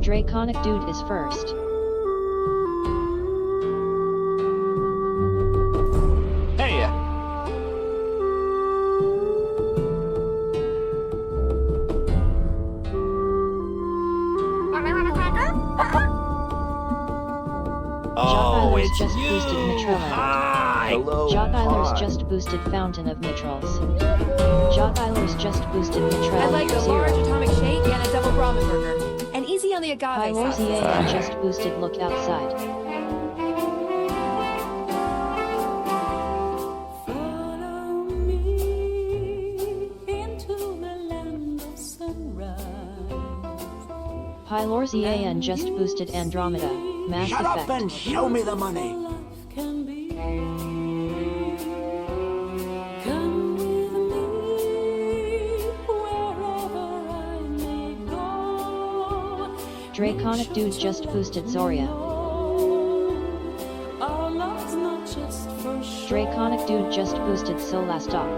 Draconic Dude is first. Hey! Oh, it's just you! boosted Mitrel. Hi! Hello. Joggeiler's just boosted Fountain of Mitrels. Joggeiler's just boosted Mitrel. I'd like a large atomic shake and a double ramen burger. And easy on the agave sauce. Pylor's just boosted Look Outside. Follow me into the land of sunrise. Pylor's and just boosted Andromeda. Mass Shut Effect. up and show me the money. Love can be. Come with me wherever I may go. Draconic Dude just boosted Zoria. Our love's not just for show. Draconic Dude just boosted Solastok.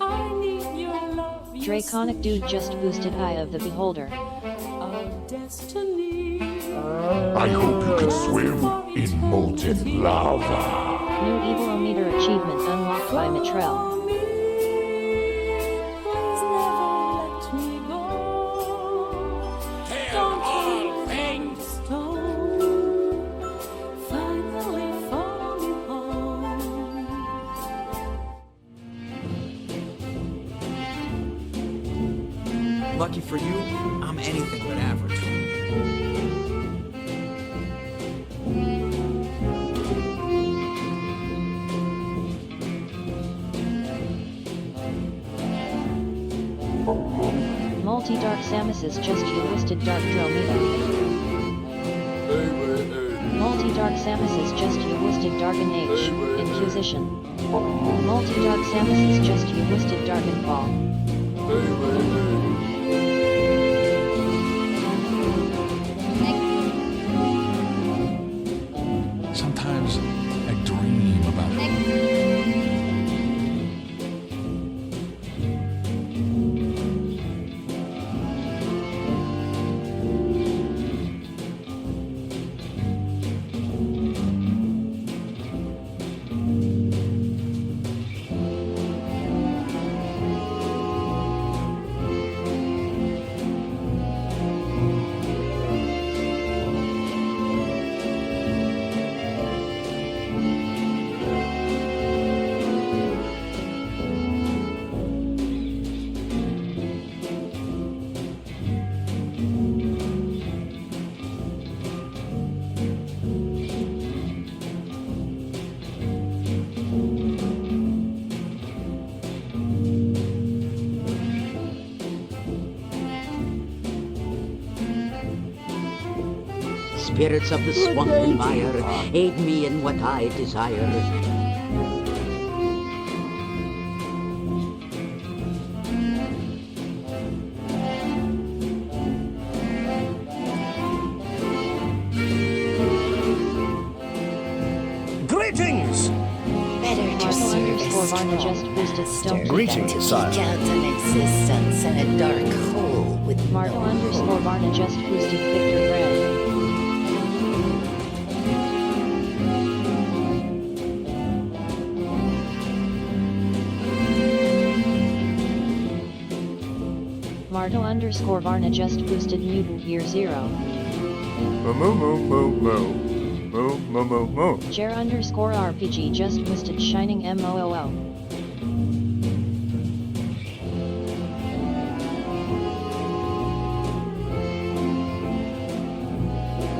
I need your love, your Draconic Dude just boosted Eye of the Beholder. our destiny. I hope you can swim in molten lava. New Evilometer achievement unlocked by Mitrel. Follow me, please never let me go. Don't turn me to stone. Finally follow me home. Lucky for you, I'm anything but average. Multi-Dark Samus is just you listed Dark Dromeda. Multi-Dark Samus is just you listed Dargan H. Inquisition. Multi-Dark Samus is just you listed Dargan Ball. Sometimes I dream about Spirits of the swampy mire, aid me in what I desire. Greetings! Better to serve as Varna just boosted Stealth. Greetings, to sire. eke out an existence in a dark hole with Martel no Varna just boosted Victor Brand. Martel Varna just boosted Mutant Year Zero. Jer RPG just boosted Shining MOOO.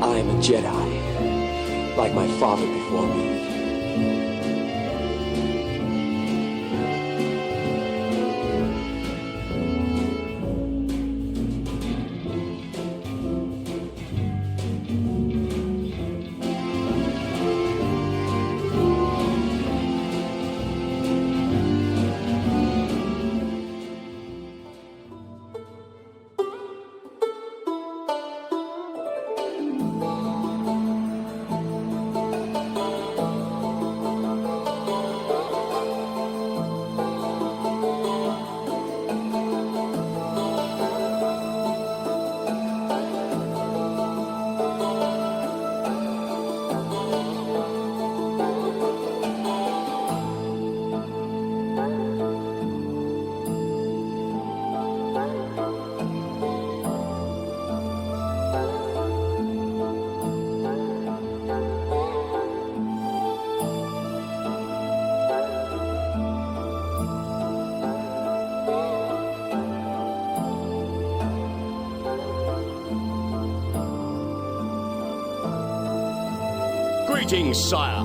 I am a Jedi, like my father before me. Greetings, sire.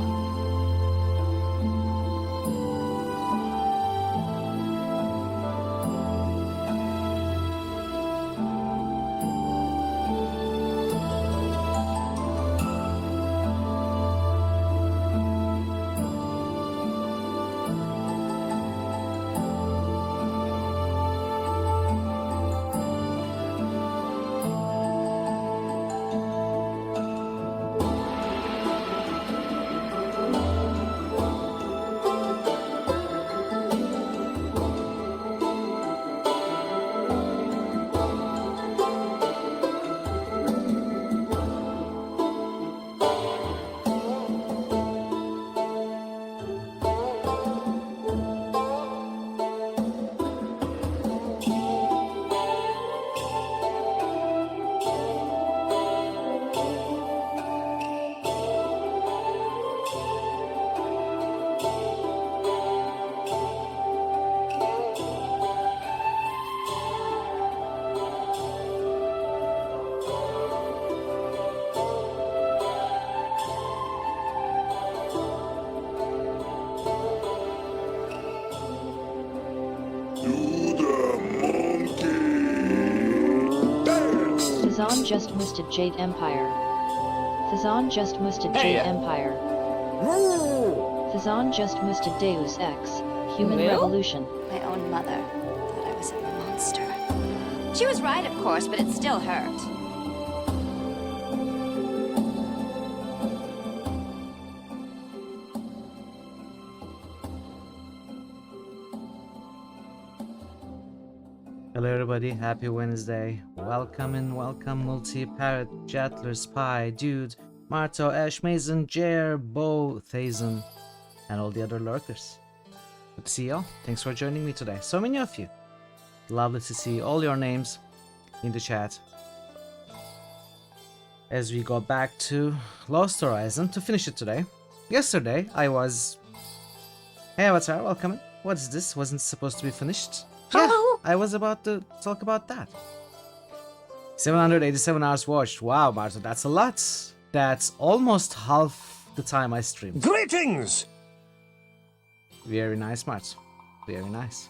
Fazan just moosted Jade Empire. Fazan just moosted Hey, Jade Empire. Fazan just moosted Deus Ex, Human Will? Revolution. My own mother thought I was a monster. She was right, of course, but it still hurt. Hello everybody, happy Wednesday. Welcome and welcome Multi, Parrot, Jettler, Spy, Dude, Marto, Ash, Mason, Jer, Bo, Thazen, and all the other lurkers. Good to see y'all. Thanks for joining me today. So many of you. Lovely to see all your names in the chat. As we go back to Lost Horizon to finish it today. Yesterday I was... Hey Avatar, welcome. What is this? Wasn't supposed to be finished? Yeah, I was about to talk about that. 787 hours watched. Wow, Marta, that's a lot. That's almost half the time I streamed. Greetings! Very nice, Marta. Very nice.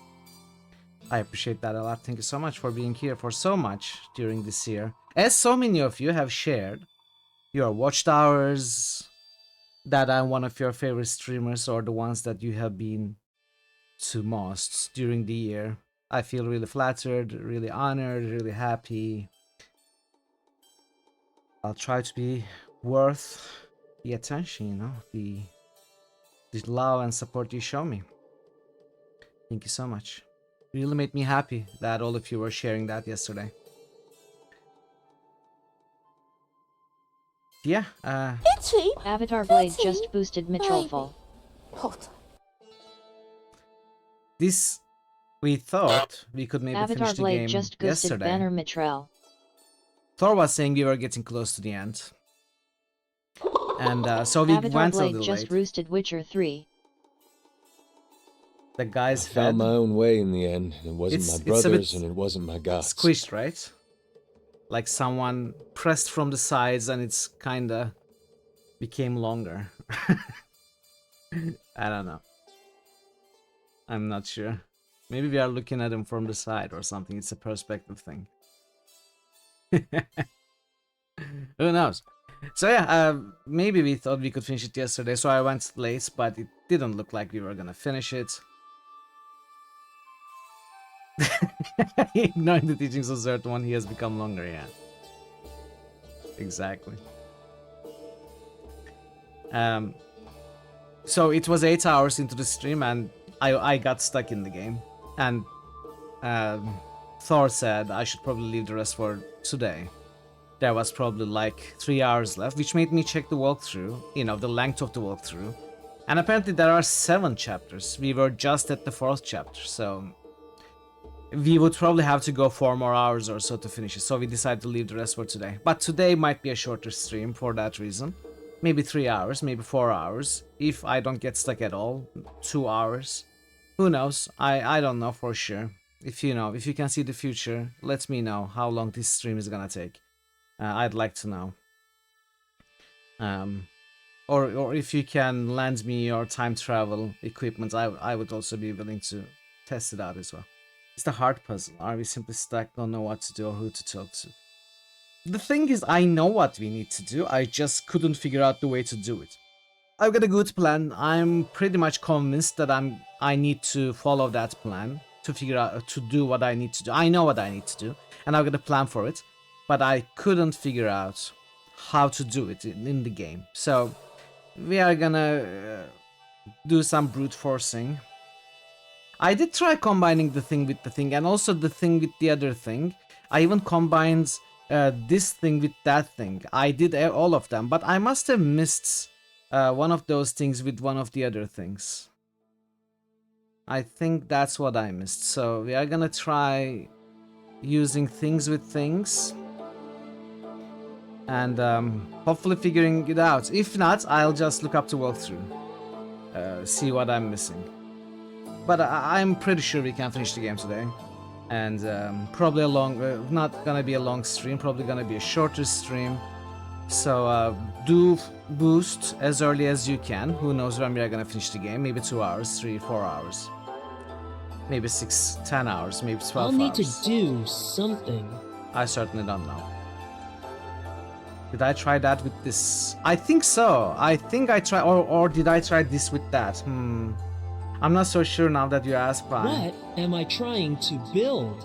I appreciate that a lot. Thank you so much for being here for so much during this year. As so many of you have shared your watchtowers, that I'm one of your favorite streamers or the ones that you have been to most during the year. I feel really flattered, really honored, really happy. I'll try to be worth the attention, you know, the love and support you show me. Thank you so much. Really made me happy that all of you were sharing that yesterday. Yeah, Avatar Blade just boosted Mitchellful. this we thought we could maybe Avatar finish the Blade game just boosted yesterday. Banner Mitchell. Thor was saying we were getting close to the end. And so we Avatar went a Blade little just late. roosted Witcher 3. The guy's I found fed. my own way in the end. It wasn't It's my a brothers bit and it wasn't my gods. Squished, right? Like someone pressed from the sides and it's kinda became longer. I don't know. I'm not sure. Maybe we are looking at him from the side or something. It's a perspective thing. Who knows? So yeah, maybe we thought we could finish it yesterday, so I went late, but it didn't look like we were gonna finish it. Ignoring the teachings of certain one, he has become longer, yeah. Exactly. So it was 8 hours into the stream and I got stuck in the game. And Thor said I should probably leave the rest for today. There was probably like 3 hours left, which made me check the walkthrough, you know, the length of the walkthrough. And apparently there are 7 chapters. We were just at the 4th chapter, so we would probably have to go 4 more hours or so to finish it. So we decided to leave the rest for today. But today might be a shorter stream for that reason. Maybe 3 hours, maybe 4 hours. If I don't get stuck at all, 2 hours. Who knows? I don't know for sure. If you know, if you can see the future, let me know how long this stream is gonna take. I'd like to know. or if you can lend me your time travel equipment, I would also be willing to test it out as well. It's the hard puzzle. Are we simply stuck, don't know what to do or who to talk to? The thing is, I know what we need to do, I just couldn't figure out the way to do it. I've got a good plan. I'm pretty much convinced that I need to follow that plan to figure out, to do what I need to do. I know what I need to do, and I've got a plan for it, but I couldn't figure out how to do it in the game. So we are gonna do some brute forcing. I did try combining the thing with the thing, and also the thing with the other thing. I even combined this thing with that thing. I did all of them, but I must have missed one of those things with one of the other things. I think that's what I missed. So we are gonna try using things with things, and hopefully figuring it out. If not, I'll just look up the walkthrough, see what I'm missing. But I'm pretty sure we can finish the game today, and probably a long, not gonna be a long stream, probably gonna be a shorter stream. So do boost as early as you can. Who knows when we are gonna finish the game? Maybe 2 hours, 3, 4 hours, maybe 6, 10 hours, maybe 12 I'll need hours. to do something. I certainly don't know. Did I try that with this? I think so. I think I tried, or did I try this with that? I'm not so sure now that you ask, Brian. What am I trying to build?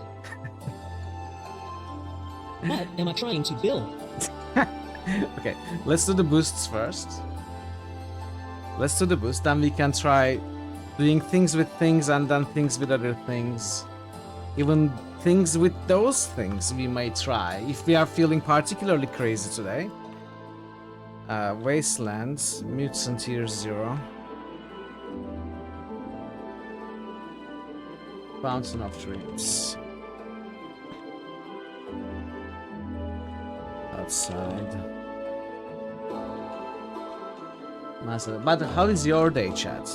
What am I trying to build? Okay, let's do the boosts first. Let's do the boost, then we can try doing things with things and then things with other things. Even things with those things we may try if we are feeling particularly crazy today. Wastelands, Mutant Tier 0. Fountain of Dreams. Outside. Massive. But how is your day, chat?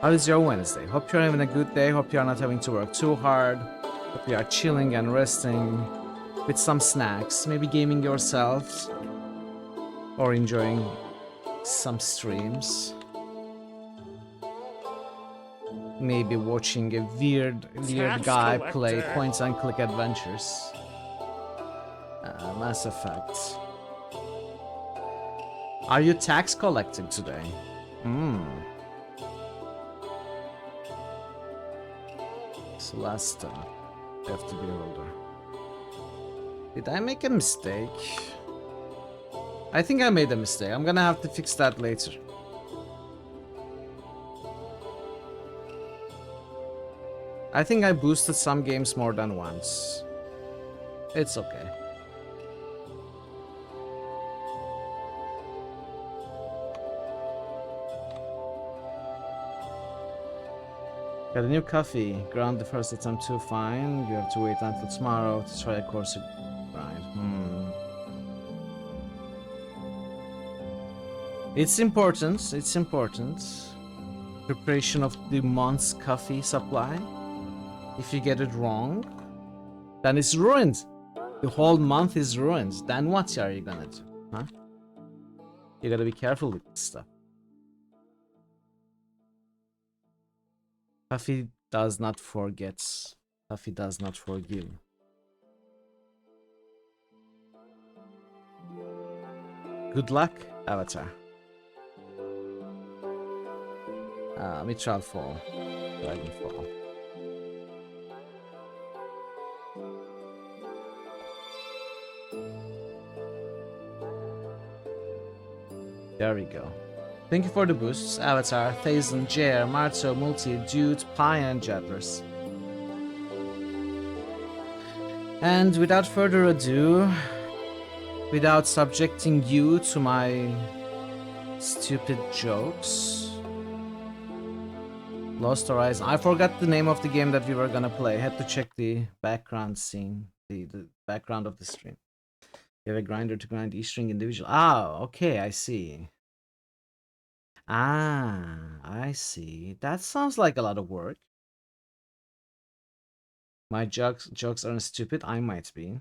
How is your Wednesday? Hope you're having a good day. Hope you're not having to work too hard. Hope you are chilling and resting with some snacks. Maybe gaming yourselves. Or enjoying some streams. Maybe watching a weird guy play point and click adventures. Mass Effect. Are you tax collecting today? Celeste. Have to be older. Did I make a mistake? I think I made a mistake. I'm gonna have to fix that later. I think I boosted some games more than once. It's okay. Got a new coffee. Ground the first attempt too fine. You have to wait until tomorrow to try a course of grind. It's important. It's important. Preparation of the month's coffee supply. If you get it wrong, then it's ruined. The whole month is ruined. Then what are you gonna do? Huh? You gotta be careful with this stuff. Coffee does not forget. Coffee does not forgive. Good luck, Avatar. Mitral Fall. Dragonfall. There we go. Thank you for the boosts, Avatar, Thazen, Jer, Marto, Multi, Dude, Pi, and Jettlers. And without further ado, without subjecting you to my stupid jokes, Lost Horizon. I forgot the name of the game that we were gonna play. I had to check the background scene, the background of the stream. You have a grinder to grind each string individual. Ah, okay, I see. Ah, I see. That sounds like a lot of work. My jokes aren't stupid. I might be.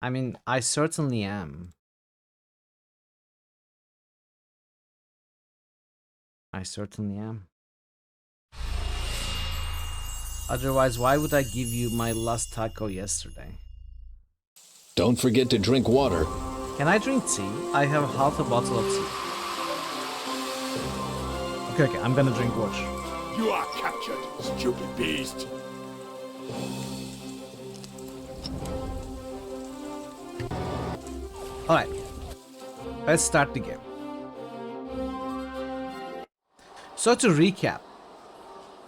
I mean, I certainly am. I certainly am. Otherwise, why would I give you my last taco yesterday? Don't forget to drink water. Can I drink tea? I have half a bottle of tea. Okay, I'm gonna drink water. You are captured, stupid beast. Alright. Let's start the game. So to recap.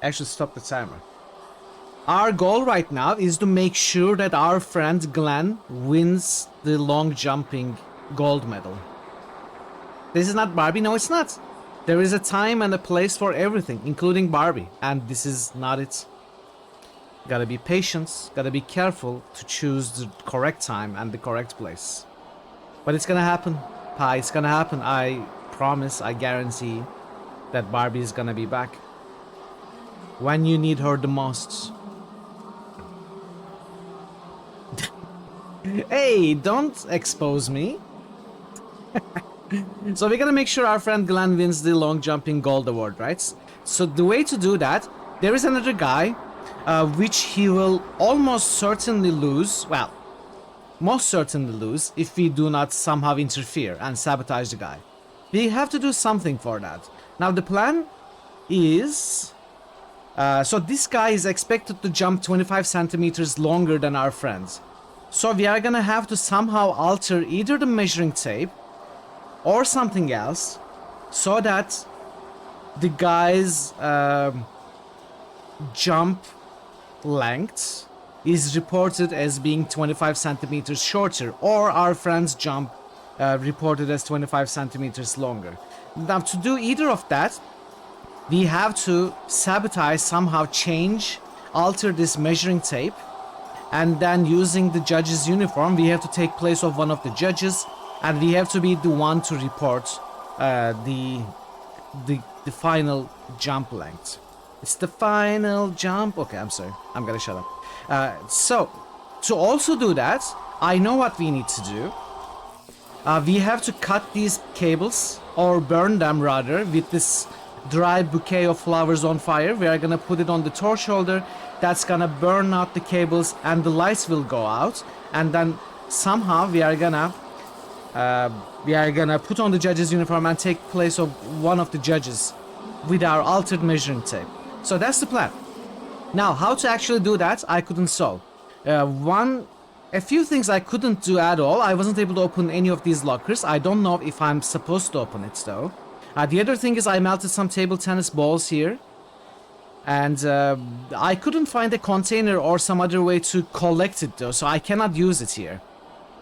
Actually stop the timer. Our goal right now is to make sure that our friend Glenn wins the long jumping gold medal. This is not Barbie, no it's not. There is a time and a place for everything, including Barbie, and this is not it. Gotta be patient, gotta be careful to choose the correct time and the correct place. But it's gonna happen, Pi, it's gonna happen. I promise, I guarantee that Barbie is gonna be back. When you need her the most. Hey, don't expose me. So we're gonna make sure our friend Glenn wins the long jumping gold award, right? So the way to do that, there is another guy, which he will almost certainly lose, well, most certainly lose if we do not somehow interfere and sabotage the guy. We have to do something for that. Now the plan is, so this guy is expected to jump 25 centimeters longer than our friends. So we are gonna have to somehow alter either the measuring tape or something else so that the guy's jump length is reported as being 25 centimeters shorter, or our friend's jump reported as 25 centimeters longer. Now to do either of that, we have to sabotage, somehow change, alter this measuring tape, and then using the judge's uniform, we have to take place of one of the judges, and we have to be the one to report the final jump length. It's the final jump. Okay, I'm sorry. I'm gonna shut up. So, to also do that, I know what we need to do. We have to cut these cables, or burn them rather, with this dry bouquet of flowers on fire. We are gonna put it on the torch holder. That's gonna burn out the cables and the lights will go out. And then somehow we are gonna put on the judge's uniform and take place of one of the judges with our altered measuring tape. So that's the plan. Now, how to actually do that, I couldn't solve. A few things I couldn't do at all. I wasn't able to open any of these lockers. I don't know if I'm supposed to open it though. The other thing is I melted some table tennis balls here. And I couldn't find a container or some other way to collect it though, so I cannot use it here.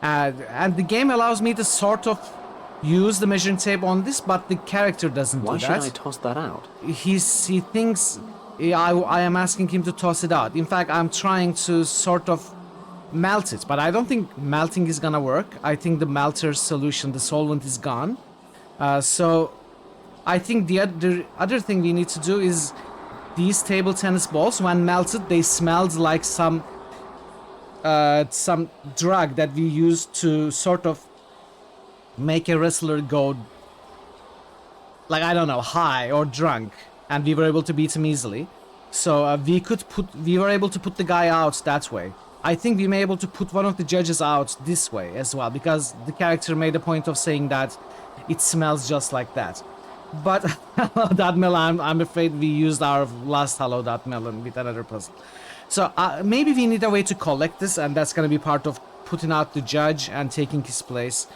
And the game allows me to sort of use the measuring tape on this, but the character doesn't do that. Why should I toss that out? He thinks I am asking him to toss it out. In fact, I'm trying to sort of melt it, but I don't think melting is gonna work. I think the melter solution, the solvent, is gone. So I think the other thing we need to do is these table tennis balls, when melted, they smelled like some drug that we used to sort of make a wrestler go, like, I don't know, high or drunk, and we were able to beat him easily. So we were able to put the guy out that way. I think we may be able to put one of the judges out this way as well, because the character made a point of saying that it smells just like that. But that melon, I'm afraid we used our last Hello That Melon with another puzzle. So maybe we need a way to collect this, and that's gonna be part of putting out the judge and taking his place.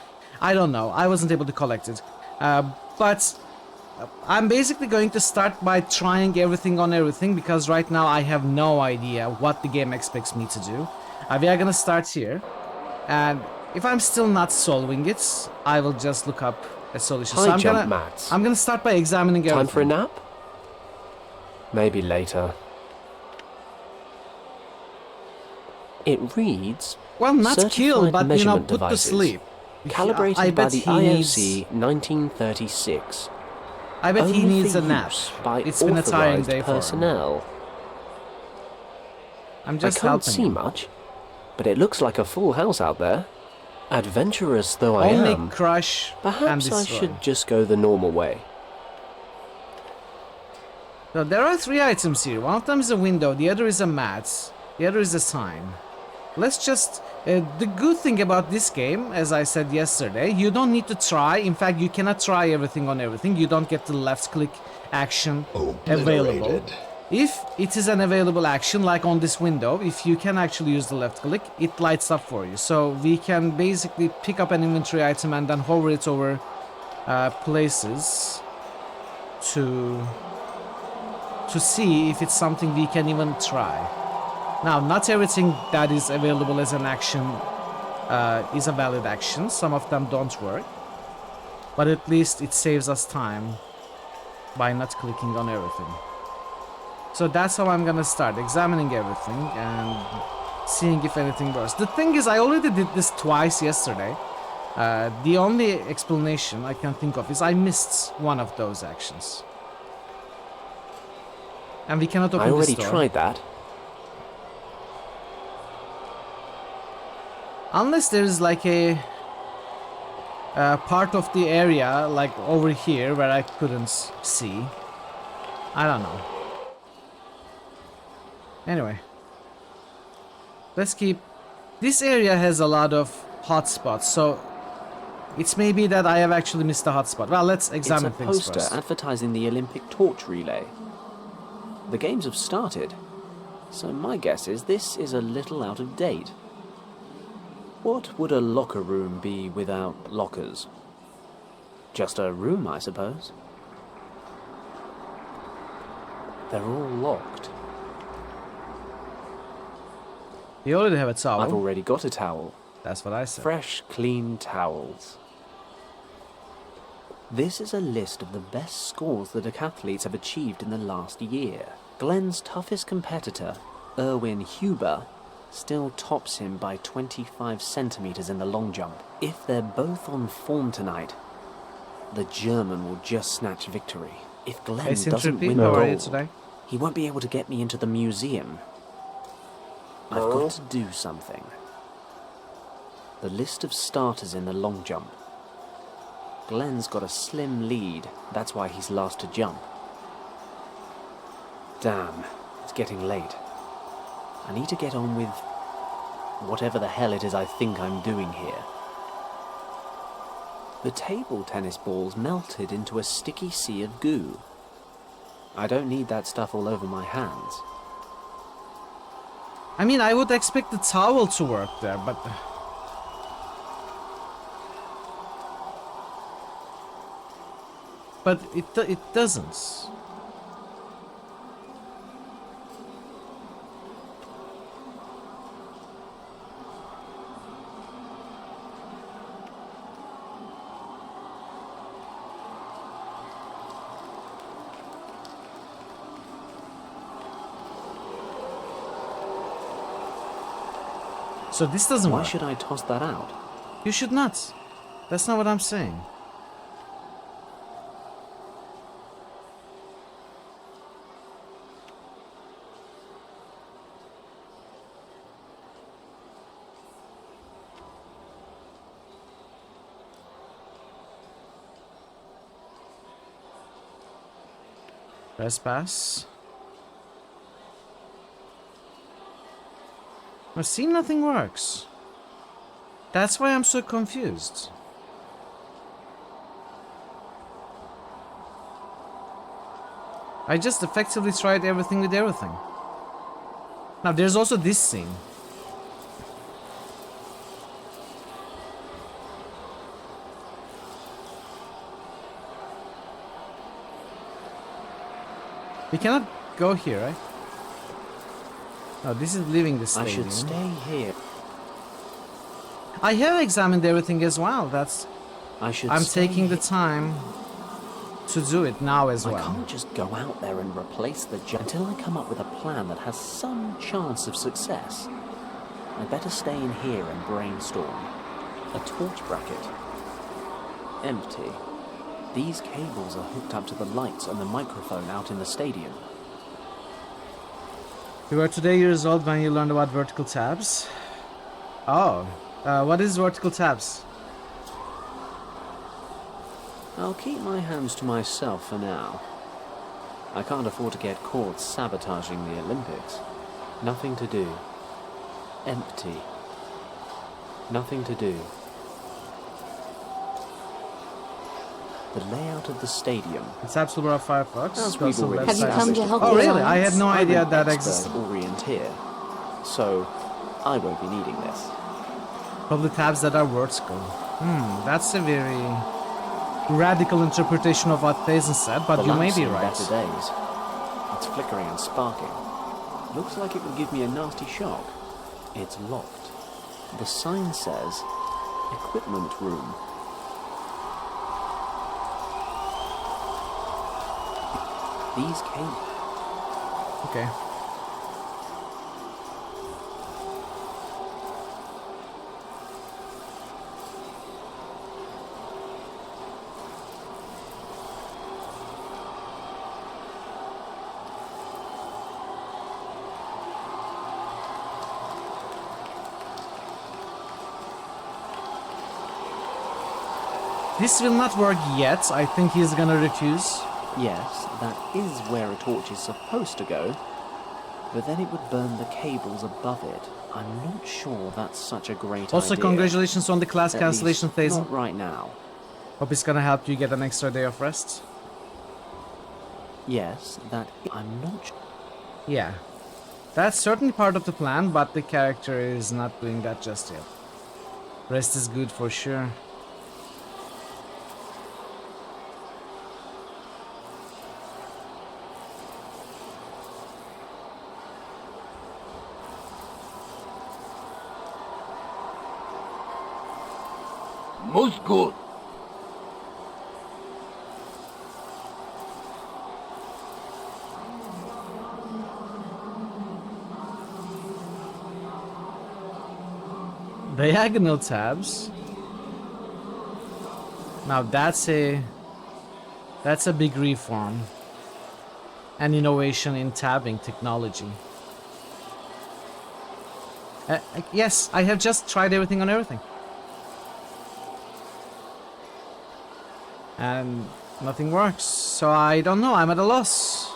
I don't know. I wasn't able to collect it. But I'm basically going to start by trying everything on everything, because right now I have no idea what the game expects me to do. We are gonna start here, and if I'm still not solving it, I will just look up a solution. High so I'm gonna start by examining everything. Time for a nap? Maybe later. It reads, well, not kill, but you know, put devices, to sleep. Calibrated by the IOC 1936. I bet he Only needs for a nap. use by It's been a tiring day for him. personnel. I'm just I can't helping see him. much, but it looks like a full house out there. Adventurous though I Only am, crush and perhaps I destroy. should just go the normal way. So there are 3 items here. One of them is a window, the other is a mat, the other is a sign. Let's just... the good thing about this game, as I said yesterday, you don't need to try. In fact, you cannot try everything on everything. You don't get the left click action available. If it is an available action, like on this window, if you can actually use the left click, it lights up for you. So we can basically pick up an inventory item and then hover it over places to see if it's something we can even try. Now, not everything that is available as an action is a valid action. Some of them don't work. But at least it saves us time by not clicking on everything. So that's how I'm gonna start, examining everything and seeing if anything works. The thing is, I already did this twice yesterday. The only explanation I can think of is I missed one of those actions. And we cannot open this door. I already tried that. Unless there is like a part of the area, like over here, where I couldn't see. I don't know. Anyway. Let's keep... This area has a lot of hotspots, so... It's maybe that I have actually missed a hotspot. Well, let's examine things first. It's a poster advertising the Olympic torch relay. The games have started, so my guess is this is a little out of date. What would a locker room be without lockers? Just a room, I suppose. They're all locked. You already have a towel. I've already got a towel. That's what I said. Fresh, clean towels. This is a list of the best scores that decathletes have achieved in the last year. Glenn's toughest competitor, Erwin Huber, still tops him by 25 centimeters in the long jump. If they're both on form tonight, the German will just snatch victory. If Glenn doesn't win the gold, he won't be able to get me into the museum. I've got to do something. The list of starters in the long jump. Glenn's got a slim lead, that's why he's last to jump. Damn, it's getting late. I need to get on with whatever the hell it is I think I'm doing here. The table tennis balls melted into a sticky sea of goo. I don't need that stuff all over my hands. I mean, I would expect the towel to work there, but... But it doesn't. So this doesn't work. Why should I toss that out? You should not. That's not what I'm saying. Press pass. I see nothing works. That's why I'm so confused. I just effectively tried everything with everything. Now there's also this scene. We cannot go here, right? No, this is leaving the stadium. I should stay here. I have examined everything as well. That's... I'm taking the time to do it now as well. I can't just go out there and replace the jump until I come up with a plan that has some chance of success. I better stay in here and brainstorm. A torch bracket. Empty. These cables are hooked up to the lights and the microphone out in the stadium. You were today years old when you learned about vertical tabs. Oh, what is vertical tabs? I'll keep my hands to myself for now. I can't afford to get caught sabotaging the Olympics. Nothing to do. Empty. Nothing to do. The layout of the stadium. It's absolutely Firefox. As we've already Have you come to help Oh, the really? I Alliance? had no I'm idea an that expert existed. orienteer, so I won't be needing this. Probably tabs that are vertical. That's a very radical interpretation of what Thazen said, but The you may lamp's be seen right. better days. It's flickering and sparking. Looks like it will give me a nasty shock. It's locked. The sign says, equipment room. These cables. Okay. This will not work yet. I think he's gonna refuse. Yes, that is where a torch is supposed to go, but then it would burn the cables above it. I'm not sure that's such a great Also, idea. congratulations on the class At cancellation, least Thazen. not right now. Hope it's gonna help you get an extra day of rest. Yes, I'm not sure. Yeah. That's certainly part of the plan, but the character is not doing that just yet. Rest is good for sure. Most good. Diagonal tabs. Now that's a big reform. An innovation in tabbing technology. Yes, I have just tried everything on everything. And nothing works. So I don't know, I'm at a loss.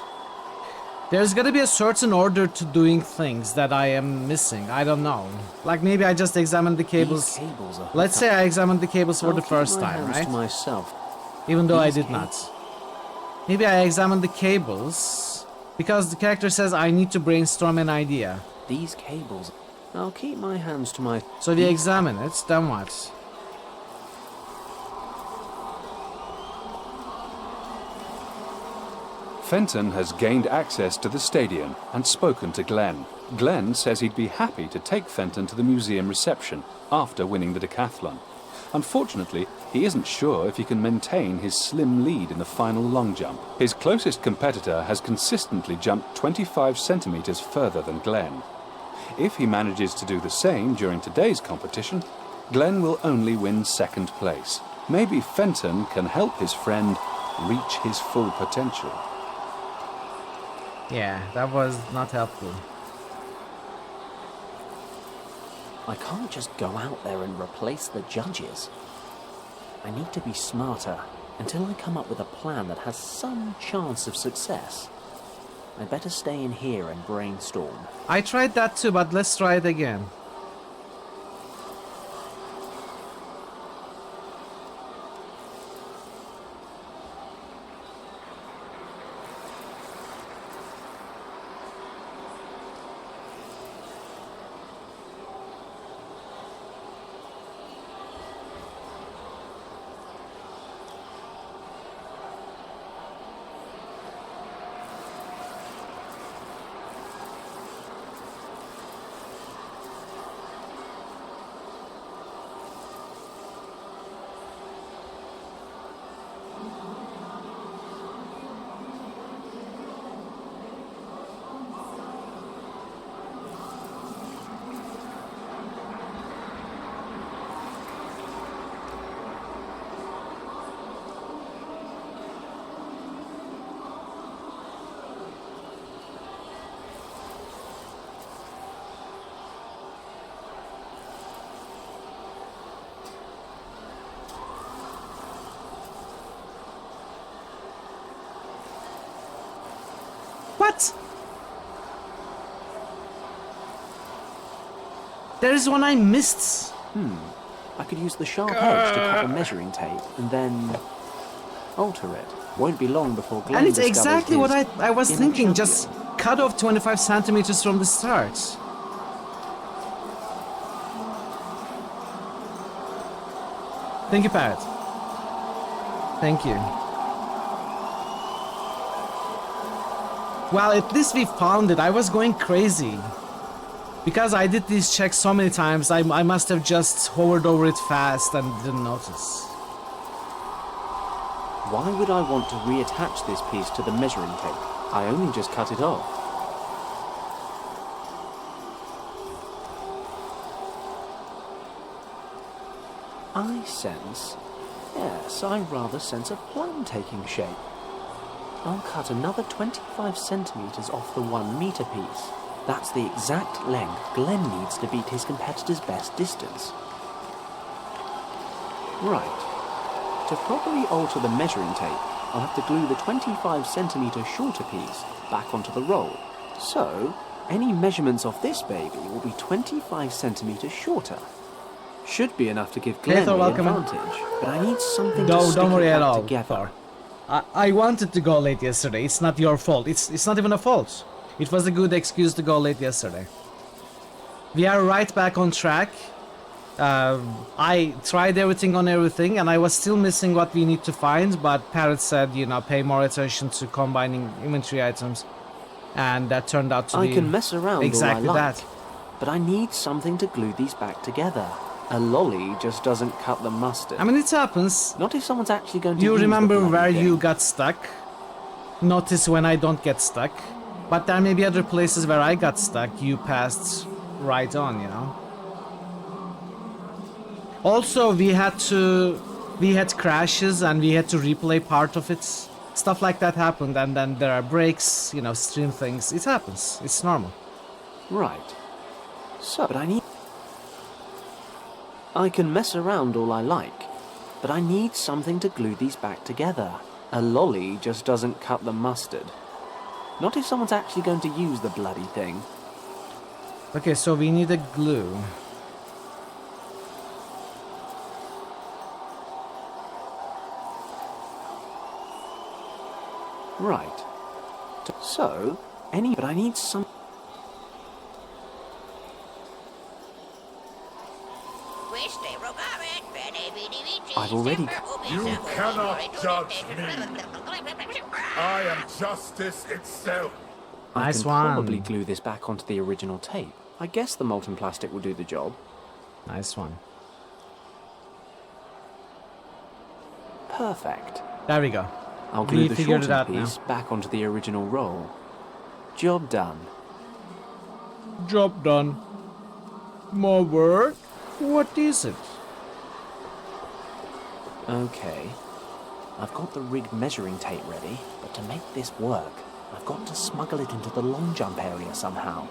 There's gotta be a certain order to doing things that I am missing. I don't know. Like maybe I just examined the cables. These cables are Let's say I examined the cables for I'll the keep first my time, hands right? to myself. Even though I These did not. Maybe I examined the cables because the character says I need to brainstorm an idea. These cables. I'll keep my hands to my. So if you examine it, then what? Fenton has gained access to the stadium and spoken to Glenn. Glenn says he'd be happy to take Fenton to the museum reception after winning the decathlon. Unfortunately, he isn't sure if he can maintain his slim lead in the final long jump. His closest competitor has consistently jumped 25 centimeters further than Glenn. If he manages to do the same during today's competition, Glenn will only win second place. Maybe Fenton can help his friend reach his full potential. Yeah, that was not helpful. I can't just go out there and replace the judges. I need to be smarter until I come up with a plan that has some chance of success. I'd better stay in here and brainstorm. I tried that too, but let's try it again. What? There is one I missed. I could use the sharp edge to cut the measuring tape and then alter it. Won't be long before Glenn And it's discovers exactly what his I was inner thinking. champion. Just cut off 25 centimeters from the start. Thank you, Parrot. Thank you. Well, at least we found it. I was going crazy. Because I did these checks so many times, I must have just hovered over it fast and didn't notice. Why would I want to reattach this piece to the measuring tape? I only just cut it off. I sense... Yes, I rather sense a plan taking shape. I'll cut another 25 centimeters off the 1 meter piece. That's the exact length Glenn needs to beat his competitor's best distance. Right. To properly alter the measuring tape, I'll have to glue the 25 centimeter shorter piece back onto the roll. So, any measurements of this baby will be 25 centimeters shorter. Should be enough to give Glenn the advantage, but I need something to stick don't worry it at back all, together. Thor. I wanted to go late yesterday. It's not your fault. It's not even a fault. It was a good excuse to go late yesterday. We are right back on track. I tried everything on everything, and I was still missing what we need to find, but Parrot said, you know, pay more attention to combining inventory items. And that turned out to be I can mess around exactly all I like, that. but I need something to glue these back together. A lolly just doesn't cut the mustard. I mean, it happens. Not if someone's actually going to You use remember the bloody where thing. you got stuck? Notice when I don't get stuck. But there may be other places where I got stuck. You passed right on, you know. Also, we had crashes and we had to replay part of it. Stuff like that happened, and then there are breaks, you know, stream things. It happens. It's normal. Right. So, but I can mess around all I like, but I need something to glue these back together. A lolly just doesn't cut the mustard. Not if someone's actually going to use the bloody thing. Okay, so we need a glue. Right. So, but I need some... I've already... You cannot judge me. I am justice itself. I Nice can one. probably glue this back onto the original tape. I guess the molten plastic will do the job. Nice one. Perfect. There we go. I'll glue We the figured it shortened out piece now. back onto the original roll. Job done. Job done. More work? What is it? Okay. I've got the rigged measuring tape ready, but to make this work, I've got to smuggle it into the long jump area somehow.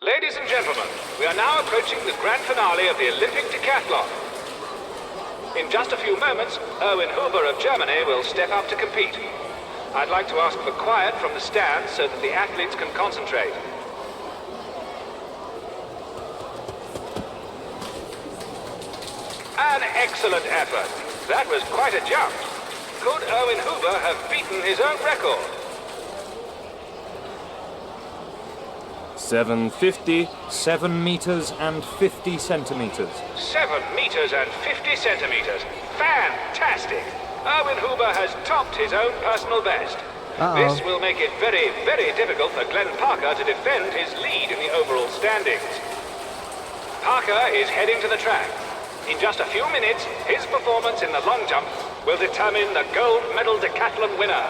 Ladies and gentlemen, we are now approaching the grand finale of the Olympic decathlon. In just a few moments, Erwin Huber of Germany will step up to compete. I'd like to ask for quiet from the stands so that the athletes can concentrate. An excellent effort. That was quite a jump. Could Erwin Huber have beaten his own record? 750, 7 meters and 50 centimeters. 7 meters and 50 centimeters. Fantastic! Erwin Huber has topped his own personal best. This will make it very, very difficult for Glenn Parker to defend his lead in the overall standings. Parker is heading to the track. In just a few minutes, his performance in the long jump will determine the gold medal decathlon winner.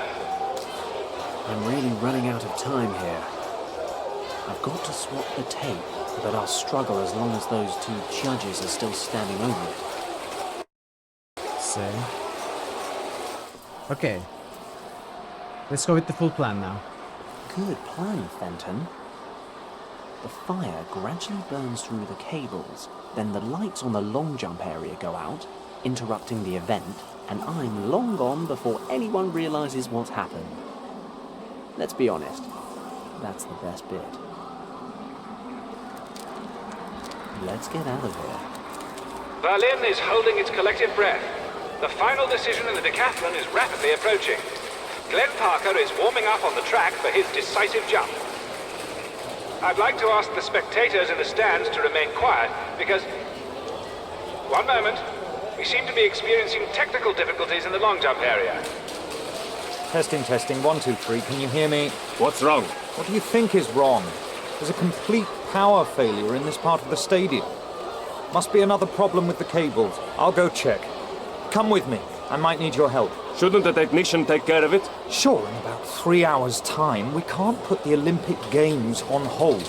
I'm really running out of time here. I've got to swap the tape, but I'll struggle as long as those two judges are still standing over it. Same. Okay. Let's go with the full plan now. Good plan, Fenton. The fire gradually burns through the cables, then the lights on the long jump area go out, interrupting the event, and I'm long gone before anyone realizes what's happened. Let's be honest, that's the best bit. Let's get out of here. Berlin is holding its collective breath. The final decision in the decathlon is rapidly approaching. Glenn Parker is warming up on the track for his decisive jump. I'd like to ask the spectators in the stands to remain quiet because... One moment. We seem to be experiencing technical difficulties in the long jump area. Testing, testing. 1, 2, 3. Can you hear me? What's wrong? What do you think is wrong? There's a complete power failure in this part of the stadium. Must be another problem with the cables. I'll go check. Come with me. I might need your help. Shouldn't the technician take care of it? Sure, in about 3 hours' time. We can't put the Olympic Games on hold.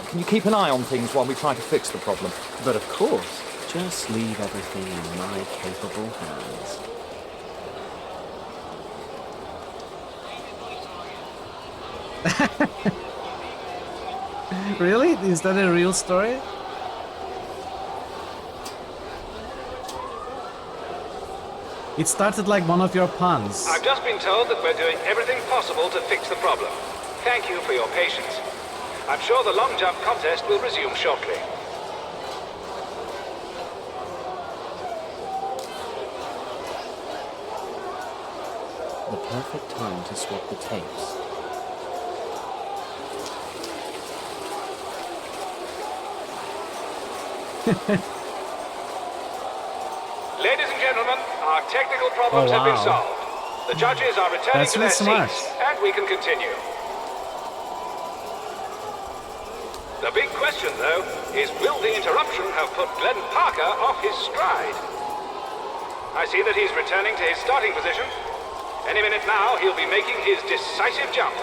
Can you keep an eye on things while we try to fix the problem? But of course. Just leave everything in my capable hands. Really? Is that a real story? It started like one of your puns. I've just been told that we're doing everything possible to fix the problem. Thank you for your patience. I'm sure the long jump contest will resume shortly. The perfect time to swap the tapes. Ladies and gentlemen, our technical problems have been solved. The judges are returning to their seats, and we can continue. The big question, though, is will the interruption have put Glenn Parker off his stride? I see that he's returning to his starting position. Any minute now, he'll be making his decisive jump.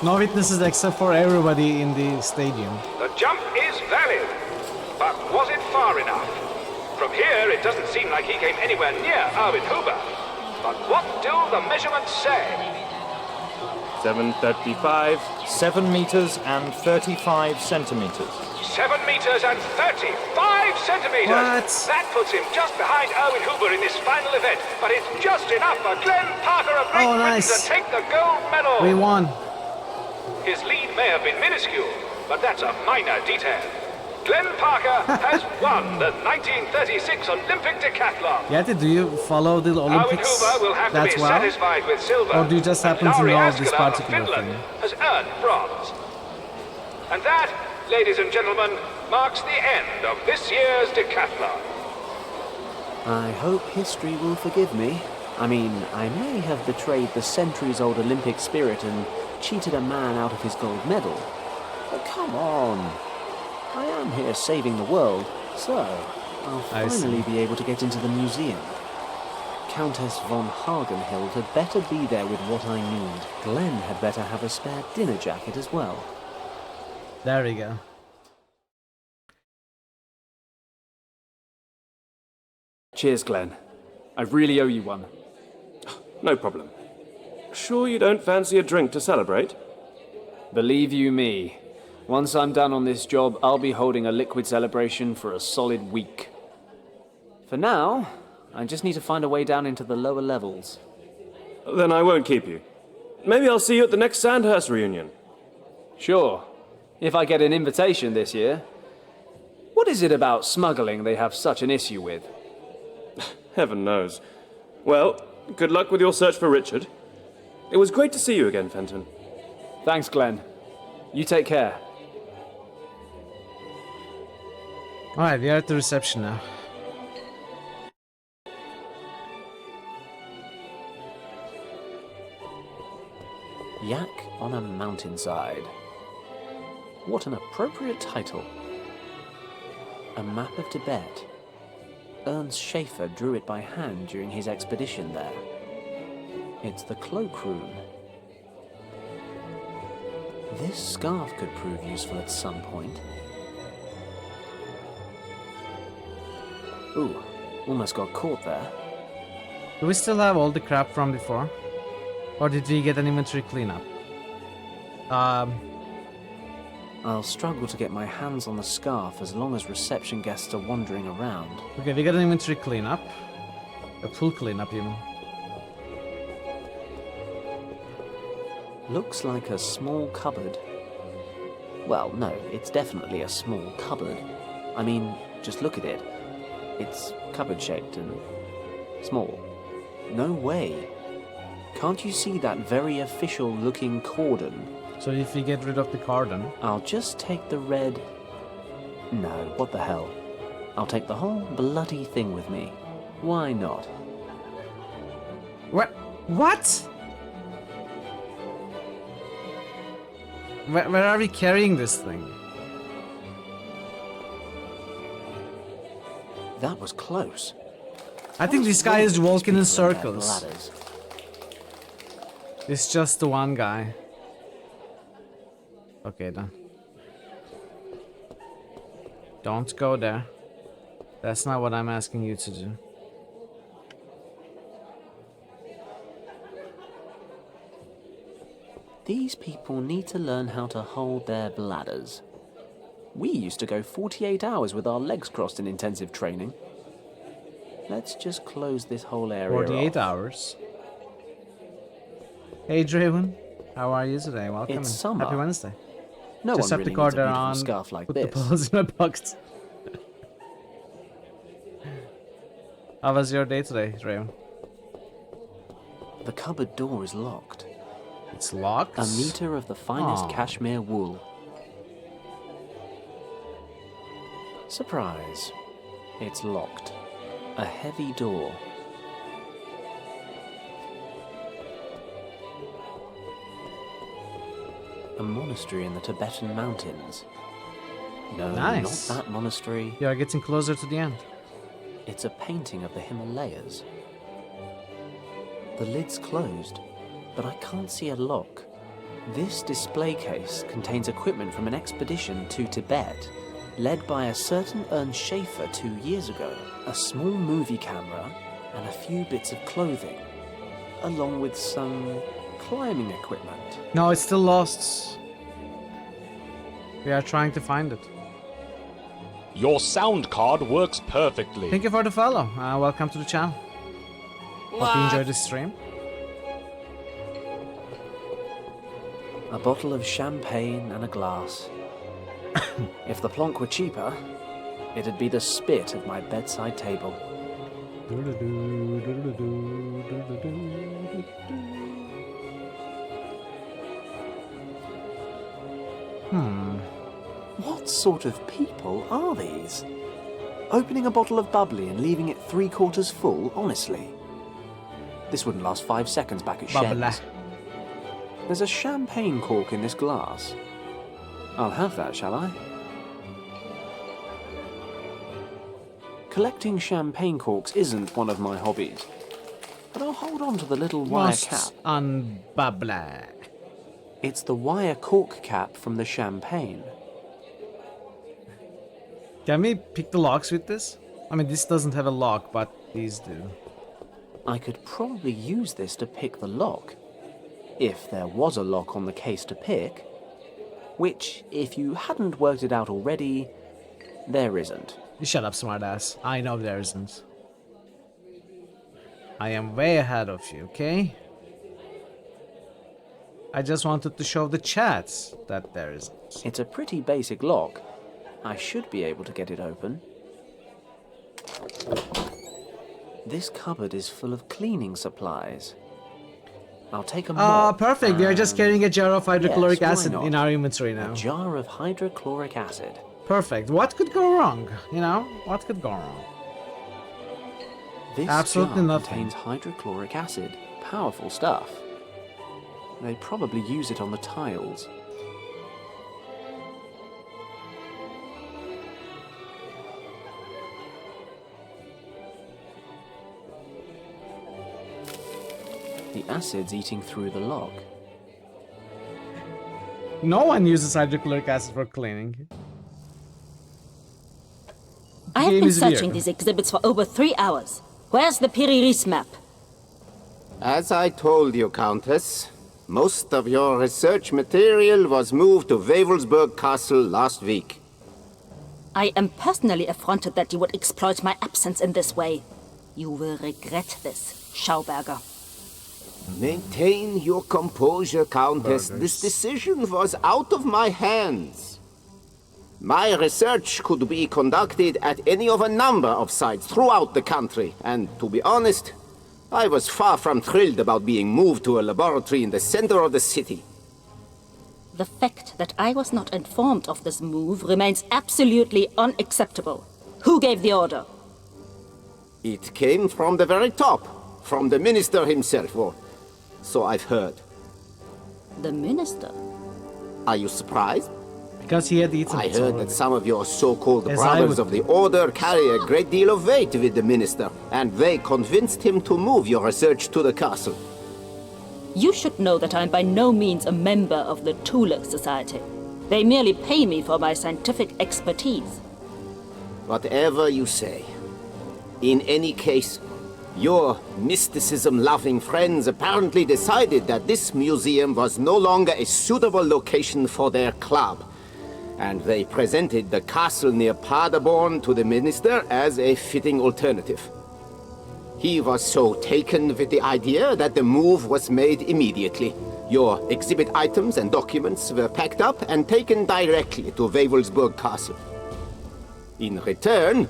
No witnesses except for everybody in the stadium. The jump is valid, but was it far enough? From here, it doesn't seem like he came anywhere near Erwin Huber. But what do the measurements say? 7:35. 7 meters and 35 centimeters. 7 meters and 35 centimeters! What? That puts him just behind Erwin Huber in this final event, but it's just enough for Glenn Parker of Great Britain to take the gold medal! We won. His lead may have been minuscule, but that's a minor detail. Glenn Parker has won the 1936 Olympic decathlon. Yeti, do you follow the Olympics Erwin Huber will have to be satisfied with silver. Or do you just happen to know this particular Finland thing? has earned bronze. And that, ladies and gentlemen, marks the end of this year's decathlon. I hope history will forgive me. I mean, I may have betrayed the centuries-old Olympic spirit and cheated a man out of his gold medal. But come on. I am here saving the world, so I'll finally be able to get into the museum. Countess von Hagenhild had better be there with what I need. Glenn had better have a spare dinner jacket as well. There we go. Cheers, Glenn. I really owe you one. No problem. Sure you don't fancy a drink to celebrate? Believe you me, once I'm done on this job, I'll be holding a liquid celebration for a solid week. For now, I just need to find a way down into the lower levels. Then I won't keep you. Maybe I'll see you at the next Sandhurst reunion. Sure, if I get an invitation this year. What is it about smuggling they have such an issue with? Heaven knows. Well, good luck with your search for Richard. It was great to see you again, Fenton. Thanks, Glenn. You take care. Alright, we are at the reception now. Yak on a mountainside. What an appropriate title. A map of Tibet. Ernst Schaefer drew it by hand during his expedition there. It's the cloakroom. This scarf could prove useful at some point. Ooh, almost got caught there. Do we still have all the crap from before? Or did we get an inventory cleanup? I'll struggle to get my hands on the scarf as long as reception guests are wandering around. Okay, we got an inventory cleanup. A full cleanup even. Looks like a small cupboard. Well, no, it's definitely a small cupboard. I mean, just look at it. It's cupboard-shaped and small. No way. Can't you see that very official-looking cordon? So if you get rid of the cordon... I'll just take the red... No, what the hell. I'll take the whole bloody thing with me. Why not? What? What? Where are we carrying this thing? That was close. I think this guy is walking in circles. It's just the one guy. Okay then. Don't go there. That's not what I'm asking you to do. These people need to learn how to hold their bladders. We used to go 48 hours with our legs crossed in intensive training. Let's just close this whole area 48 off. hours. Hey Draven, how are you today? Welcome. It's summer. Happy Wednesday. No just one have really the card needs a beautiful on. scarf like Put this. the balls in my pocket. How was your day today, Draven? The cupboard door is locked. It's locked? A meter of the finest Oh. cashmere wool. Surprise. It's locked. A heavy door. A monastery in the Tibetan mountains. No, Nice. not that monastery. You are getting closer to the end. It's a painting of the Himalayas. The lid's closed, but I can't see a lock. This display case contains equipment from an expedition to Tibet, led by a certain Ernst Schaefer 2 years ago. A small movie camera and a few bits of clothing, along with some climbing equipment. No, it's still lost. We are trying to find it. Your sound card works perfectly. Thank you for the follow. Welcome to the channel. Hope you enjoyed this stream. A bottle of champagne and a glass. If the plonk were cheaper, it'd be the spit of my bedside table. What sort of people are these? Opening a bottle of bubbly and leaving it 3/4 full, honestly. This wouldn't last 5 seconds back at Bubbly. Shen's. There's a champagne cork in this glass. I'll have that, shall I? Collecting champagne corks isn't one of my hobbies, but I'll hold on to the little wire cap. Must unbubble. It's the wire cork cap from the champagne. Can we pick the locks with this? I mean, this doesn't have a lock, but these do. I could probably use this to pick the lock, if there was a lock on the case to pick, which, if you hadn't worked it out already, there isn't. You shut up, smartass. I know there isn't. I am way ahead of you, okay? I just wanted to show the chat that there isn't. It's a pretty basic lock. I should be able to get it open. This cupboard is full of cleaning supplies. I'll take a mop. Ah, perfect. We are just carrying a jar of hydrochloric Yes, why acid not? in our inventory now. A jar of hydrochloric acid. Perfect. What could go wrong? You know, what could go wrong? This Absolutely jar nothing. contains hydrochloric acid. Powerful stuff. They probably use it on the tiles. The acid's eating through the lock. No one uses hydrochloric acid for cleaning. I have Game been is searching weird. these exhibits for over 3 hours. Where's the Piriris map? As I told you, Countess, most of your research material was moved to Wavelsburg Castle last week. I am personally affronted that you would exploit my absence in this way. You will regret this, Schauberger. Maintain your composure, Countess. This decision was out of my hands. My research could be conducted at any of a number of sites throughout the country, and to be honest, I was far from thrilled about being moved to a laboratory in the center of the city. The fact that I was not informed of this move remains absolutely unacceptable. Who gave the order? It came from the very top, from the minister himself, or so I've heard. The minister? Are you surprised? Because he had eaten I heard already. that some of your so-called As brothers I of the Order carry a great deal of weight with the minister, and they convinced him to move your research to the castle. You should know that I'm by no means a member of the Tulip Society. They merely pay me for my scientific expertise. Whatever you say. In any case, your mysticism-loving friends apparently decided that this museum was no longer a suitable location for their club, and they presented the castle near Paderborn to the minister as a fitting alternative. He was so taken with the idea that the move was made immediately. Your exhibit items and documents were packed up and taken directly to Wewelsburg Castle. In return,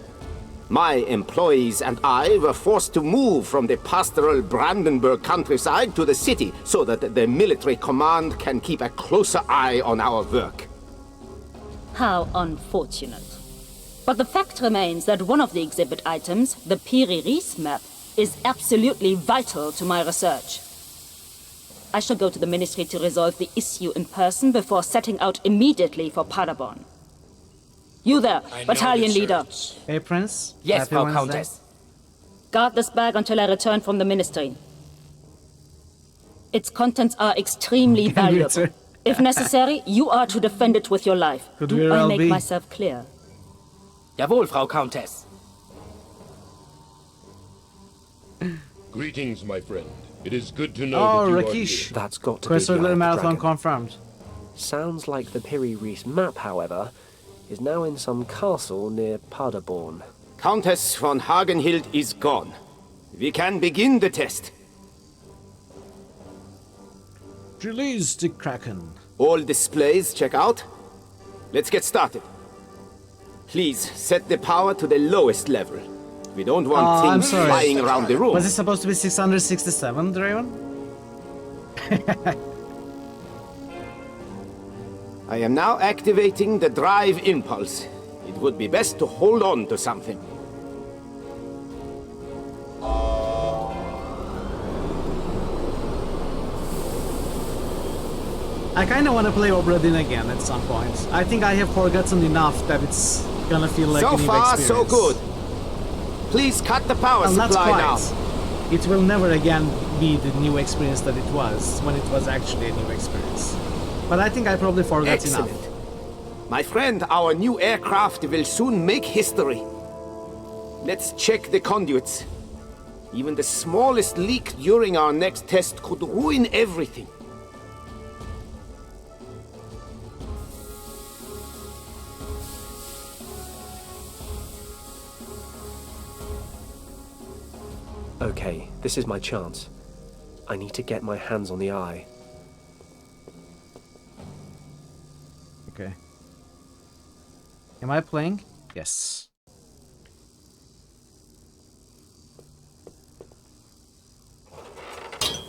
my employees and I were forced to move from the pastoral Brandenburg countryside to the city so that the military command can keep a closer eye on our work. How unfortunate. But the fact remains that one of the exhibit items, the Piri-Reis map, is absolutely vital to my research. I shall go to the ministry to resolve the issue in person before setting out immediately for Paderborn. You there, battalion leader. Hey, Prince. Yes, Happy Frau Wednesday. Countess. Guard this bag until I return from the ministry. Its contents are extremely valuable. If necessary, you are to defend it with your life. Could Do very I well make be. myself clear? Jawohl, Frau Countess. Greetings, my friend. It is good to know Oh, that you are Rakesh. here. That's got to Quest be for the Glitter Eye of the Marathon Dragon. confirmed. Sounds like the Piri-Reis map, however, is now in some castle near Paderborn. Countess von Hagenhild is gone. We can begin the test. Release the Kraken. All displays check out. Let's get started. Please set the power to the lowest level. We don't want I'm things sorry. flying around the room. Was it supposed to be 667, Draven? I am now activating the drive impulse. It would be best to hold on to something. I kinda wanna play Obra Dinn again at some point. I think I have forgotten enough that it's gonna feel like So a new far, experience. so good. Please cut the power Well, not supply quite. now. It will never again be the new experience that it was when it was actually a new experience. But I think I probably forgot Excellent. enough. My friend, our new aircraft will soon make history. Let's check the conduits. Even the smallest leak during our next test could ruin everything. Okay, this is my chance. I need to get my hands on the eye. Okay. Am I playing? Yes.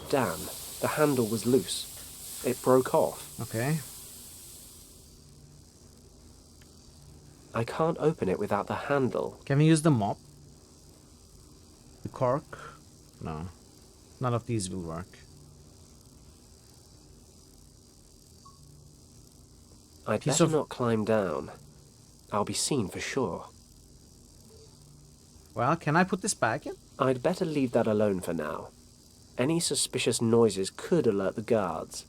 Damn, the handle was loose. It broke off. Okay. I can't open it without the handle. Can we use the mop? The cork? No. None of these will work. I'd Piece better of- not climb down. I'll be seen for sure. Well, can I put this back in? I'd better leave that alone for now. Any suspicious noises could alert the guards.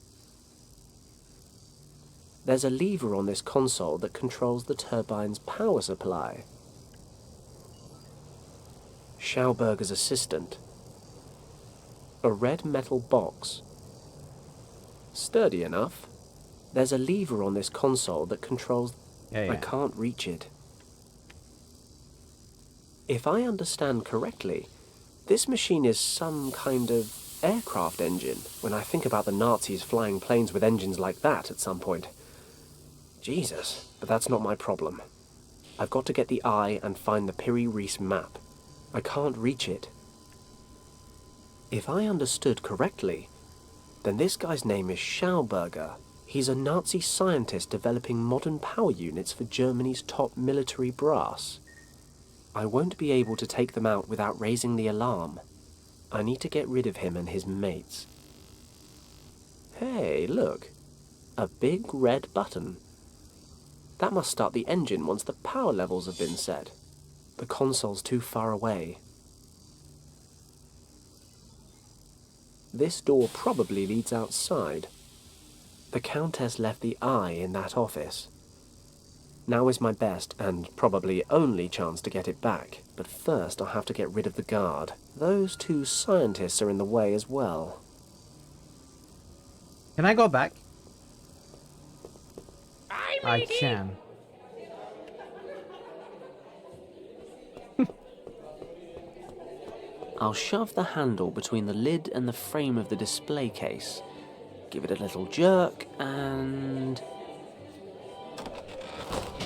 There's a lever on this console that controls the turbine's power supply. Schauberger's assistant. A red metal box. Sturdy enough. There's a lever on this console that controls... Yeah. I can't reach it. If I understand correctly, this machine is some kind of aircraft engine when I think about the Nazis flying planes with engines like that at some point. Jesus, but that's not my problem. I've got to get the eye and find the Piri Reis map. I can't reach it. If I understood correctly, then this guy's name is Schauberger. He's a Nazi scientist developing modern power units for Germany's top military brass. I won't be able to take them out without raising the alarm. I need to get rid of him and his mates. Hey, look. A big red button. That must start the engine once the power levels have been set. The console's too far away. This door probably leads outside. The Countess left the eye in that office. Now is my best, and probably only chance to get it back. But first I'll have to get rid of the guard. Those two scientists are in the way as well. Can I go back? I can. I'll shove the handle between the lid and the frame of the display case. Give it a little jerk and...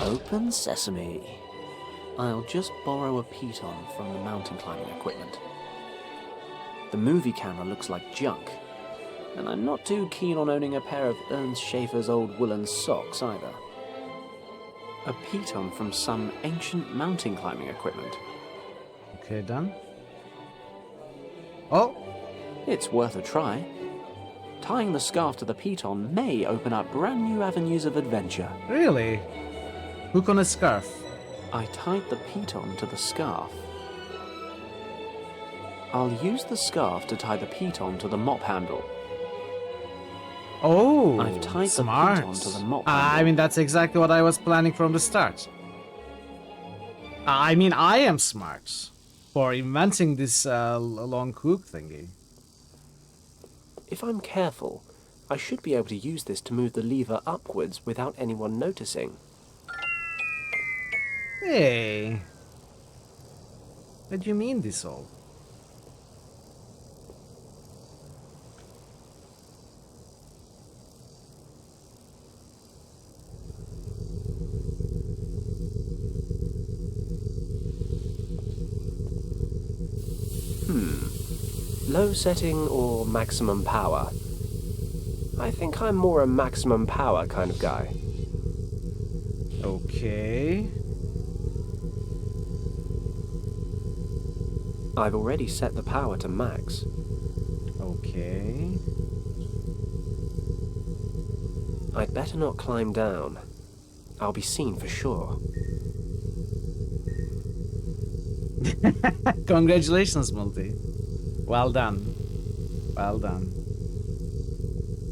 Open sesame. I'll just borrow a piton from the mountain climbing equipment. The movie camera looks like junk, and I'm not too keen on owning a pair of Ernst Schaefer's old woolen socks either. A piton from some ancient mountain climbing equipment. Okay, done. Oh! It's worth a try. Tying the scarf to the piton may open up brand new avenues of adventure. Really? Hook on a scarf. I tied the piton to the scarf. I'll use the scarf to tie the piton to the mop handle. Oh, I've tied smart. the piton to the mop handle. I mean, that's exactly what I was planning from the start. I mean, I am smart for inventing this long hook thingy. If I'm careful, I should be able to use this to move the lever upwards without anyone noticing. Hey. What do you mean this all? Low setting or maximum power? I think I'm more a maximum power kind of guy. Okay. I've already set the power to max. Okay. I'd better not climb down. I'll be seen for sure. Congratulations, Multi. Well done. Well done.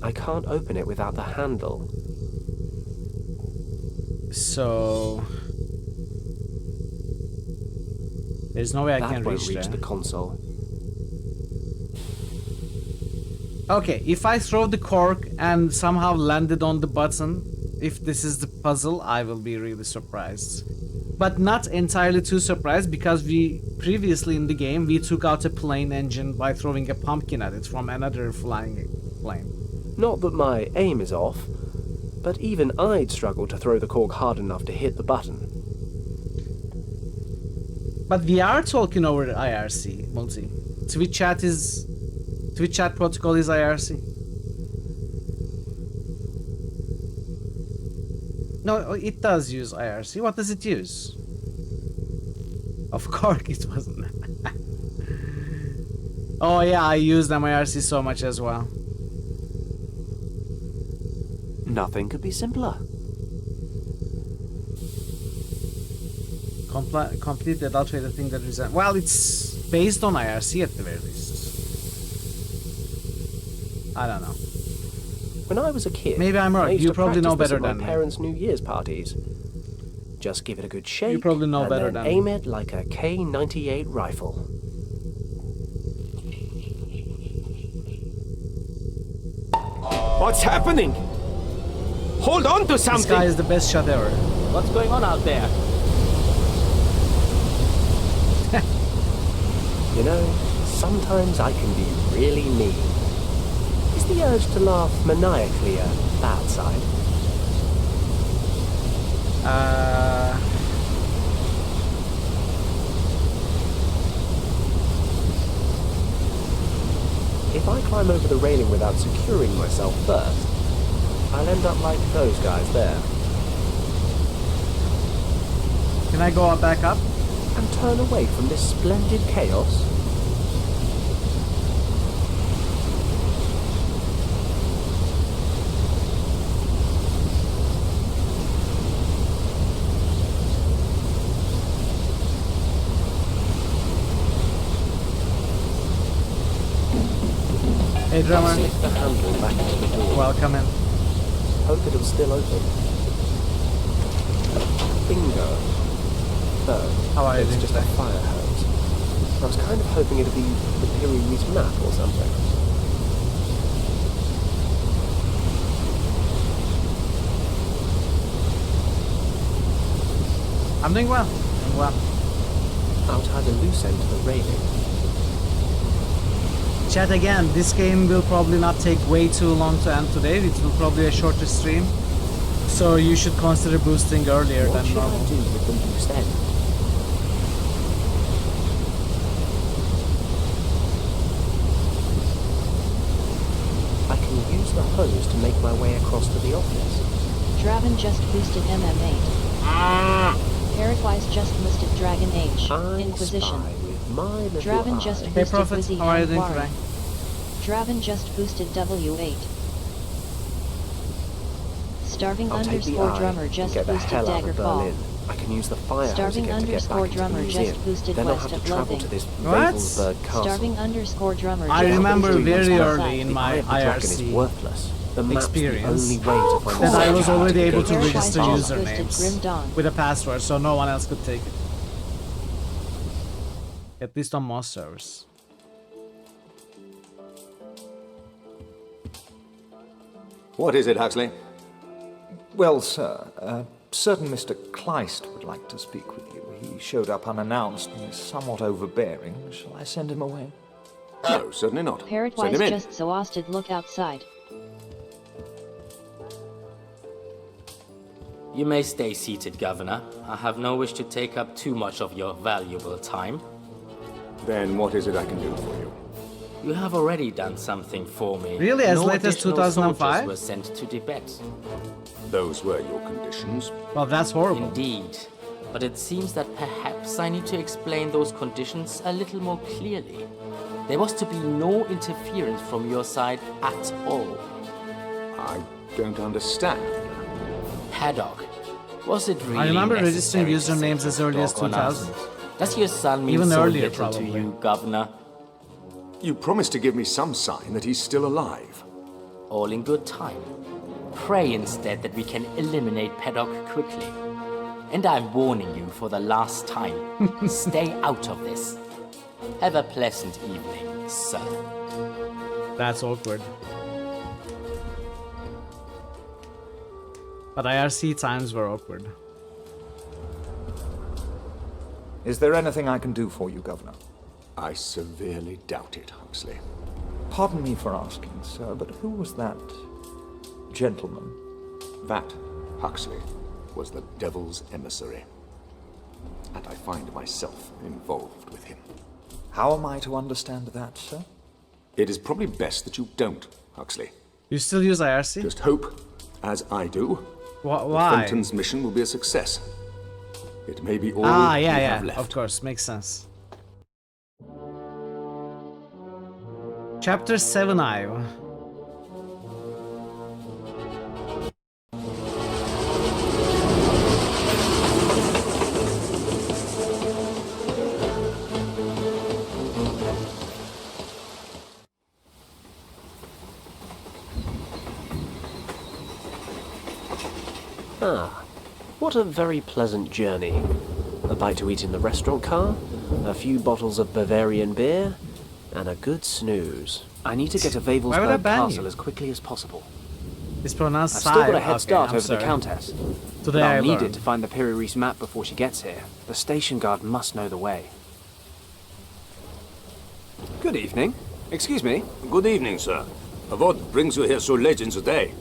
I can't open it without the handle. So... There's no way I can reach the console. Okay, if I throw the cork and somehow landed on the button, if this is the puzzle, I will be really surprised. But not entirely too surprised, because we previously in the game we took out a plane engine by throwing a pumpkin at it from another flying plane. Not that my aim is off, but even I'd struggle to throw the cork hard enough to hit the button. But we are talking over IRC, Multi. Twitch chat protocol is IRC. No, it does use IRC. What does it use? Of course it wasn't. Oh yeah, I used IRC so much as well. Nothing could be simpler. Complete the adulterated thing that resembles. Well, it's based on IRC at the very least. I don't know. When I was a kid, maybe I'm wrong. You probably know better than me. My parents' New Year's parties. Just give it a good shake. You probably know better than me. Aim it like a K98 rifle. What's happening? Hold on to something. This guy is the best shot ever. What's going on out there? You know, sometimes I can be really mean. Is the urge to laugh maniacally a bad side? If I climb over the railing without securing myself first, I'll end up like those guys there. Can I go back up? And turn away from this splendid chaos? Hey drummer. Slip the handle back into the door. Welcome in. Hope it'll still open. Bingo. No, how are you it's doing just today? a fire hose. I was kind of hoping it'd be the Pyrenees map or something. I'm doing well. Doing well. I'll tie the loose end to the railing. Chat again, this game will probably not take way too long to end today. It will probably be a shorter stream. So you should consider boosting earlier than normal. What should I do with the loose end? I can use the hose to make my way across to the office. Draven just boosted MM8. Parrotwise just boosted Dragon H. Inquisition. Draven just Hey boosted Prophet, Wizzy how are you and doing Wari. today? Draven just boosted W8. Starving I'll take the underscore eye drummer and just get the boosted hell out of Daggerfall. Berlin. I can use the fire hose Starving again to get back underscore into the drummer museum. just boosted Then I'll west have of to travel Loathing. to this What? Ravensburg castle. Starving underscore drummer I just remember boosted very west early in The my eye of the dragon is IRC worthless. The map's experience the only way to find that I was already the able to Parrotwise register just boosted Grim usernames Dawn. with a password, so no one else could take it. At least on most servers. What is it, Huxley? Well, sir, a certain Mr. Kleist would like to speak with you. He showed up unannounced and is somewhat overbearing. Shall I send him away? No, certainly not. Send Parrotwise him in. just zoasted look outside. You may stay seated, Governor. I have no wish to take up too much of your valuable time. Then what is it I can do for you? You have already done something for me. Really? As no late as additional 2005? soldiers were sent to Tibet. Those were your conditions. Well, that's horrible. Indeed. But it seems that perhaps I need to explain those conditions a little more clearly. There was to be no interference from your side at all. I don't understand. Paddock. Was it really I remember registering necessary to usernames send as early as your dog on us? 2000. Does your son mean Even so earlier, little probably. to you, Governor? You promised to give me some sign that he's still alive. All in good time. Pray instead that we can eliminate Paddock quickly. And I'm warning you for the last time. Stay out of this. Have a pleasant evening, sir. That's awkward. But IRC times were awkward. Is there anything I can do for you, Governor? I severely doubt it, Huxley. Pardon me for asking, sir, but who was that gentleman? That, Huxley, was the devil's emissary. And I find myself involved with him. How am I to understand that, sir? It is probably best that you don't, Huxley. You still use IRC? Just hope, as I do, Why? that Fenton's mission will be a success. It may be all we yeah, have left. of course, makes sense. Chapter 7 Iowa. Ah, what a very pleasant journey. A bite to eat in the restaurant car, a few bottles of Bavarian beer, and a good snooze. I need to get to Why would I Wavelsberg ban Castle you? as quickly as possible. It's pronounced I've still got a Sai. head start Okay, I'm over sorry. the Countess. Today But I I'll need learned. it to find the Pyrenees map before she gets here. The station guard must know the way. Good evening. Excuse me. Good evening, sir. What brings you here so late in the day?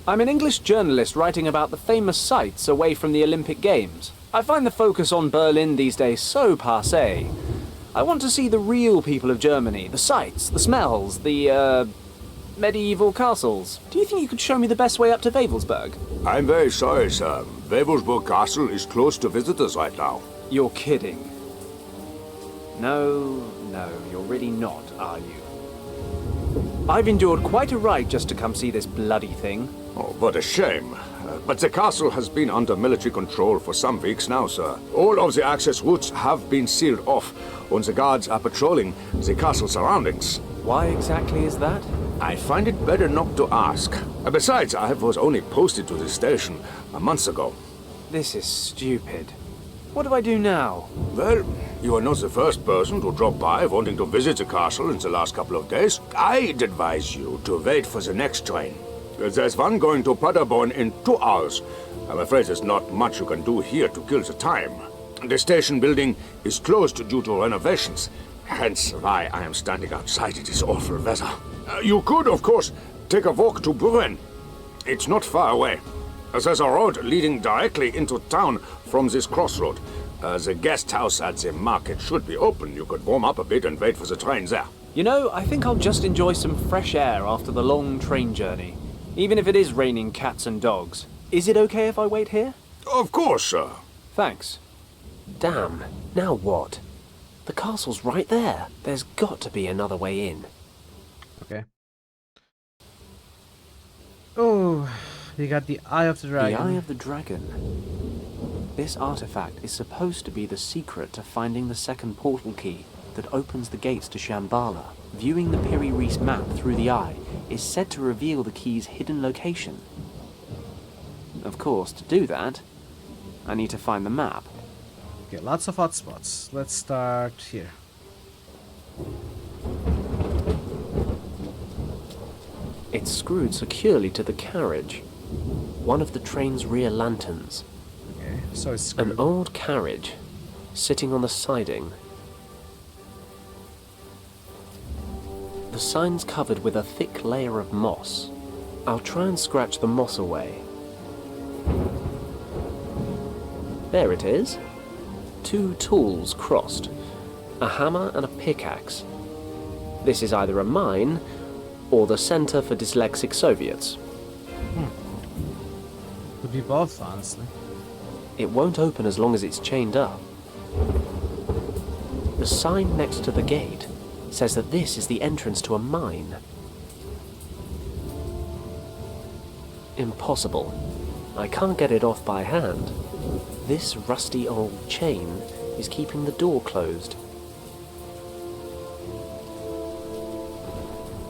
I'm an English journalist writing about the famous sights away from the Olympic Games. I find the focus on Berlin these days so passé. I want to see the real people of Germany, the sights, the smells, the, medieval castles. Do you think you could show me the best way up to Wewelsburg? I'm very sorry, sir. Wewelsburg Castle is closed to visitors right now. You're kidding. No, you're really not, are you? I've endured quite a ride just to come see this bloody thing. Oh, what a shame. But the castle has been under military control for some weeks now, sir. All of the access routes have been sealed off, and the guards are patrolling the castle surroundings. Why exactly is that? I find it better not to ask. Besides, I was only posted to the station a month ago. This is stupid. What do I do now? Well, you are not the first person to drop by wanting to visit the castle in the last couple of days. I'd advise you to wait for the next train. There's one going to Paderborn in 2 hours. I'm afraid there's not much you can do here to kill the time. The station building is closed due to renovations, hence why I am standing outside in this awful weather. You could, of course, take a walk to Buren. It's not far away. There's a road leading directly into town from this crossroad. The guest house at the market should be open. You could warm up a bit and wait for the train there. You know, I think I'll just enjoy some fresh air after the long train journey. Even if it is raining cats and dogs. Is it okay if I wait here? Of course, sir. Thanks. Damn. Now what? The castle's right there. There's got to be another way in. Okay. Oh, you got the Eye of the Dragon. The Eye of the Dragon. This artifact is supposed to be the secret to finding the second portal key that opens the gates to Shambhala. Viewing the Piri-Reis map through the eye is said to reveal the key's hidden location. Of course, to do that, I need to find the map. Okay, lots of hotspots. Let's start here. It's screwed securely to the carriage. One of the train's rear lanterns. Okay, so it's screwed. An old carriage, sitting on the siding. The sign's covered with a thick layer of moss. I'll try and scratch the moss away. There it is. 2 tools crossed. A hammer and a pickaxe. This is either a mine or the Center for Dyslexic Soviets. Could be both, honestly. It won't open as long as it's chained up. The sign next to the gate says that this is the entrance to a mine. Impossible. I can't get it off by hand. This rusty old chain is keeping the door closed.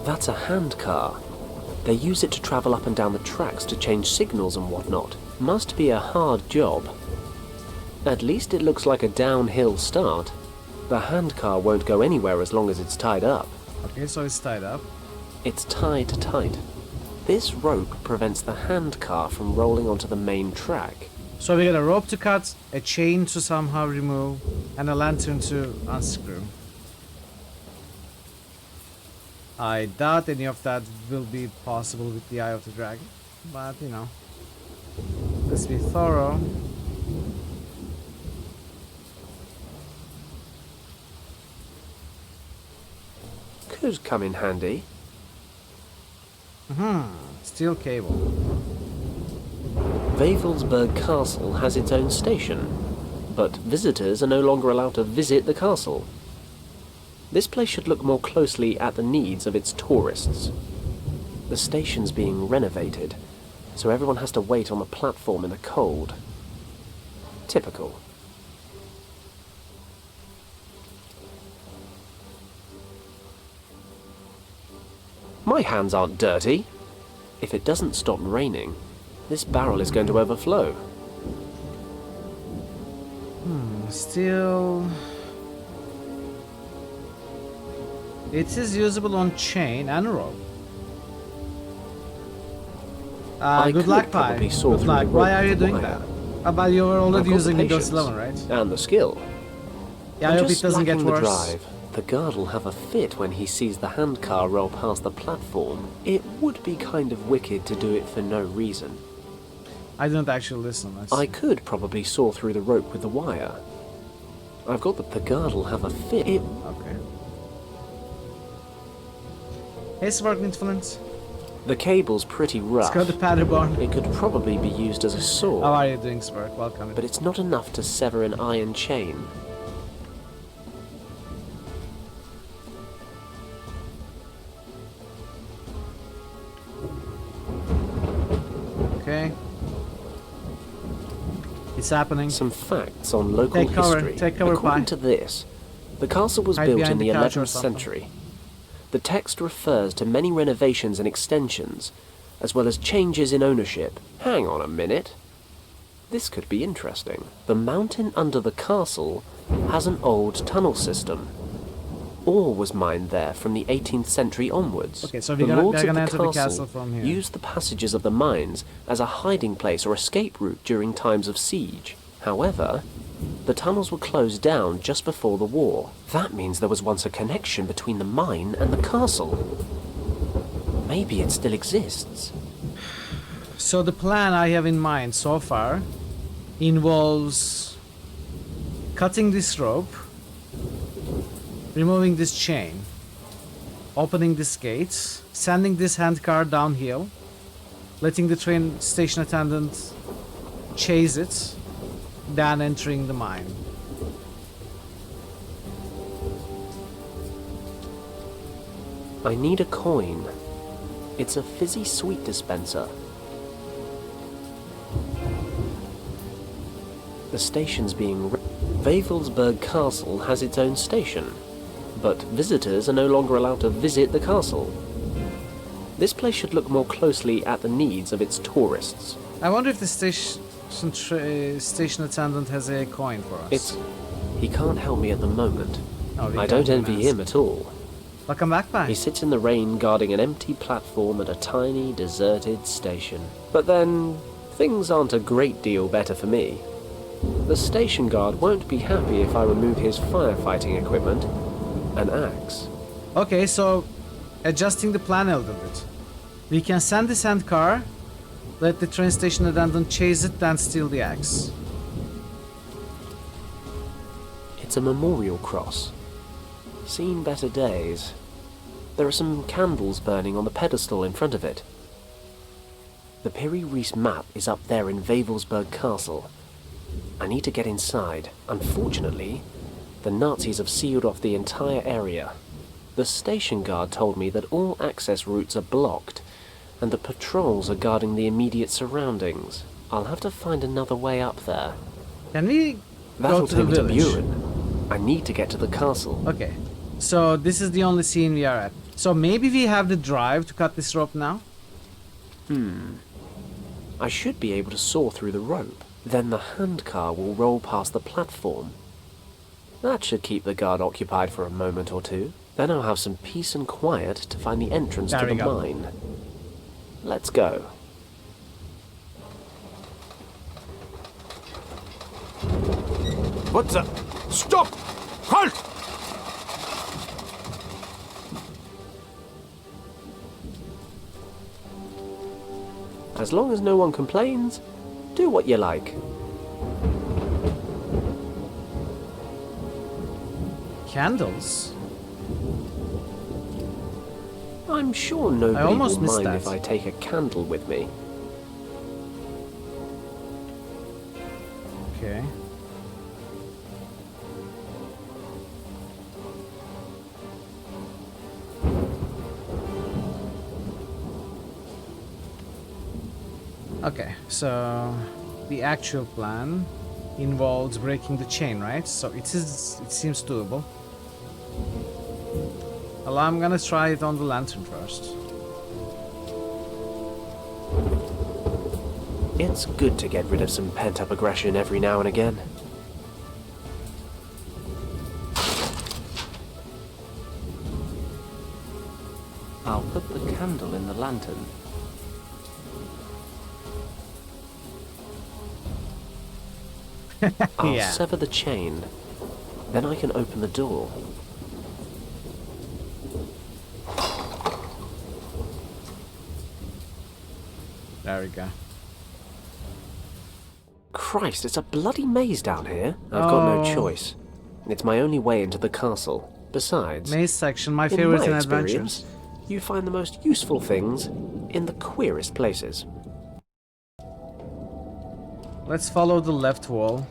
That's a handcar. They use it to travel up and down the tracks to change signals and whatnot. Must be a hard job. At least it looks like a downhill start. The handcar won't go anywhere as long as it's tied up. Okay, so it's tied up. It's tied tight. This rope prevents the handcar from rolling onto the main track. So we got a rope to cut, a chain to somehow remove, and a lantern to unscrew. I doubt any of that will be possible with the Eye of the Dragon, but you know, let's be thorough. Could come in handy. Steel cable. Wewelsburg Castle has its own station, but visitors are no longer allowed to visit the castle. This place should look more closely at the needs of its tourists. The station's being renovated, so everyone has to wait on the platform in the cold. Typical. My hands aren't dirty. If it doesn't stop raining, this barrel is going to overflow. Still... It is usable on chain and rope. Good luck, Pi. Good luck. Why are you doing that? But you were already I've got using the Windows patience 11, right? And the skill. Yeah, I I'm hope it just doesn't get lacking the worse. drive. The guard will have a fit when he sees the handcar roll past the platform. It would be kind of wicked to do it for no reason. I didn't actually listen. I could probably saw through the rope with the wire. I've got the guard will have a fit. Okay. Hey, Spark Flint. The cable's pretty rough. Let's go to Paderborn. It could probably be used as a saw. How are you doing, Spark? Welcome. But it's not enough to sever an iron chain. Okay. It's happening. Some facts on local history. Take cover, According to this, the castle was Hide built behind in the the couch or 11th something. century. The text refers to many renovations and extensions, as well as changes in ownership. Hang on a minute. This could be interesting. The mountain under the castle has an old tunnel system. Ore was mined there from the 18th century onwards. Okay, so the we're lords gonna of enter the castle from here. used the passages of the mines as a hiding place or escape route during times of siege. However, the tunnels were closed down just before the war. That means there was once a connection between the mine and the castle. Maybe it still exists. So the plan I have in mind so far involves cutting this rope, removing this chain, opening this gate, sending this handcar downhill, letting the train station attendant chase it, then entering the mine. I need a coin. It's a fizzy sweet dispenser. The station's being... Wavelsburg Castle has its own station, but visitors are no longer allowed to visit the castle. This place should look more closely at the needs of its tourists. I wonder if the station attendant has a coin for us. He can't help me at the moment. Oh, I don't envy him at all. Welcome back, bye. He sits in the rain guarding an empty platform at a tiny, deserted station. But then, things aren't a great deal better for me. The station guard won't be happy if I remove his firefighting equipment, an axe. Okay, so adjusting the plan a little bit. We can send this handcar, let the train station attendant chase it, then steal the axe. It's a memorial cross. Seen better days. There are some candles burning on the pedestal in front of it. The Piri Reis map is up there in Wavelsburg Castle. I need to get inside. Unfortunately, the Nazis have sealed off the entire area. The station guard told me that all access routes are blocked, and the patrols are guarding the immediate surroundings. I'll have to find another way up there. Can we That'll go to the take me to village? Buren. I need to get to the castle. Okay, so this is the only scene we are at. So maybe we have the drive to cut this rope now? I should be able to saw through the rope. Then the handcar will roll past the platform. That should keep the guard occupied for a moment or two. Then I'll have some peace and quiet to find the entrance to There the we go. mine. Let's go. What the? Stop! Halt! As long as no one complains, do what you like. Candles? I'm sure nobody almost will missed mind that. if I take a candle with me. Okay. Okay, so the actual plan involves breaking the chain, right? So it seems doable. Well, I'm gonna try it on the lantern first. It's good to get rid of some pent-up aggression every now and again. I'll put the candle in the lantern. I'll Yeah. sever the chain. Then I can open the door. There we go. Christ, it's a bloody maze down here. I've got no Oh. choice. It's my only way into the castle. Besides, Maze section, my in favorite my in experience, adventures. you find the most useful things in the queerest places. Let's follow the left wall.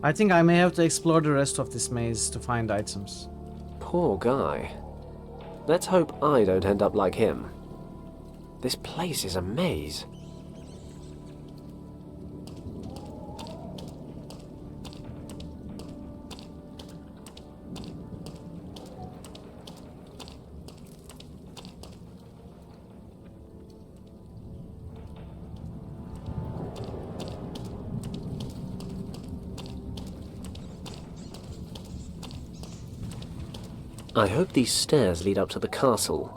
I think I may have to explore the rest of this maze to find items. Poor guy. Let's hope I don't end up like him. This place is a maze. I hope these stairs lead up to the castle.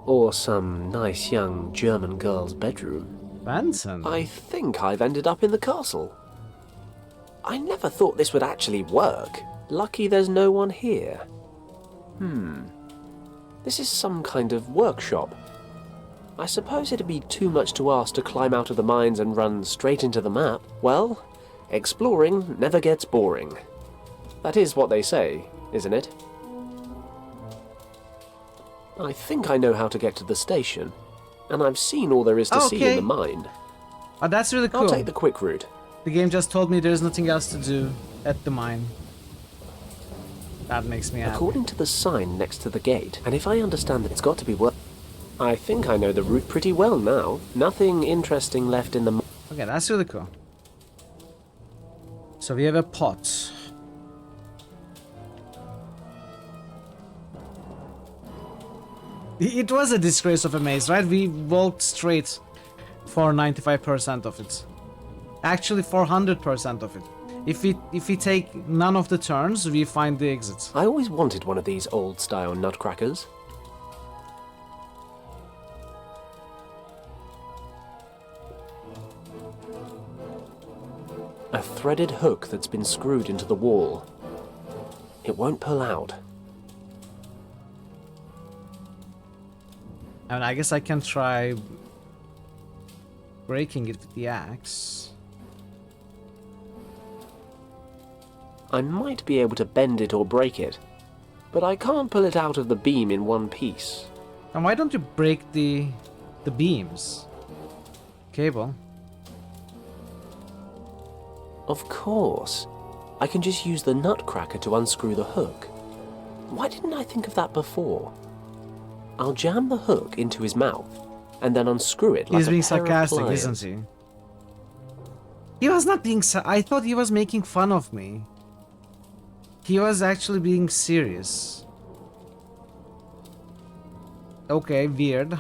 Or some nice young German girl's bedroom. Benson? I think I've ended up in the castle. I never thought this would actually work. Lucky there's no one here. This is some kind of workshop. I suppose it'd be too much to ask to climb out of the mines and run straight into the map. Well, exploring never gets boring. That is what they say, isn't it? I think I know how to get to the station, and I've seen all there is to see in the mine. Oh, that's really cool. I'll take the quick route. The game just told me there's nothing else to do at the mine. That makes me happy. According to the sign next to the gate, and if I understand that it's got to be I think I know the route pretty well now. Nothing interesting left in the... Okay, that's really cool. So we have a pot. It was a disgrace of a maze, right? We walked straight for 95% of it. Actually, 400% of it. If we take none of the turns, we find the exit. I always wanted one of these old-style nutcrackers. A threaded hook that's been screwed into the wall. It won't pull out. And I guess I can try breaking it with the axe. I might be able to bend it or break it, but I can't pull it out of the beam in one piece. And why don't you break the beams? Cable. Of course. I can just use the nutcracker to unscrew the hook. Why didn't I think of that before? I'll jam the hook into his mouth and then unscrew it like He's a being pair of sarcastic, pliers. isn't he? He was not being I thought he was making fun of me. He was actually being serious. Okay, weird.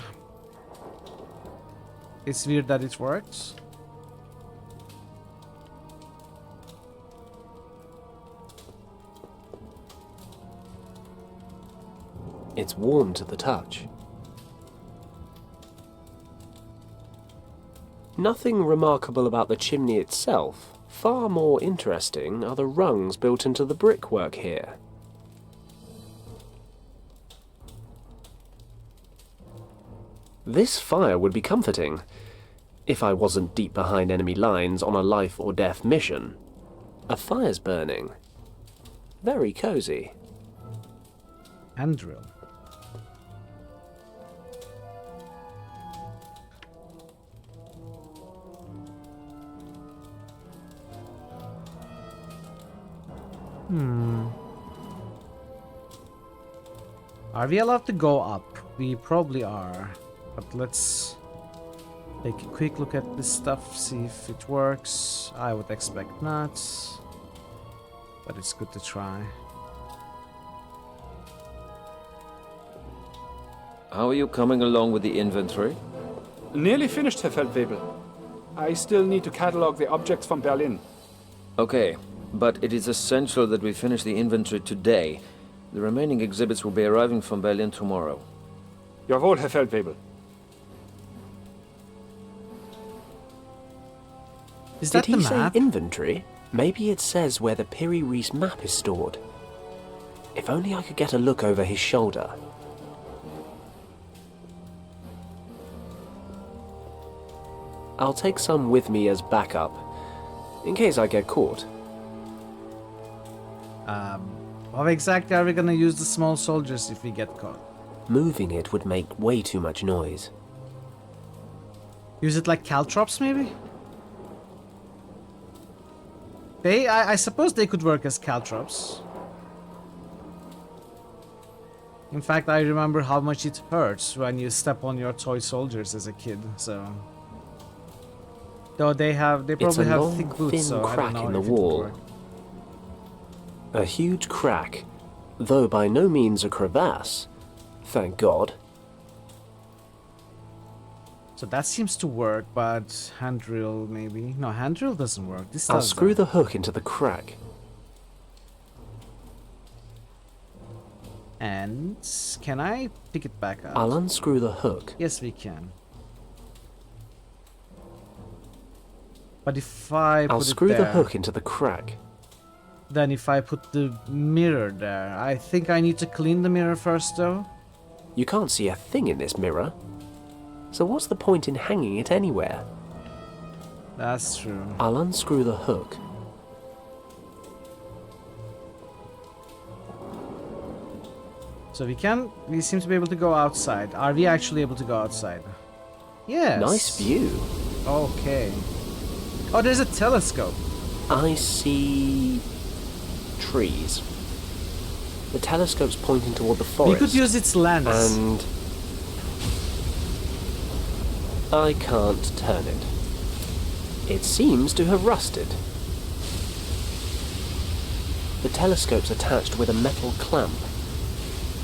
It's weird that it works. It's warm to the touch. Nothing remarkable about the chimney itself. Far more interesting are the rungs built into the brickwork here. This fire would be comforting, if I wasn't deep behind enemy lines on a life or death mission. A fire's burning. Very cozy. Hand drill. Are we allowed to go up? We probably are. But let's take a quick look at this stuff, see if it works. I would expect not. But it's good to try. How are you coming along with the inventory? Nearly finished, Herr Feldwebel. I still need to catalog the objects from Berlin. Okay, but it is essential that we finish the inventory today. The remaining exhibits will be arriving from Berlin tomorrow. Jawohl, Herr Feldwebel. Did he say inventory? Maybe it says where the Piri Reis map is stored. If only I could get a look over his shoulder. I'll take some with me as backup, in case I get caught. How exactly are we gonna use the small soldiers if we get caught? Moving it would make way too much noise. Use it like caltrops, maybe? I suppose they could work as caltrops. In fact, I remember how much it hurts when you step on your toy soldiers as a kid, so... Though they probably have thick boots, thin so I crack don't know in the if it would wall. work. A huge crack, though by no means a crevasse. Thank God. So that seems to work, but hand drill maybe. No, hand drill doesn't work. This I'll does screw though. the hook into the crack. And can I pick it back up? I'll unscrew the hook. Yes, we can. But if I I'll put screw it the there, hook into the crack. then if I put the mirror there, I think I need to clean the mirror first though. You can't see a thing in this mirror. So what's the point in hanging it anywhere? That's true. I'll unscrew the hook. So we seem to be able to go outside. Are we actually able to go outside? Yes. Nice view. Okay. Oh, there's a telescope. I see... trees. The telescope's pointing toward the forest. We could use its lens. And... I can't turn it. It seems to have rusted. The telescope's attached with a metal clamp.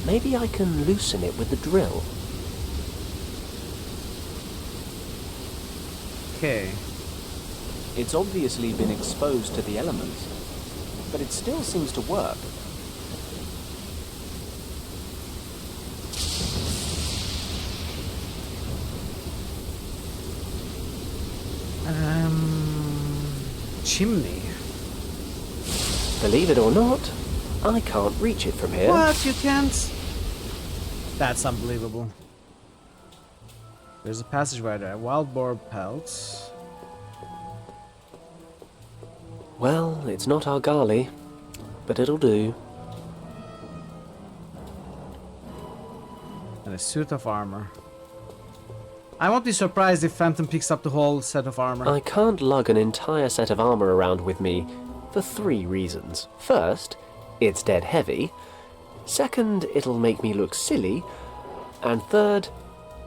Maybe I can loosen it with the drill. Okay. It's obviously been exposed to the elements, but it still seems to work. Chimney. Believe it or not, I can't reach it from here. What? You can't? That's unbelievable. There's a passageway there. Wild boar pelts. Well, it's not Argali, but it'll do. And a suit of armor. I won't be surprised if Phantom picks up the whole set of armor. I can't lug an entire set of armor around with me for 3 reasons. First, it's dead heavy. Second, it'll make me look silly. And third,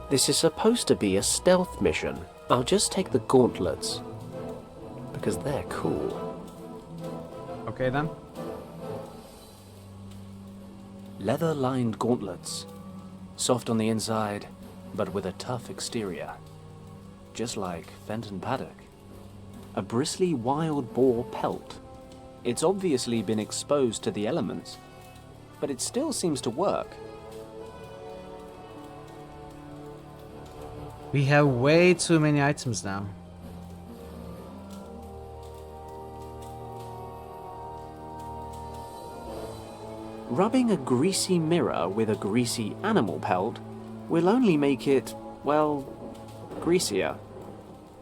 this is supposed to be a stealth mission. I'll just take the gauntlets, because they're cool. Okay then. Leather-lined gauntlets. Soft on the inside, but with a tough exterior. Just like Fenton Paddock. A bristly wild boar pelt. It's obviously been exposed to the elements, but it still seems to work. We have way too many items now. Rubbing a greasy mirror with a greasy animal pelt will only make it, well, greasier.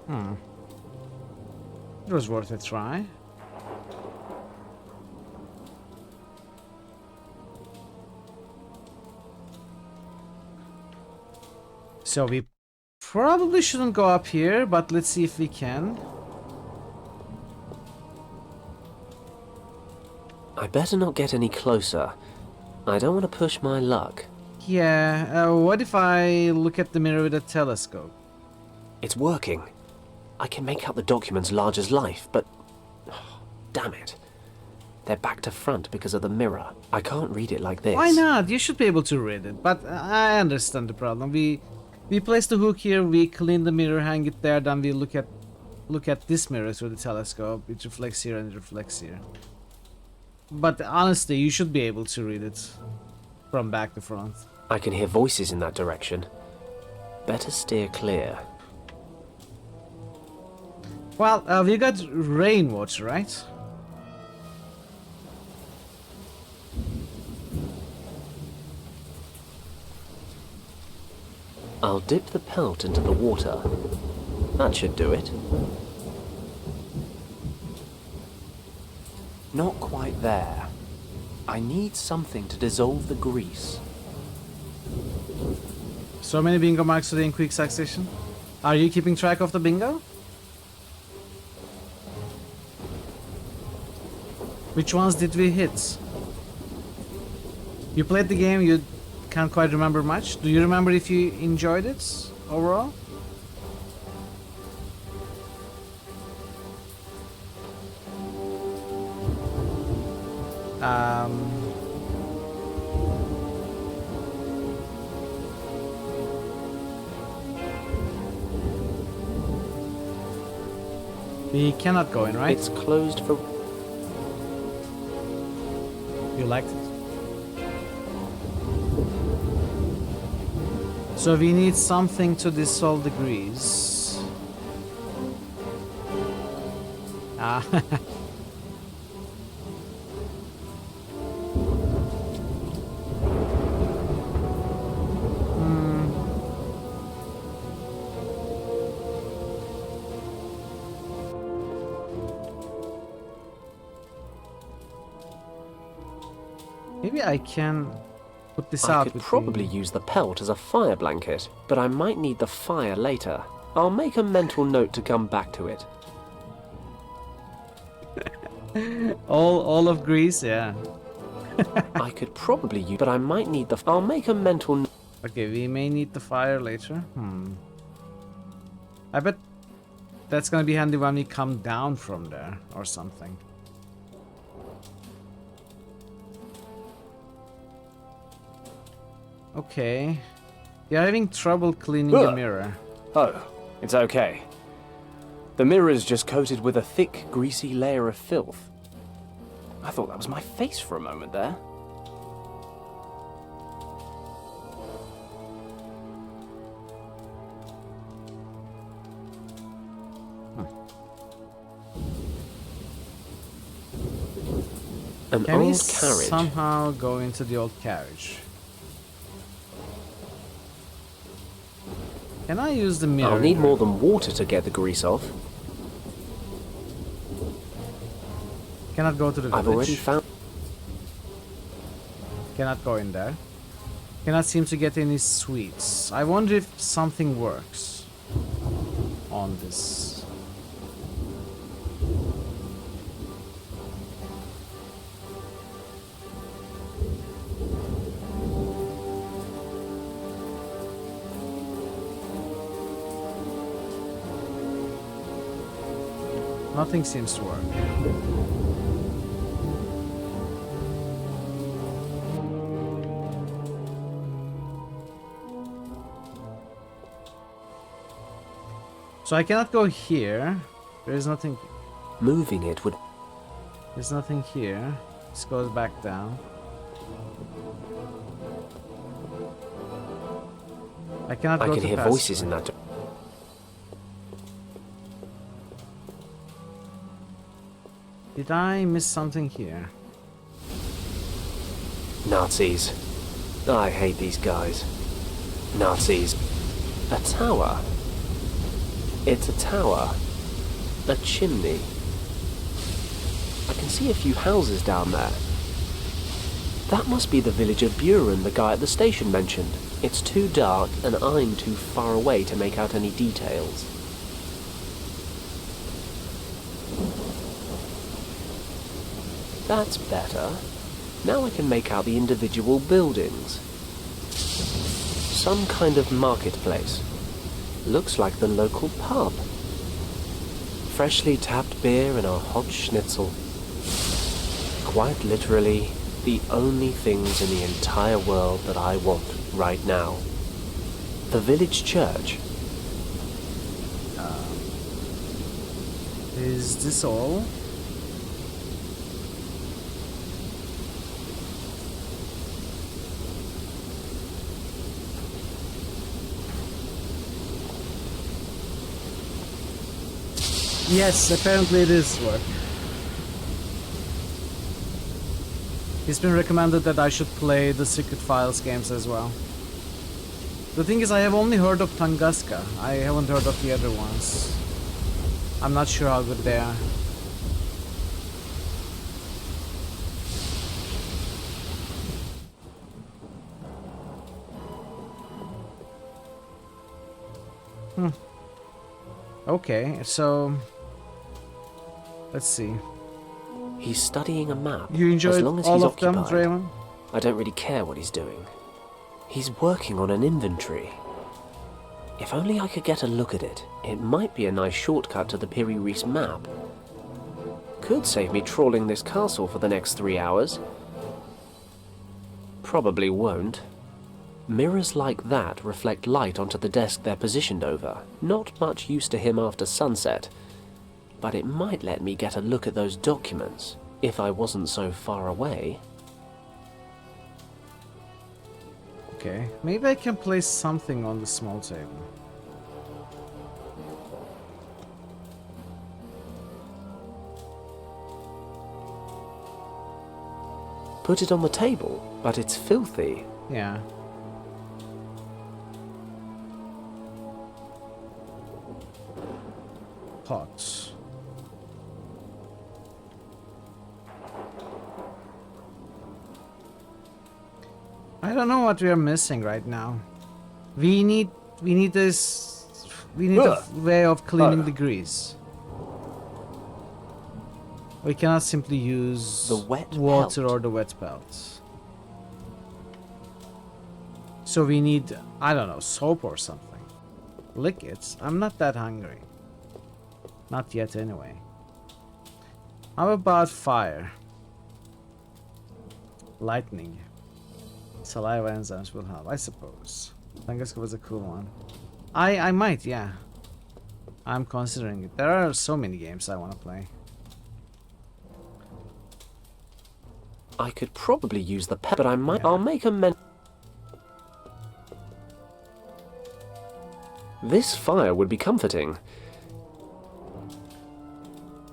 It was worth a try. So we probably shouldn't go up here, but let's see if we can. I better not get any closer. I don't want to push my luck. Yeah, what if I look at the mirror with a telescope? It's working. I can make out the documents large as life, but... damn it. They're back to front because of the mirror. I can't read it like this. Why not? You should be able to read it, but I understand the problem. We place the hook here, we clean the mirror, hang it there, then we look at this mirror through the telescope. It reflects here and it reflects here. But honestly, you should be able to read it from back to front. I can hear voices in that direction. Better steer clear. Well, we got rainwater, right? I'll dip the pelt into the water. That should do it. Not quite there. I need something to dissolve the grease. So many bingo marks today in quick succession. Are you keeping track of the bingo? Which ones did we hit? You played the game, you can't quite remember much. Do you remember if you enjoyed it overall? We cannot go in, right? It's closed for... You liked it? So we need something to dissolve the grease. Ah. Maybe I can put this out. I could probably use the pelt as a fire blanket, but I might need the fire later. I'll make a mental note to come back to it. all of Greece, yeah. I could probably use, but I might need the... I'll make a mental note. Okay, we may need the fire later. I bet that's gonna be handy when we come down from there or something. Okay. You're having trouble cleaning the mirror. Oh, it's okay. The mirror's just coated with a thick, greasy layer of filth. I thought that was my face for a moment there. An Can we old carriage. somehow go into the old carriage? Can I use the mirror? I'll need more than water to get the grease off. Cannot go to the village. I've already found... Cannot go in there. Cannot seem to get any sweets. I wonder if something works on this. Nothing seems to work. So I cannot go here. There is nothing. Moving it would... There's nothing here. This goes back down. I cannot go to I can hear passageway. voices in that... Did I miss something here? Nazis. I hate these guys. Nazis. A tower. It's a tower. A chimney. I can see a few houses down there. That must be the village of Buren the guy at the station mentioned. It's too dark and I'm too far away to make out any details. That's better. Now I can make out the individual buildings. some kind of marketplace. Looks like the local pub. Freshly tapped beer and a hot schnitzel. Quite literally, the only things in the entire world that I want right now. The village church. Is this all? Yes, apparently it is work. It's been recommended that I should play the Secret Files games as well. The thing is, I have only heard of Tunguska. I haven't heard of the other ones. I'm not sure how good they are. Okay, so let's see. He's studying a map. You enjoyed as long as all he's of them, occupied. Draymond? I don't really care what he's doing. He's working on an inventory. If only I could get a look at it, it might be a nice shortcut to the Piri Reis map. Could save me trawling this castle for the next 3 hours. Probably won't. Mirrors like that reflect light onto the desk they're positioned over. Not much use to him after sunset. But it might let me get a look at those documents, if I wasn't so far away. Okay, maybe I can place something on the small table. Put it on the table, but it's filthy. Yeah. Pots. I don't know what we are missing right now. We need a way of cleaning the grease. We cannot simply use the wet water pelt. or the wet pelt. So we need, I don't know, soap or something. Liquids? I'm not that hungry. Not yet anyway. How about fire? Lightning. Saliva enzymes will help, I suppose. Tunguska was a cool one. I might, yeah. I'm considering it. There are so many games I want to play. I could probably use the pepper, but I might. Yeah. I'll make a men. This fire would be comforting.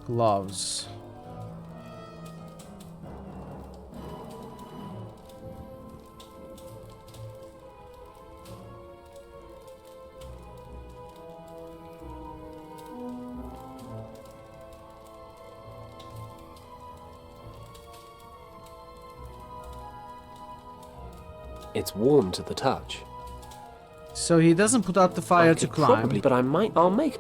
Gloves. It's warm to the touch. So he doesn't put out the fire to climb. Probably, but I'll make.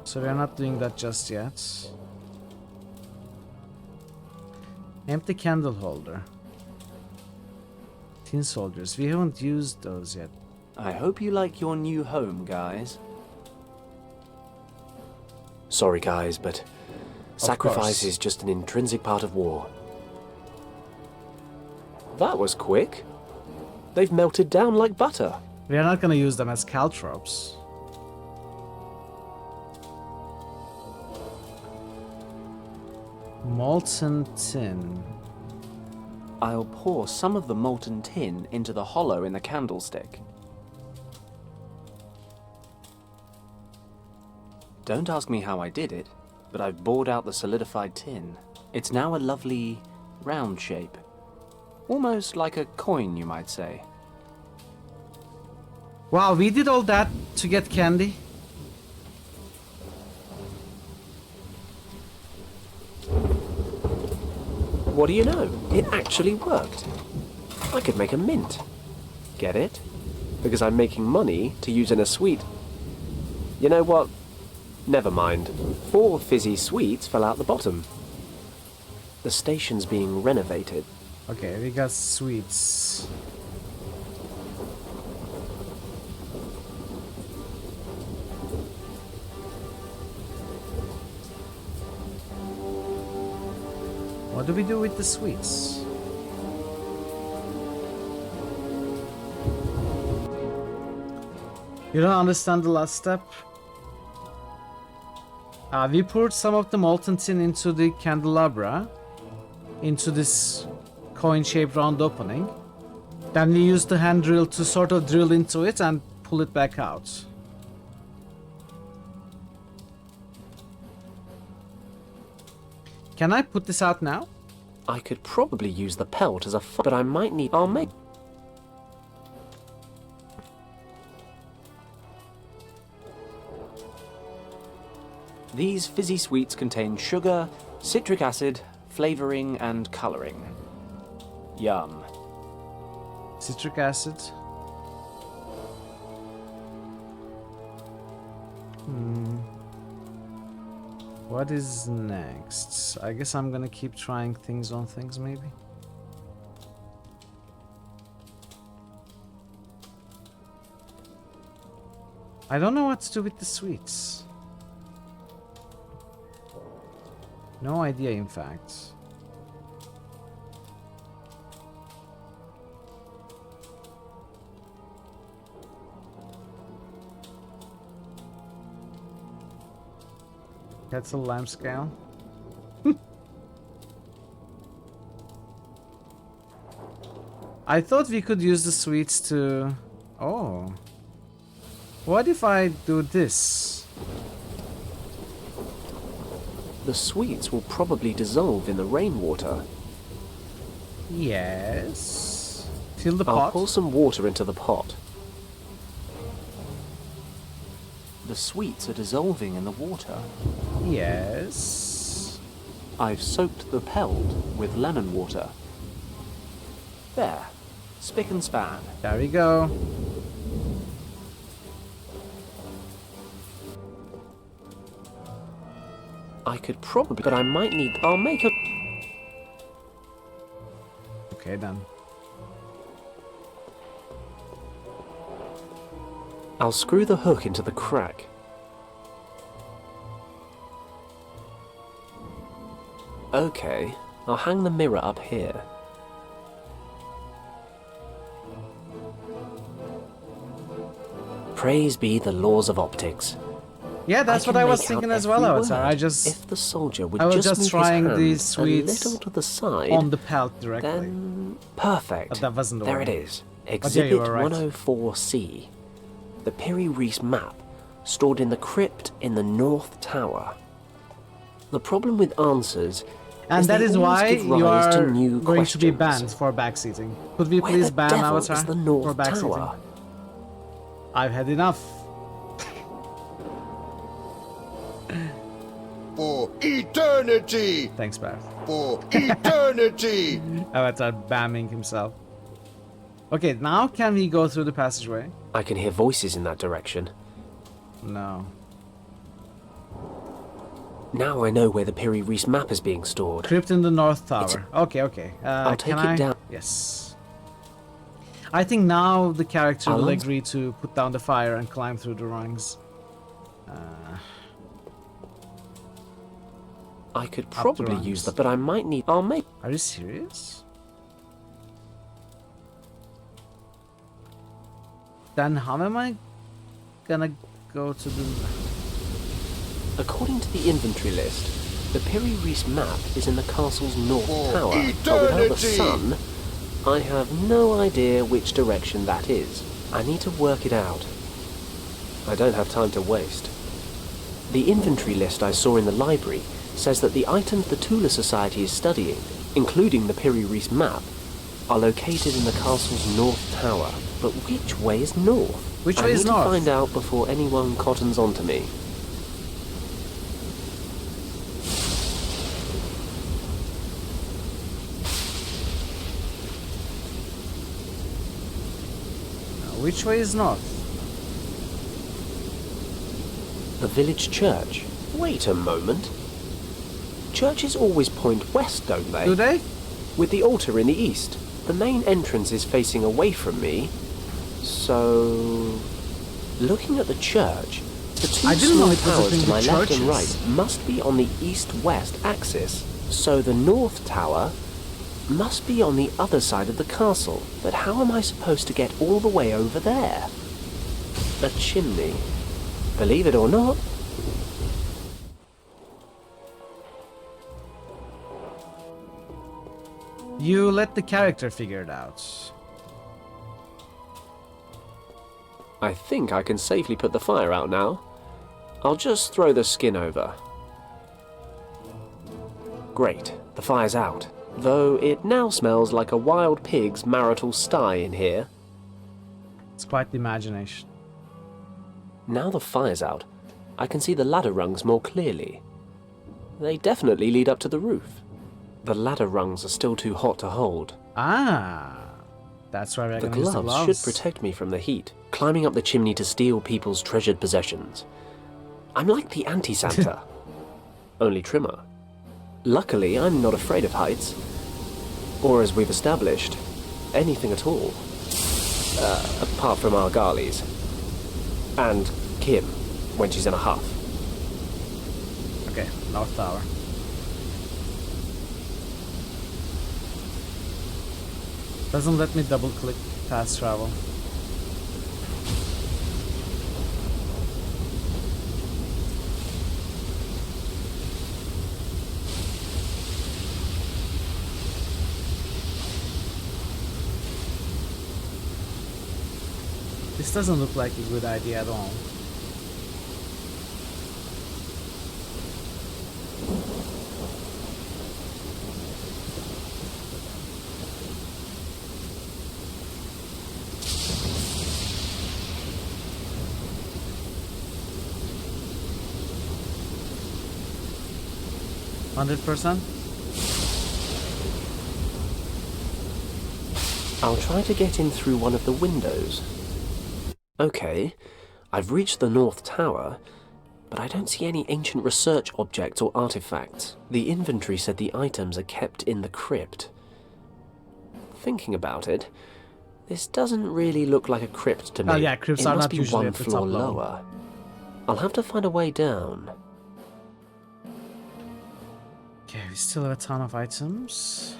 So we're not doing that just yet. Empty candle holder. Tin soldiers. We haven't used those yet. I hope you like your new home, guys. Sorry, guys, but sacrifice is just an intrinsic part of war. That was quick. They've melted down like butter. We are not going to use them as caltrops. Molten tin. I'll pour some of the molten tin into the hollow in the candlestick. Don't ask me how I did it, but I've bored out the solidified tin. It's now a lovely round shape. Almost like a coin, you might say. Wow, we did all that to get candy? What do you know? It actually worked. I could make a mint. Get it? Because I'm making money to use in a sweet. You know what? Never mind. 4 fizzy sweets fell out the bottom. The station's being renovated. Okay, we got sweets. What do we do with the sweets? You don't understand the last step? We poured some of the molten tin into the candelabra, into this coin-shaped round opening. Then we used the hand drill to sort of drill into it and pull it back out. Can I put this out now? I could probably use the pelt as a but I might need... I'll make... These fizzy sweets contain sugar, citric acid, flavoring, and coloring. Yum. Citric acid. What is next? I guess I'm gonna keep trying things on things, maybe. I don't know what to do with the sweets. No idea, in fact. That's a lamb scale. I thought we could use the sweets to... Oh. What if I do this? The sweets will probably dissolve in the rainwater. Yes. Fill the I'll pot. pour some water into the pot. The sweets are dissolving in the water. Yes. I've soaked the pelt with lemon water. There. Spick and span. There we go. I could probably... But I might need... I'll make a... Okay, then. I'll screw the hook into the crack. Okay, I'll hang the mirror up here. Praise be the laws of optics. Yeah, that's what I was thinking as well, Avatar. If the soldier would I was just move trying his these hand sweets a little to the side, on the pelt directly. Then perfect. But that wasn't the there one. it is. But yeah, Exhibit you were right. 104C. The Piri Reis map, stored in the crypt in the North Tower. The problem with answers And that they is always why give you rise are to new going to be questions. banned for backseating. Could we Where please the ban devil Avatar is the North for backseating? Tower? I've had enough. For eternity! Thanks, Barth. For eternity! Avatar bamming himself. Okay, now can we go through the passageway? I can hear voices in that direction. No. Now I know where the Piri Reis map is being stored. Crypt in the North Tower. Okay, okay. I'll take can it down. Yes. I think now the character will I'll agree to put down the fire and climb through the rungs. I could probably use that, but I might need... I'll make... Are you serious? Then how am I gonna go to the... According to the inventory list, the Piri Reis map is in the castle's north tower, but without the sun, I have no idea which direction that is. I need to work it out. I don't have time to waste. The inventory list I saw in the library says that the items the Tula Society is studying, including the Piri Reis map, are located in the castle's north tower. But which way is north? Which way is north? I need to find out before anyone cottons onto me. Which way is north? The village church. Wait a moment. Churches always point west, don't they? Do they? With the altar in the east. The main entrance is facing away from me. So... looking at the church, the two small towers to my left and right must be on the east-west axis. So the North Tower must be on the other side of the castle, but how am I supposed to get all the way over there? A chimney. Believe it or not. You let the character figure it out. I think I can safely put the fire out now. I'll just throw the skin over. Great, the fire's out. Though it now smells like a wild pig's marital sty in here. It's quite the imagination. Now the fire's out, I can see the ladder rungs more clearly. They definitely lead up to the roof. The ladder rungs are still too hot to hold. Ah, that's why we're The going to use the gloves gloves. should protect me from the heat, climbing up the chimney to steal people's treasured possessions. I'm like the anti-Santa, only trimmer. Luckily, I'm not afraid of heights. Or as we've established, anything at all. Apart from Argalis. And Kim, when she's in a huff. Okay, North Tower. Doesn't let me double click fast travel. This doesn't look like a good idea at all. %? I'll try to get in through one of the windows. Okay, I've reached the North Tower, but I don't see any ancient research objects or artifacts. The inventory said the items are kept in the crypt. Thinking about it, this doesn't really look like a crypt to me. Oh yeah, crypts it are must not be usually one at the floor top level. lower. I'll have to find a way down. Okay, we still have a ton of items.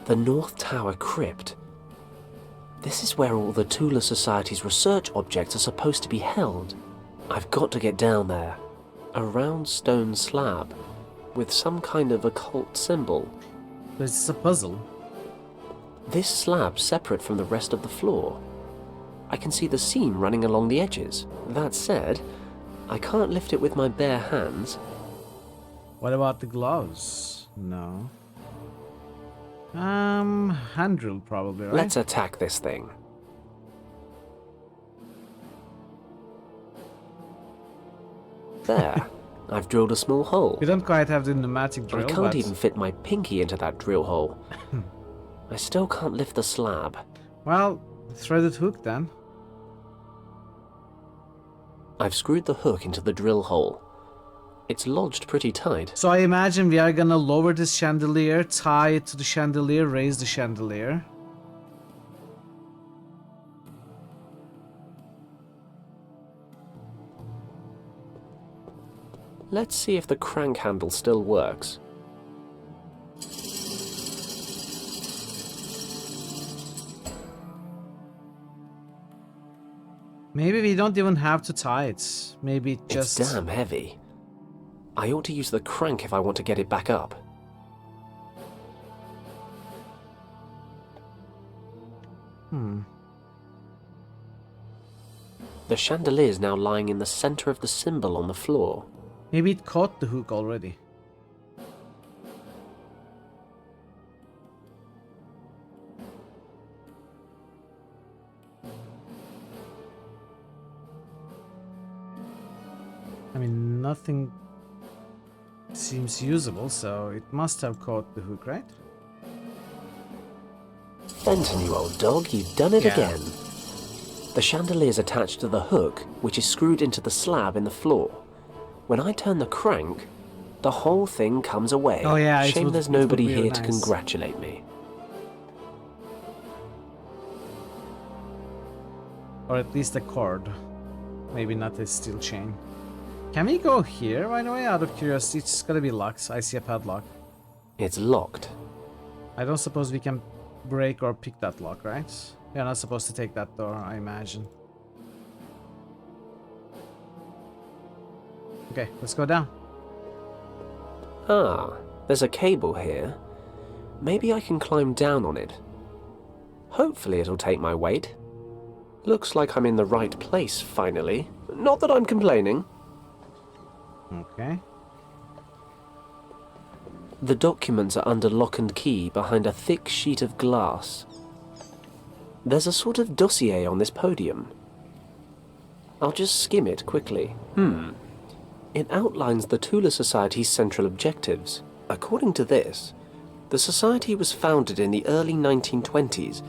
The North Tower crypt. This is where all the Tula Society's research objects are supposed to be held. I've got to get down there. A round stone slab with some kind of occult symbol. This is a puzzle. This slab's separate from the rest of the floor. I can see the seam running along the edges. That said, I can't lift it with my bare hands. What about the gloves? No. Hand drill probably, right? Let's attack this thing. There. I've drilled a small hole. We don't quite have the pneumatic drill, I can't but... even fit my pinky into that drill hole. I still can't lift the slab. Well, threaded hook then. I've screwed the hook into the drill hole. It's lodged pretty tight. So I imagine we are gonna lower this chandelier, tie it to the chandelier, raise the chandelier. Let's see if the crank handle still works. Maybe we don't even have to tie it. Maybe it just... It's damn heavy. I ought to use the crank if I want to get it back up. The chandelier is now lying in the center of the symbol on the floor. Maybe it caught the hook already. I mean, nothing seems usable, so it must have caught the hook, right? Fenton, you old dog, you've done it Yeah. again. The chandelier is attached to the hook, which is screwed into the slab in the floor. When I turn the crank, the whole thing comes away. Oh yeah, Shame there's it would nobody be here nice. to congratulate me. Or at least a cord. Maybe not a steel chain. Can we go here, by the way? Out of curiosity, it's gotta be locked. I see a padlock. It's locked. I don't suppose we can break or pick that lock, right? We are not supposed to take that door, I imagine. Okay, let's go down. Ah, there's a cable here. Maybe I can climb down on it. Hopefully it'll take my weight. Looks like I'm in the right place, finally. Not that I'm complaining. Okay. The documents are under lock and key behind a thick sheet of glass. There's a sort of dossier on this podium. I'll just skim it quickly. It outlines the Tula Society's central objectives. According to this, the Society was founded in the early 1920s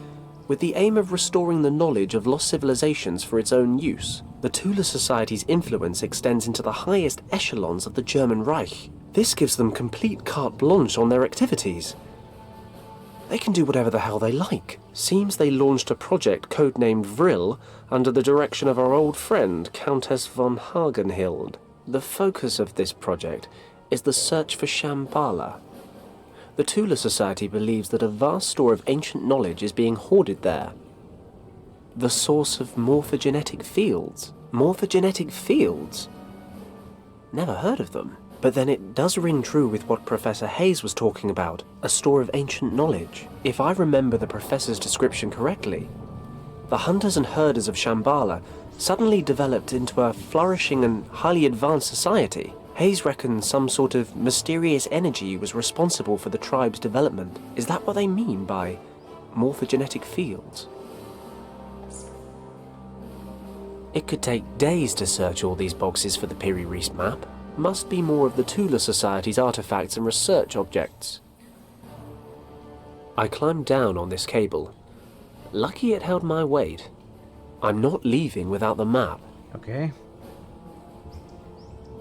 with the aim of restoring the knowledge of lost civilizations for its own use. The Tula Society's influence extends into the highest echelons of the German Reich. This gives them complete carte blanche on their activities. They can do whatever the hell they like. Seems they launched a project codenamed Vril under the direction of our old friend, Countess von Hagenhild. The focus of this project is the search for Shambhala. The Tula Society believes that a vast store of ancient knowledge is being hoarded there. The source of morphogenetic fields. Morphogenetic fields? Never heard of them. But then it does ring true with what Professor Hayes was talking about, a store of ancient knowledge. If I remember the professor's description correctly, the hunters and herders of Shambhala suddenly developed into a flourishing and highly advanced society. Hayes reckons some sort of mysterious energy was responsible for the tribe's development. Is that what they mean by morphogenetic fields? It could take days to search all these boxes for the Piri-Reis map. Must be more of the Tula Society's artifacts and research objects. I climbed down on this cable. Lucky it held my weight. I'm not leaving without the map. Okay.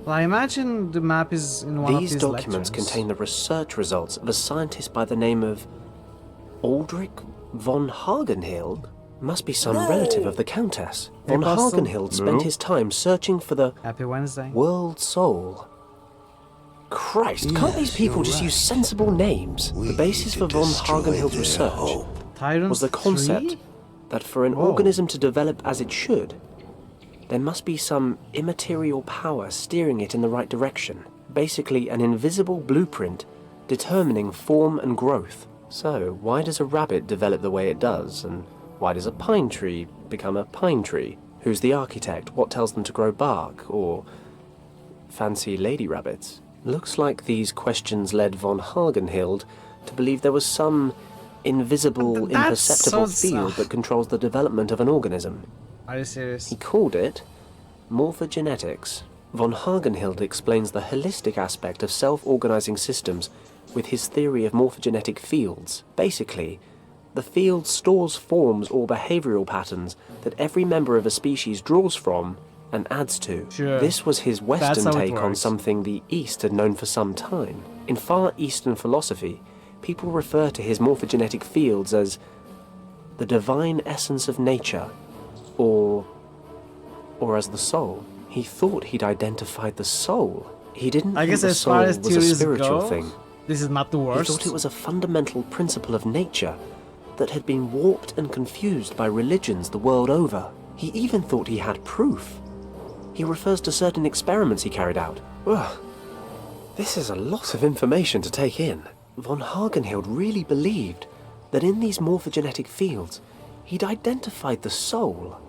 Well, I imagine the map is in one of these documents lectures. Contain the research results of a scientist by the name of Aldrich von Hagenhild. Must be some relative of the Countess. Von Hagenhild spent his time searching for the Happy Wednesday. World Soul. Christ, can't these people just use sensible names? The basis for von Hagenhild's research was the concept that for an organism to develop as it should, there must be some immaterial power steering it in the right direction. Basically, an invisible blueprint determining form and growth. So, why does a rabbit develop the way it does, and why does a pine tree become a pine tree? Who's the architect? What tells them to grow bark? Or fancy lady rabbits? Looks like these questions led von Hagenhild to believe there was some invisible, imperceptible field that controls the development of an organism. Are you serious? He called it morphogenetics. Von Hagenhild explains the holistic aspect of self-organizing systems with his theory of morphogenetic fields. Basically, the field stores forms or behavioral patterns that every member of a species draws from and adds to. Sure. This was his Western take on something the East had known for some time. In Far Eastern philosophy, people refer to his morphogenetic fields as the divine essence of nature, or as the soul. He thought he'd identified the soul. He didn't think the soul was a spiritual thing. This is not the worst. He thought it was a fundamental principle of nature that had been warped and confused by religions the world over. He even thought he had proof. He refers to certain experiments he carried out. Ugh. This is a lot of information to take in. Von Hagenhild really believed that in these morphogenetic fields, he'd identified the soul,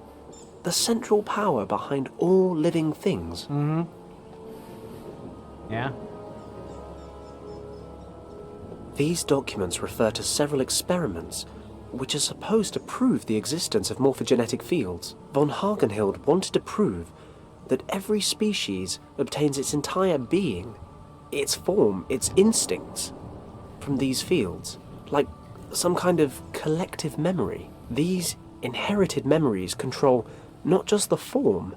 the central power behind all living things. Yeah. These documents refer to several experiments which are supposed to prove the existence of morphogenetic fields. Von Hagenhild wanted to prove that every species obtains its entire being, its form, its instincts, from these fields, like some kind of collective memory. These inherited memories control not just the form,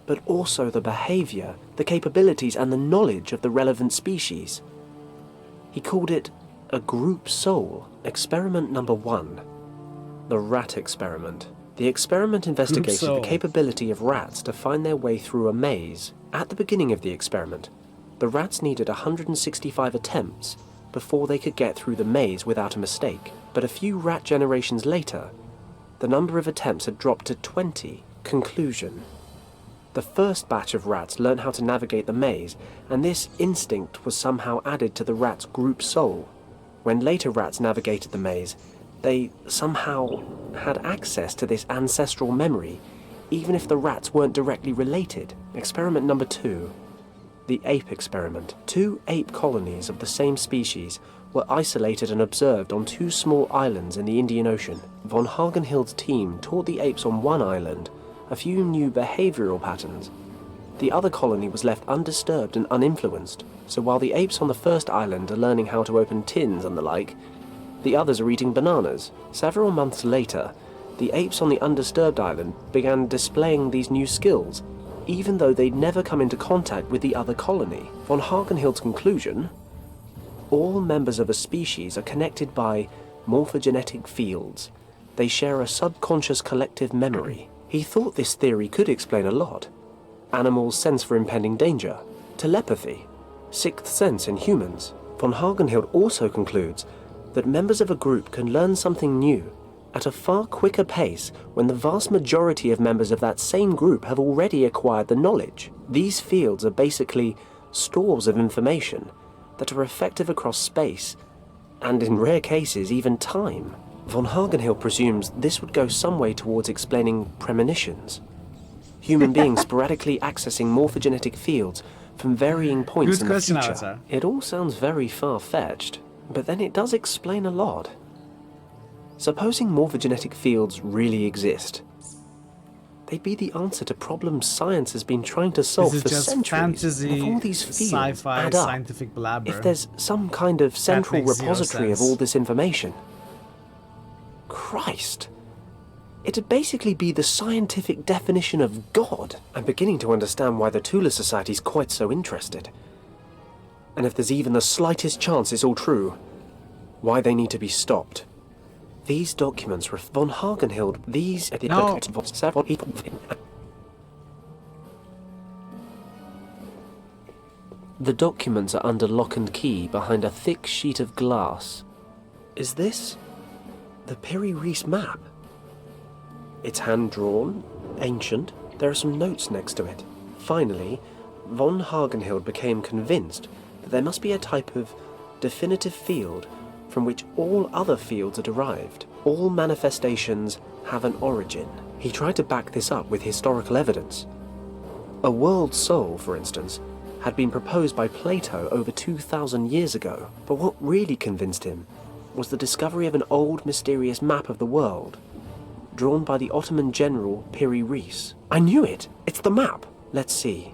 but also the behavior, the capabilities, and the knowledge of the relevant species. He called it a group soul. Experiment number 1. The rat experiment. The experiment investigated the capability of rats to find their way through a maze. At the beginning of the experiment, the rats needed 165 attempts before they could get through the maze without a mistake. But a few rat generations later, the number of attempts had dropped to 20. Conclusion. The first batch of rats learned how to navigate the maze, and this instinct was somehow added to the rats' group soul. When later rats navigated the maze, they somehow had access to this ancestral memory, even if the rats weren't directly related. Experiment number 2. The ape experiment. 2 ape colonies of the same species were isolated and observed on 2 small islands in the Indian Ocean. Von Hagenhild's team taught the apes on one island a few new behavioral patterns. The other colony was left undisturbed and uninfluenced, so while the apes on the first island are learning how to open tins and the like, the others are eating bananas. Several months later, the apes on the undisturbed island began displaying these new skills, even though they'd never come into contact with the other colony. Von Hagenhild's conclusion: all members of a species are connected by morphogenetic fields. They share a subconscious collective memory. He thought this theory could explain a lot. Animals' sense for impending danger, telepathy, sixth sense in humans. Von Hagenhild also concludes that members of a group can learn something new at a far quicker pace when the vast majority of members of that same group have already acquired the knowledge. These fields are basically stores of information that are effective across space, and in rare cases even time. Von Hagenhild presumes this would go some way towards explaining premonitions. Human beings sporadically accessing morphogenetic fields from varying points in the future. Alistair. It all sounds very far-fetched, but then it does explain a lot. Supposing morphogenetic fields really exist, they'd be the answer to problems science has been trying to solve This for is just centuries. fantasy, If all these fields sci-fi, add up, scientific blabber. if there's some kind of central makes zero repository of sense. all this information, Christ, it'd basically be the scientific definition of God. I'm beginning to understand why the Tula Society's quite so interested. And if there's even the slightest chance it's all true, why they need to be stopped. These documents were Von Hagenhild. These are the No. several people. The documents are under lock and key behind a thick sheet of glass. Is this the Piri Reis map? It's hand-drawn, ancient. There are some notes next to it. Finally, von Hagenhild became convinced that there must be a type of definitive field from which all other fields are derived. All manifestations have an origin. He tried to back this up with historical evidence. A world soul, for instance, had been proposed by Plato over 2,000 years ago. But what really convinced him was the discovery of an old, mysterious map of the world, drawn by the Ottoman general Piri Reis. I knew it! It's the map! Let's see.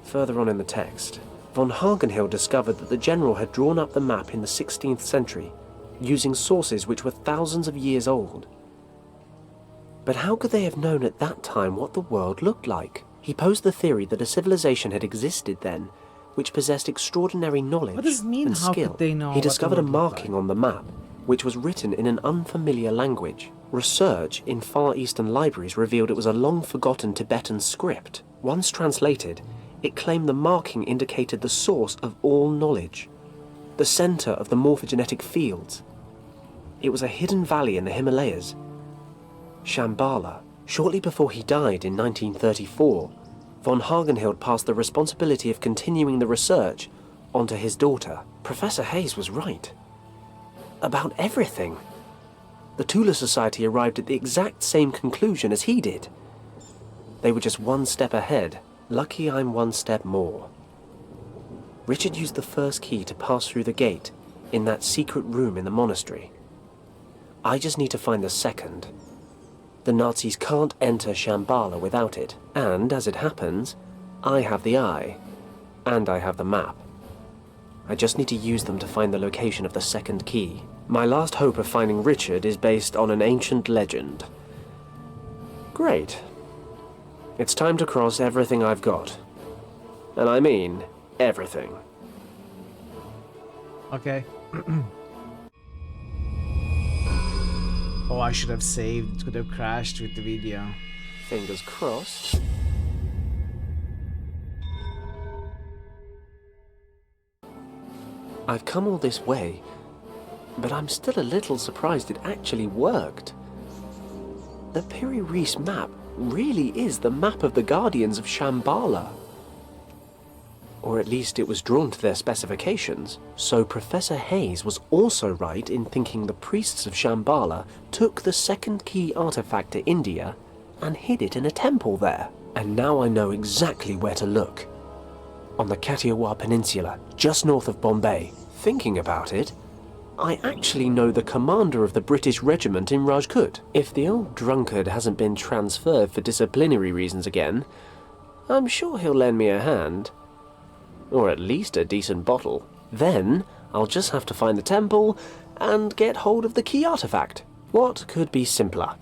Further on in the text, von Hagenhild discovered that the general had drawn up the map in the 16th century, using sources which were thousands of years old. But how could they have known at that time what the world looked like? He posed the theory that a civilization had existed then, which possessed extraordinary knowledge What does it mean, and how skill. could they know He what the discovered a world looked marking on the map, which was written in an unfamiliar language. Research in Far Eastern libraries revealed it was a long-forgotten Tibetan script. Once translated, it claimed the marking indicated the source of all knowledge, the center of the morphogenetic fields. It was a hidden valley in the Himalayas, Shambhala. Shortly before he died in 1934, von Hagenhild passed the responsibility of continuing the research onto his daughter. Professor Hayes was right. About everything. The Tula Society arrived at the exact same conclusion as he did. They were just one step ahead. Lucky I'm one step more. Richard used the first key to pass through the gate in that secret room in the monastery. I just need to find the second. The Nazis can't enter Shambhala without it, and as it happens, I have the eye, and I have the map. I just need to use them to find the location of the second key. My last hope of finding Richard is based on an ancient legend. Great. It's time to cross everything I've got. And I mean everything. Okay. Oh, I should have saved. It could have crashed with the video. Fingers crossed. I've come all this way, but I'm still a little surprised it actually worked. The Piri Reis map really is the map of the Guardians of Shambhala. Or at least it was drawn to their specifications, so Professor Hayes was also right in thinking the priests of Shambhala took the second key artifact to India and hid it in a temple there. And now I know exactly where to look. On the Kathiawar Peninsula, just north of Bombay. Thinking about it, I actually know the commander of the British regiment in Rajkot. If the old drunkard hasn't been transferred for disciplinary reasons again, I'm sure he'll lend me a hand. Or at least a decent bottle. Then I'll just have to find the temple and get hold of the key artifact. What could be simpler?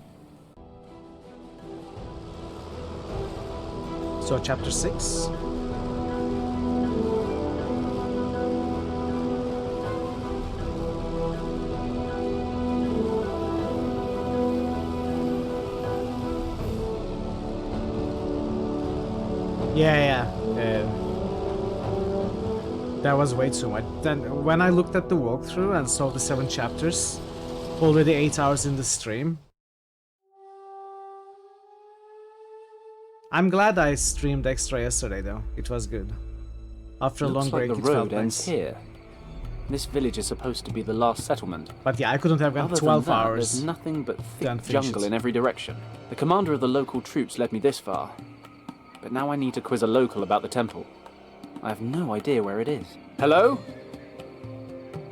So chapter 6. Yeah. That was way too much. Then when I looked at the walkthrough and saw the 7 chapters, already 8 hours in the stream. I'm glad I streamed extra yesterday though. It was good. After a long break, the it road felt ends nice. here. This village is supposed to be the last settlement. But yeah, I couldn't have gone Other 12 than that, hours. There's nothing but thick Then finish jungle it. in every direction. The commander of the local troops led me this far. But now I need to quiz a local about the temple. I have no idea where it is. Hello?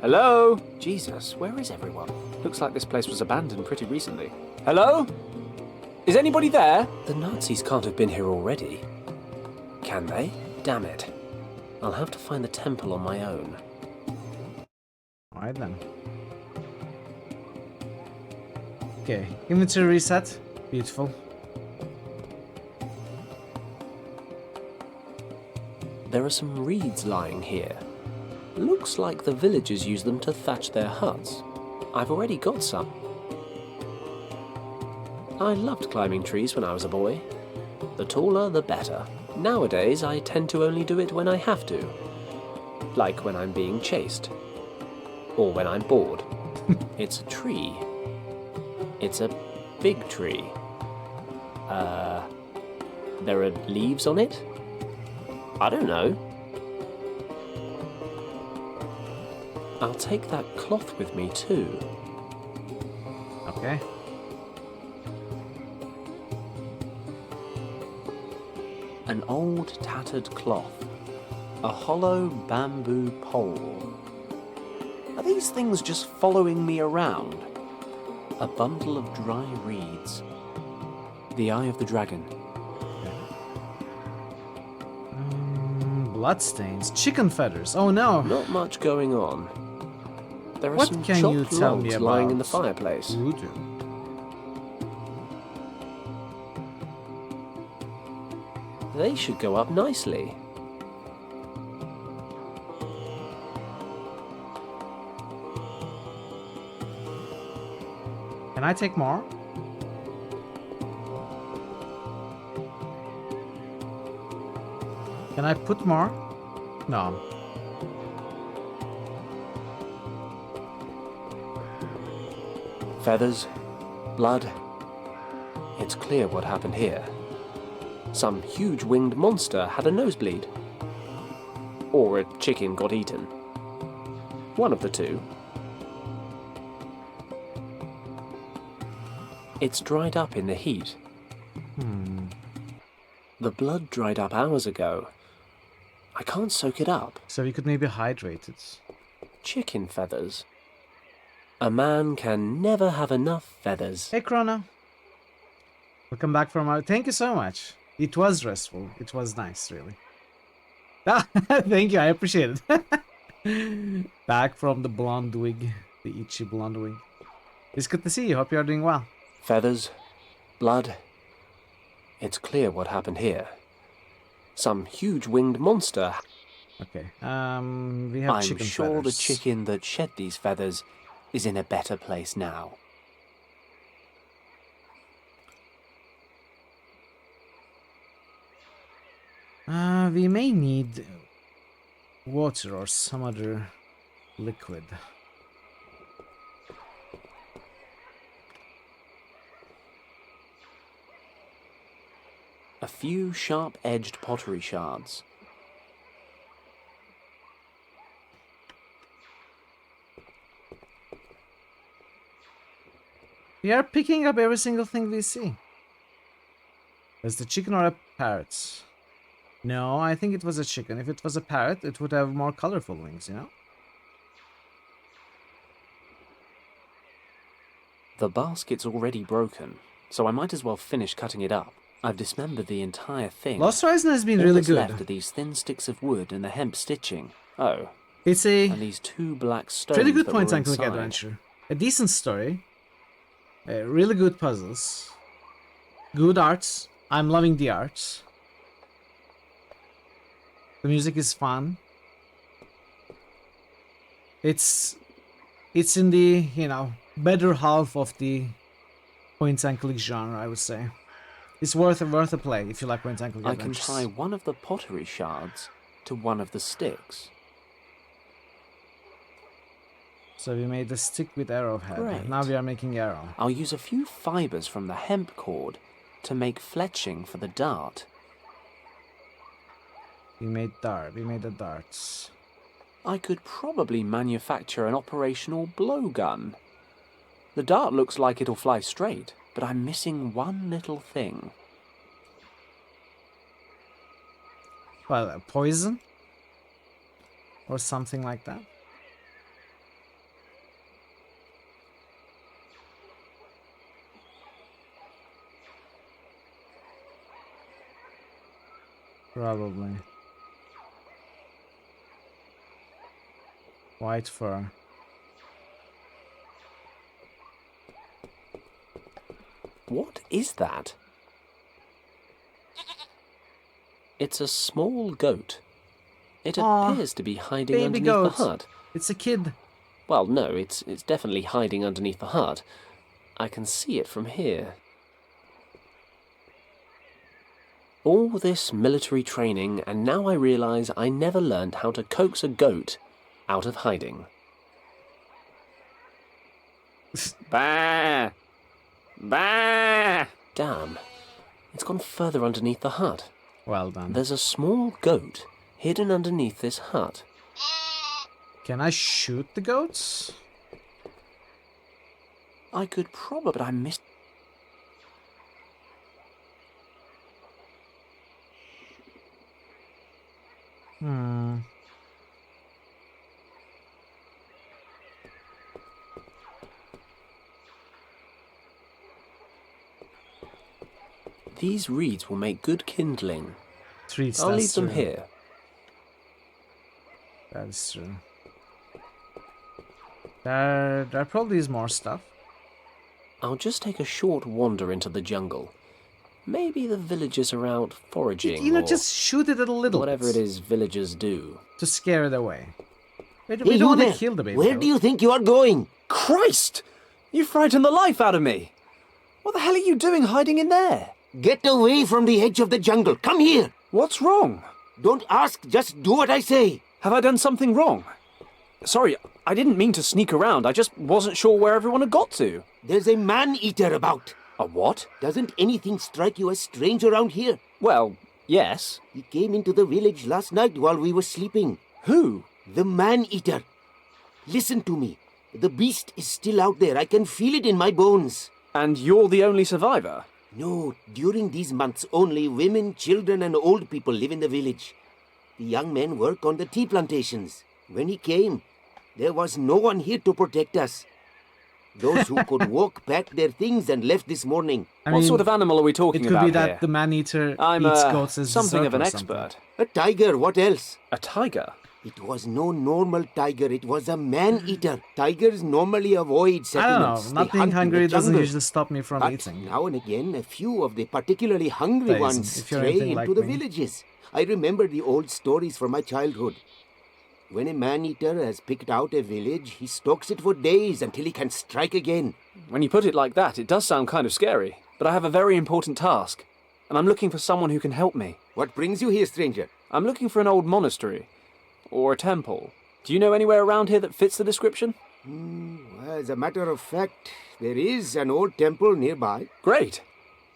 Hello? Jesus, where is everyone? Looks like this place was abandoned pretty recently. Hello? Is anybody there? The Nazis can't have been here already. Can they? Damn it. I'll have to find the temple on my own. Alright then. Okay, inventory reset. Beautiful. There are some reeds lying here. Looks like the villagers use them to thatch their huts. I've already got some. I loved climbing trees when I was a boy. The taller, the better. Nowadays, I tend to only do it when I have to. Like when I'm being chased. Or when I'm bored. It's a tree. It's a big tree. There are leaves on it? I don't know. I'll take that cloth with me too. Okay. An old tattered cloth. A hollow bamboo pole. Are these things just following me around? A bundle of dry reeds. The Eye of the Dragon. Bloodstains. Chicken feathers. Oh no. Not much going on. There are What some can you chopped tell me logs about lying in the fireplace. voodoo? They should go up nicely. Can I take more? Can I put more? No. Feathers, blood. It's clear what happened here. Some huge winged monster had a nosebleed. Or a chicken got eaten. One of the two. It's dried up in the heat. The blood dried up hours ago. I can't soak it up. So we could maybe hydrate it. Chicken feathers. A man can never have enough feathers. Hey Chrono. Welcome back from our... Thank you so much. It was restful. It was nice, really. Ah, thank you, I appreciate it. Back from the blonde wig. The itchy blonde wig. It's good to see you. Hope you're doing well. Feathers, blood. It's clear what happened here. Some huge winged monster. Okay, we have chicken I'm sure feathers. the chicken that shed these feathers is in a better place now. We may need water or some other liquid. A few sharp-edged pottery shards. We are picking up every single thing we see. Is the chicken or a parrot? No, I think it was a chicken. If it was a parrot, it would have more colorful wings, you know? The basket's already broken, so I might as well finish cutting it up. I've dismembered the entire thing. Lost Horizon has been All really that's good. left are these thin sticks of wood and the hemp stitching. Oh. It's a and these 2 black stones pretty good that point were and click inside. adventure. A decent story. Really good puzzles. Good arts. I'm loving the arts. The music is fun. It's in the, you know, better half of the point and click genre, I would say. It's worth a play if you like point and click I can adventures. tie one of the pottery shards to one of the sticks. So we made the stick with arrowhead. Great. Now we are making arrow. I'll use a few fibers from the hemp cord to make fletching for the dart. We made the darts. I could probably manufacture an operational blowgun. The dart looks like it'll fly straight, but I'm missing one little thing. Well, poison? Or something like that? Probably. White fur. What is that? It's a small goat. It appears to be hiding baby underneath goat. the hut. It's a kid. Well, no, it's definitely hiding underneath the hut. I can see it from here. All this military training, and now I realize I never learned how to coax a goat out of hiding. Bah! Bah! Damn. It's gone further underneath the hut. Well done. There's a small goat hidden underneath this hut. Can I shoot the goats? I could probably, but I missed. These reeds will make good kindling. Treats, I'll leave that's them true. here. That's true. There probably is more stuff. I'll just take a short wander into the jungle. Maybe the villagers are out foraging. You know, or just shoot it a little. whatever it is villagers do. To scare it away. We Hey, don't you want to there. kill the baby Where goat. do you think you are going? Christ! You frightened the life out of me! What the hell are you doing hiding in there? Get away from the edge of the jungle. Come here. What's wrong? Don't ask, just do what I say. Have I done something wrong? Sorry, I didn't mean to sneak around. I just wasn't sure where everyone had got to. There's a man-eater about. A what? Doesn't anything strike you as strange around here? Well, yes. He came into the village last night while we were sleeping. Who? The man-eater. Listen to me. The beast is still out there. I can feel it in my bones. And you're the only survivor? No, during these months only women, children and old people live in the village. The young men work on the tea plantations. When he came, there was no one here to protect us. Those who could walk packed their things and left this morning. What sort of animal are we talking It could about be that here? the man-eater I'm eats goats as something dessert of an or something. expert. A tiger, what else? A tiger? It was no normal tiger, it was a man-eater. Tigers normally avoid I don't know. settlements. They Not being hunt in hungry the doesn't jungle. usually stop me from But eating. now and again, a few of the particularly hungry Days, ones if you're stray anything into like the me. villages. I remember the old stories from my childhood. When a man-eater has picked out a village, he stalks it for days until he can strike again. When you put it like that, it does sound kind of scary. But I have a very important task, and I'm looking for someone who can help me. What brings you here, stranger? I'm looking for an old monastery, or a temple. Do you know anywhere around here that fits the description? As a matter of fact, there is an old temple nearby. Great.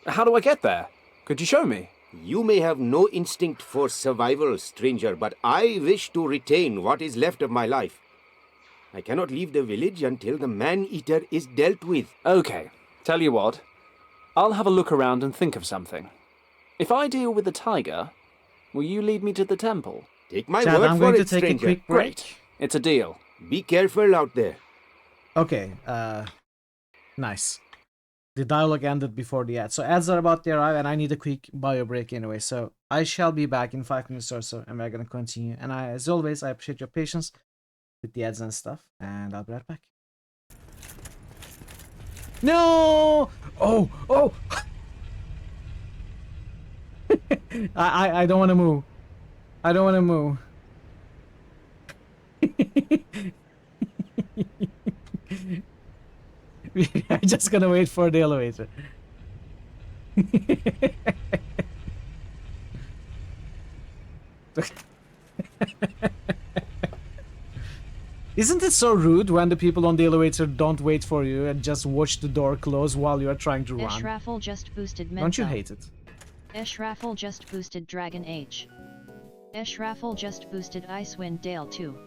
How do I get there? Could you show me? You may have no instinct for survival, stranger, but I wish to retain what is left of my life. I cannot leave the village until the man-eater is dealt with. Okay, tell you what. I'll have a look around and think of something. If I deal with the tiger, will you lead me to the temple? Take my Chad, word I'm for going it, to take stranger. a quick break. Great. It's a deal. Be careful out there. Okay, nice. The dialogue ended before the ad. So ads are about to arrive and I need a quick bio break anyway. So I shall be back in 5 minutes or so and we're going to continue. And as always, I appreciate your patience with the ads and stuff. And I'll be right back. No! Oh! I don't want to move. I don't want to move. I'm just gonna wait for the elevator. Isn't it so rude when the people on the elevator don't wait for you and just watch the door close while you are trying to run? Raffle just boosted Don't you Menzo. hate it? Raffle just boosted Dragon H. Raffle just boosted Icewind Dale too.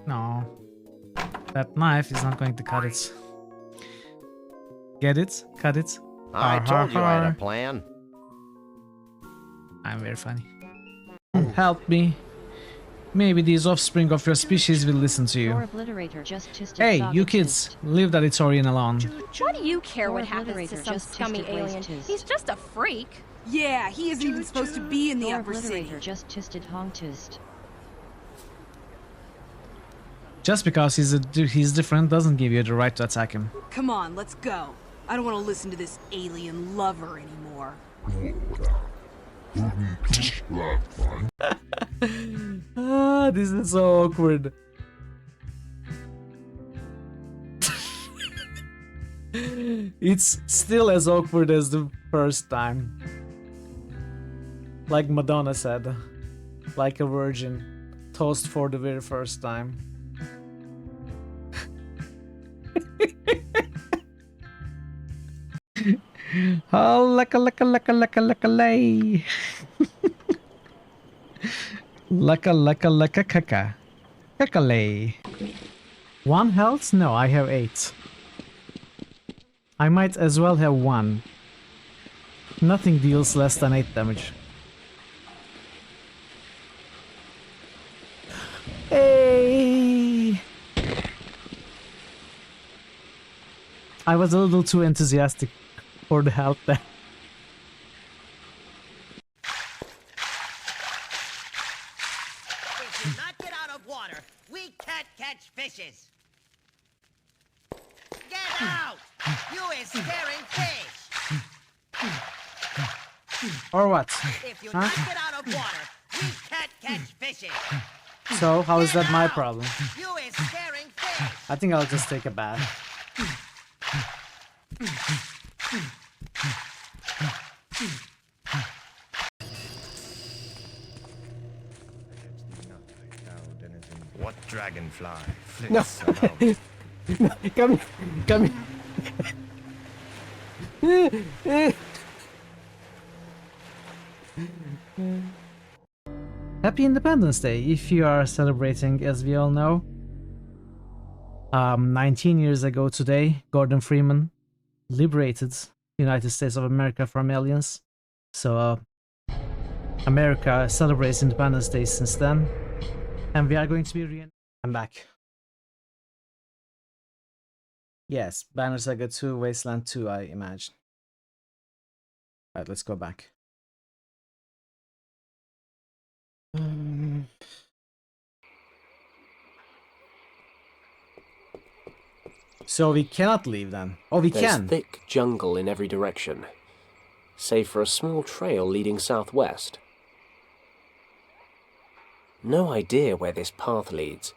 No. That knife is not going to cut it. Get it? Cut it? I told you I had a plan. I'm very funny. Help me. Maybe these offspring of your species will listen to you. Hey, you kids, leave that Itorian alone. What do you care what happens to some scummy alien? He's just a freak. Yeah, he isn't even supposed to be in the upper city. Just tisted hongtist. Just because he's different doesn't give you the right to attack him. Come on, let's go. I don't want to listen to this alien lover anymore. This is so awkward. It's still as awkward as the first time. Like Madonna said, like a virgin, toast for the very first time. Oh, laka lay. Laka kaka. Kakalay. 1 health? No, I have 8. I might as well have 1. Nothing deals less than 8 damage. Hey! I was a little too enthusiastic for the health there. If you not get out of water, we can't catch fishes. Get out! You is scaring fish. Or what? If you not get out of water, we can't catch fishes. So, how is that my problem? You is scaring fish. I think I'll just take a bath. What dragonfly No. flits about? No, come here. Happy Independence Day, if you are celebrating, as we all know. 19 years ago today, Gordon Freeman liberated the United States of America from aliens. So, America celebrates Independence Day since then. And we are going to be I'm back. Yes, Banner Saga 2, Wasteland 2, I imagine. Alright, let's go back. So we cannot leave then. Oh, we There's can. thick jungle in every direction, save for a small trail leading southwest. No idea where this path leads,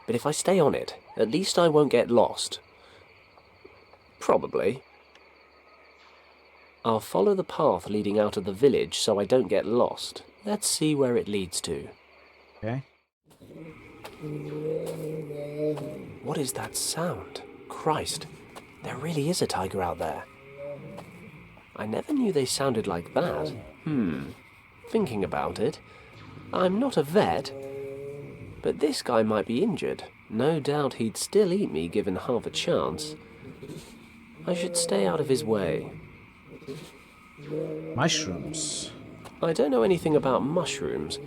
but if I stay on it, at least I won't get lost. Probably. I'll follow the path leading out of the village so I don't get lost, Let's see where it leads to. Okay. What is that sound? Christ, there really is a tiger out there. I never knew they sounded like that. Thinking about it, I'm not a vet, but this guy might be injured. No doubt he'd still eat me given half a chance. I should stay out of his way. Mushrooms. I don't know anything about mushrooms,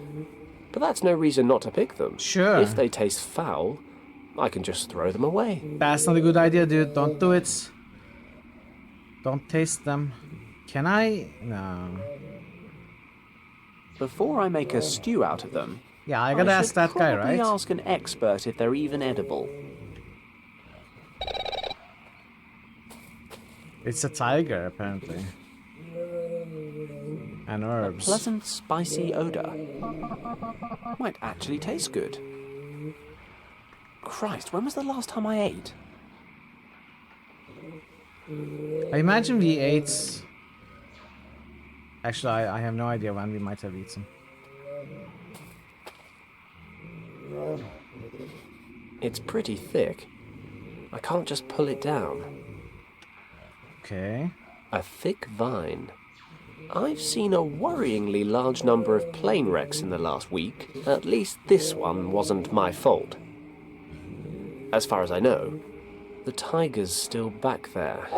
but that's no reason not to pick them. Sure. If they taste foul, I can just throw them away. That's not a good idea, dude. Don't do it. Don't taste them. Can I? No. Before I make a stew out of them, yeah, I gotta ask that guy, right? Ask an expert if they're even edible. It's a tiger, apparently. And herbs. A pleasant, spicy odor. Might actually taste good. Christ, when was the last time I ate? I imagine we ate... Actually, I have no idea when we might have eaten. It's pretty thick. I can't just pull it down. Okay. A thick vine. I've seen a worryingly large number of plane wrecks in the last week. At least this one wasn't my fault. As far as I know, the tiger's still back there.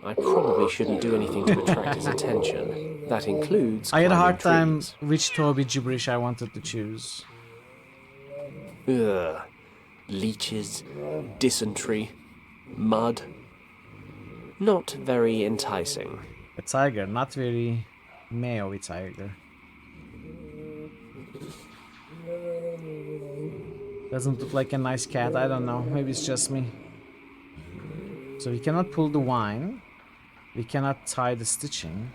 I probably shouldn't do anything to attract his attention. That includes I had a hard time trees. which Toby gibberish I wanted to choose. Ugh. Leeches, dysentery, mud. Not very enticing. A tiger, not very mayo-y tiger. Doesn't look like a nice cat, I don't know, maybe it's just me. So we cannot pull the wine. We cannot tie the stitching.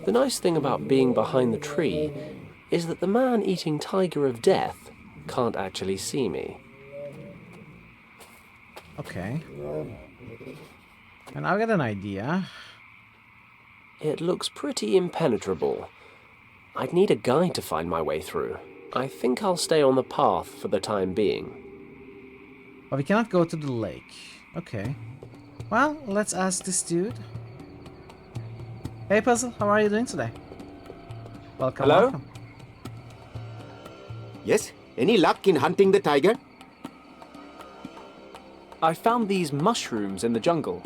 The nice thing about being behind the tree is that the man eating tiger of death can't actually see me. Okay. And I've got an idea. It looks pretty impenetrable. I'd need a guide to find my way through. I think I'll stay on the path for the time being. But we cannot go to the lake. Okay. Well, let's ask this dude. Hey Puzzle, how are you doing today? Welcome. Hello? Welcome. Yes? Any luck in hunting the tiger? I found these mushrooms in the jungle.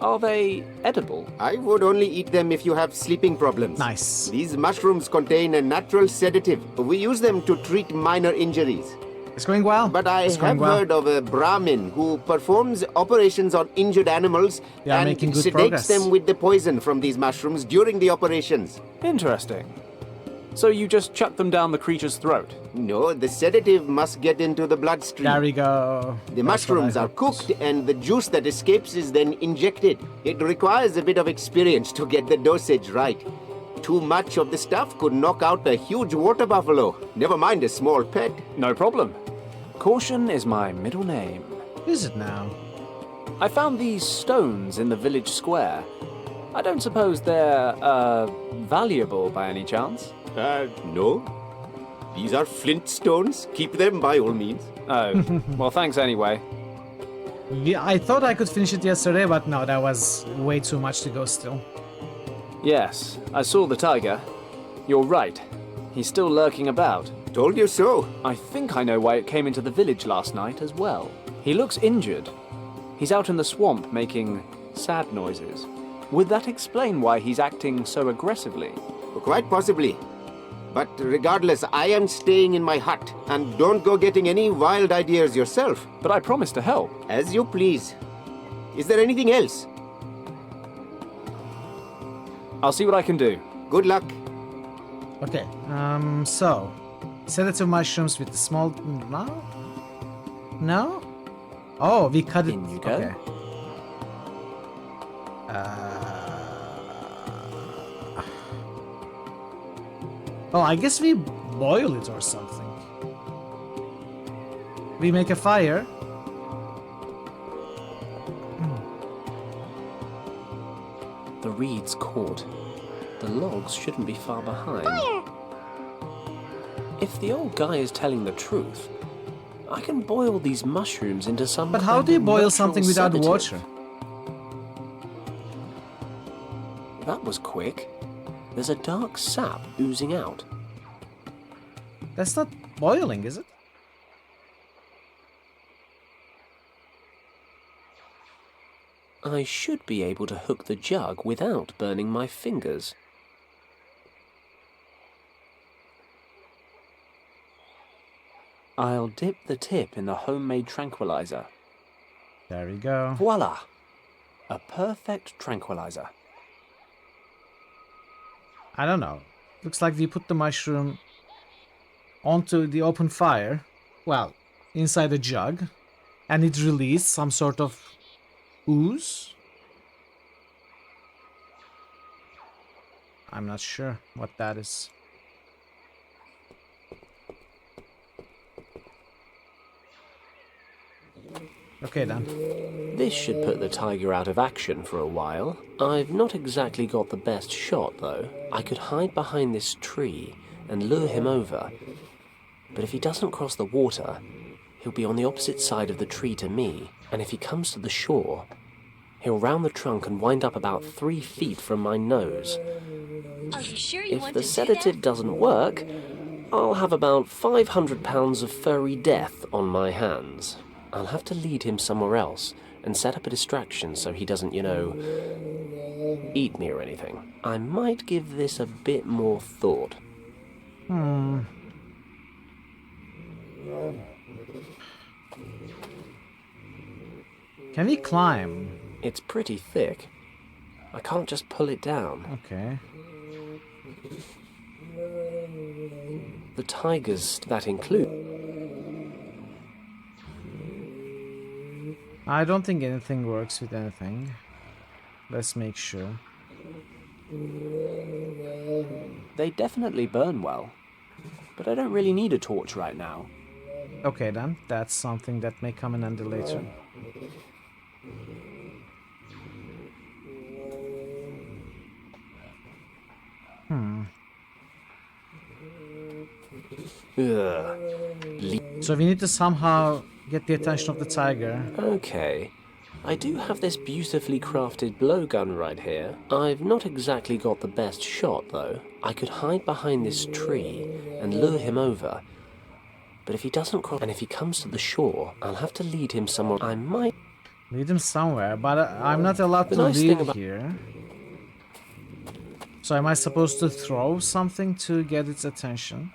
Are they edible? I would only eat them if you have sleeping problems. Nice. These mushrooms contain a natural sedative. We use them to treat minor injuries. It's going well. But I have heard of a Brahmin who performs operations on injured animals and sedates them with the poison from these mushrooms during the operations. Interesting. So you just chuck them down the creature's throat? No, the sedative must get into the bloodstream. There we go. The mushrooms are cooked and the juice that escapes is then injected. It requires a bit of experience to get the dosage right. Too much of the stuff could knock out a huge water buffalo, never mind a small pet. No problem. Caution is my middle name. Is it now? I found these stones in the village square. I don't suppose they're, valuable by any chance? No. These are flint stones. Keep them by all means. Oh, well, thanks anyway. Yeah, I thought I could finish it yesterday, but no, that was way too much to go still. Yes, I saw the tiger. You're right. He's still lurking about. Told you so. I think I know why it came into the village last night as well. He looks injured. He's out in the swamp making sad noises. Would that explain why he's acting so aggressively? Quite possibly. But regardless, I am staying in my hut, and don't go getting any wild ideas yourself. But I promise to help. As you please. Is there anything else? I'll see what I can do. Good luck. Okay, so... sedative mushrooms with the small... No? No? Oh, we cut it... In you go. Okay. Oh, I guess we boil it or something. We make a fire. The reeds caught. The logs shouldn't be far behind. Fire! If the old guy is telling the truth, I can boil these mushrooms into some. But how do you boil something without water? That was quick. There's a dark sap oozing out. That's not boiling, is it? I should be able to hook the jug without burning my fingers. I'll dip the tip in the homemade tranquilizer. There we go. Voila! A perfect tranquilizer. I don't know. Looks like we put the mushroom onto the open fire. Well, inside a jug. And it released some sort of ooze. I'm not sure what that is. Okay then. This should put the tiger out of action for a while. I've not exactly got the best shot though. I could hide behind this tree and lure him over. But if he doesn't cross the water, he'll be on the opposite side of the tree to me. And if he comes to the shore, he'll round the trunk and wind up about 3 feet from my nose. Are you sure you If want the to do sedative that? doesn't work, I'll have about 500 pounds of furry death on my hands. I'll have to lead him somewhere else and set up a distraction so he doesn't, you know, eat me or anything. I might give this a bit more thought. Can he climb? It's pretty thick. I can't just pull it down. Okay. The tigers that include... I don't think anything works with anything. Let's make sure. They definitely burn well. But I don't really need a torch right now. Okay then, that's something that may come in handy later. So we need to somehow get the attention of the tiger. Okay. I do have this beautifully crafted blowgun right here. I've not exactly got the best shot though. I could hide behind this tree and lure him over. But if he doesn't cross, and if he comes to the shore, I'll have to lead him somewhere. I might lead him somewhere, but I'm not allowed to leave here. So am I supposed to throw something to get its attention?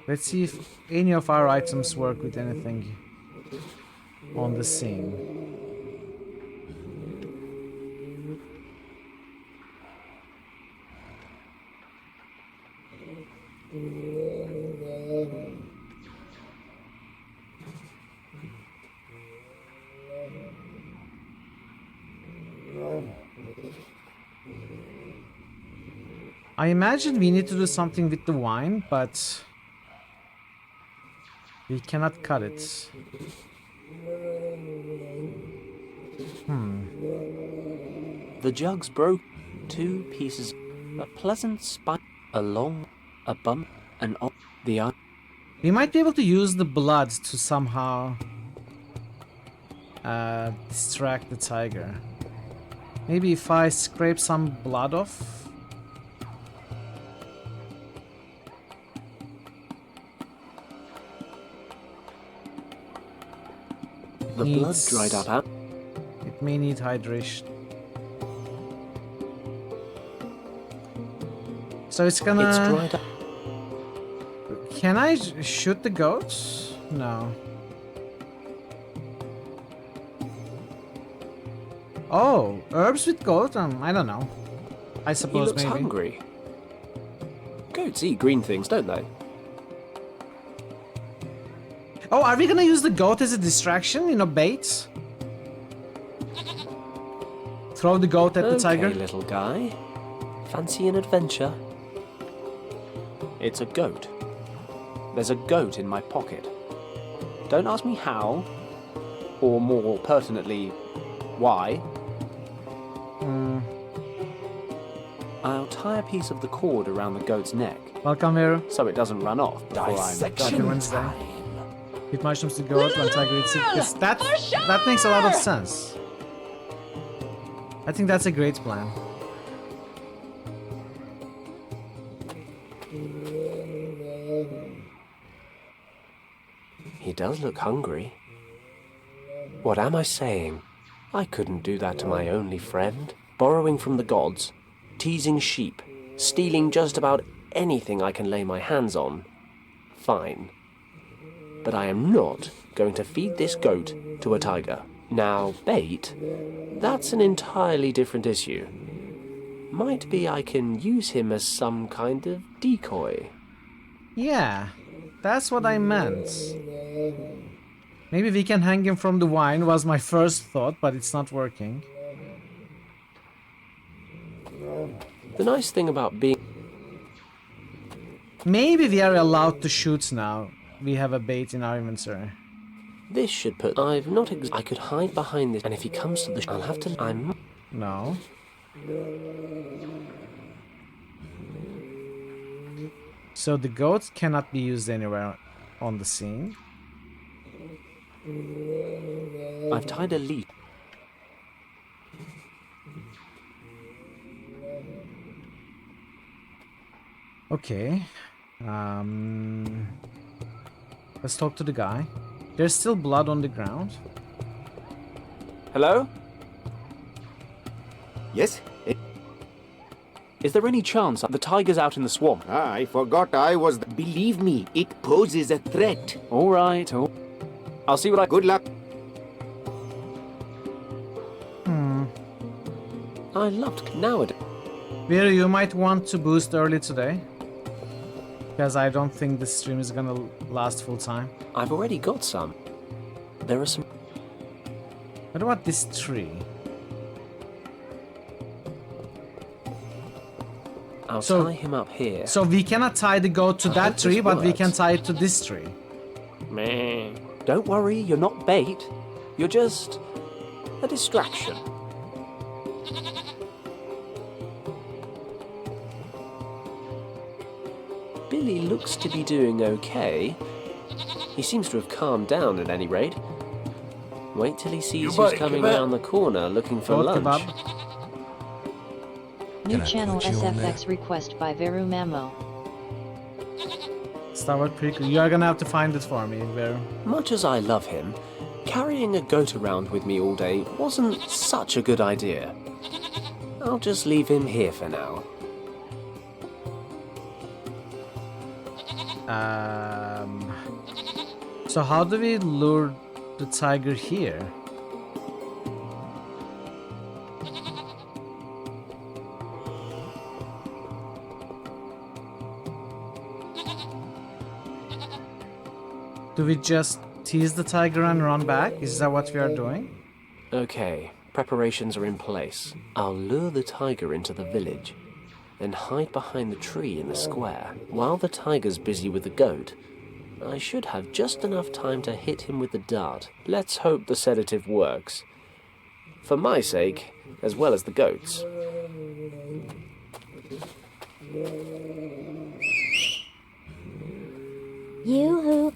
Let's see if any of our items work with anything on the scene. I imagine we need to do something with the wine, but we cannot cut it. The jug's broke. 2 pieces. A pleasant spike. Along. A bump. And on the other. We might be able to use the blood to somehow distract the tiger. Maybe if I scrape some blood off. The blood dried up. It may need hydration. So it's gonna... It's dried up. Can I shoot the goats? No. Oh, herbs with goat? I don't know. I suppose He looks maybe. hungry. Goats eat green things, don't they? Oh, are we gonna use the goat as a distraction? You know, bait? Throw the goat at the tiger? Okay, little guy. Fancy an adventure? It's a goat. There's a goat in my pocket. Don't ask me how, or more pertinently, why. entire piece of the cord around the goat's neck. Welcome here. So it doesn't run off before I'm done. Wednesday. Eat mushrooms to goat when tiger eats it. That makes a lot of sense. I think that's a great plan. He does look hungry. What am I saying? I couldn't do that to my only friend. Borrowing from the gods, teasing sheep, stealing just about anything I can lay my hands on. Fine. But I am not going to feed this goat to a tiger. Now, bait, that's an entirely different issue. Might be I can use him as some kind of decoy. Yeah, that's what I meant. Maybe we can hang him from the vine was my first thought, but it's not working. The nice thing about being... Maybe we are allowed to shoot now. We have a bait in our inventory. This should put... I could hide behind this, and if he comes to the... I'll have to... No. So the goats cannot be used anywhere on the scene. I've tied a lead. Okay. Let's talk to the guy. There's still blood on the ground. Hello? Yes? Is there any chance the tiger's out in the swamp? I forgot I was... Believe me, it poses a threat. All right. I'll see what I... Good luck. I loved nowadays. Vera, you might want to boost early today. Because I don't think this stream is gonna last full time. I've already got some. There are some... What about this tree? I'll tie him up here. So we cannot tie the goat to that tree, but we can tie it to this tree. Meh. Don't worry, you're not bait. You're just a distraction. Billy looks to be doing okay. He seems to have calmed down at any rate. Wait till he sees who's coming around the corner looking for lunch. New channel SFX request by Veru Mamo. Starboard Creek, you are gonna have to find it for me, Veru. Much as I love him, carrying a goat around with me all day wasn't such a good idea. I'll just leave him here for now. So how do we lure the tiger here? Do we just tease the tiger and run back? Is that what we are doing? Okay, preparations are in place. I'll lure the tiger into the village, then hide behind the tree in the square. While the tiger's busy with the goat, I should have just enough time to hit him with the dart. Let's hope the sedative works. For my sake, as well as the goat's. Yoo-hoo.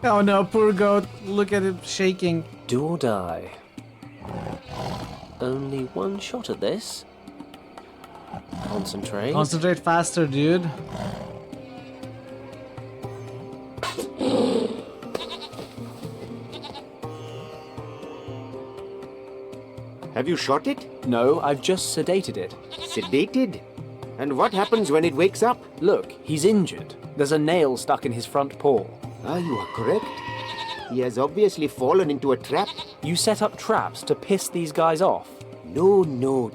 Oh no, poor goat. Look at it shaking. Do or die. Only one shot at this. Concentrate. Concentrate faster, dude. Have you shot it? No, I've just sedated it. Sedated? And what happens when it wakes up? Look, he's injured. There's a nail stuck in his front paw. Ah, you are correct. He has obviously fallen into a trap. You set up traps to piss these guys off? No.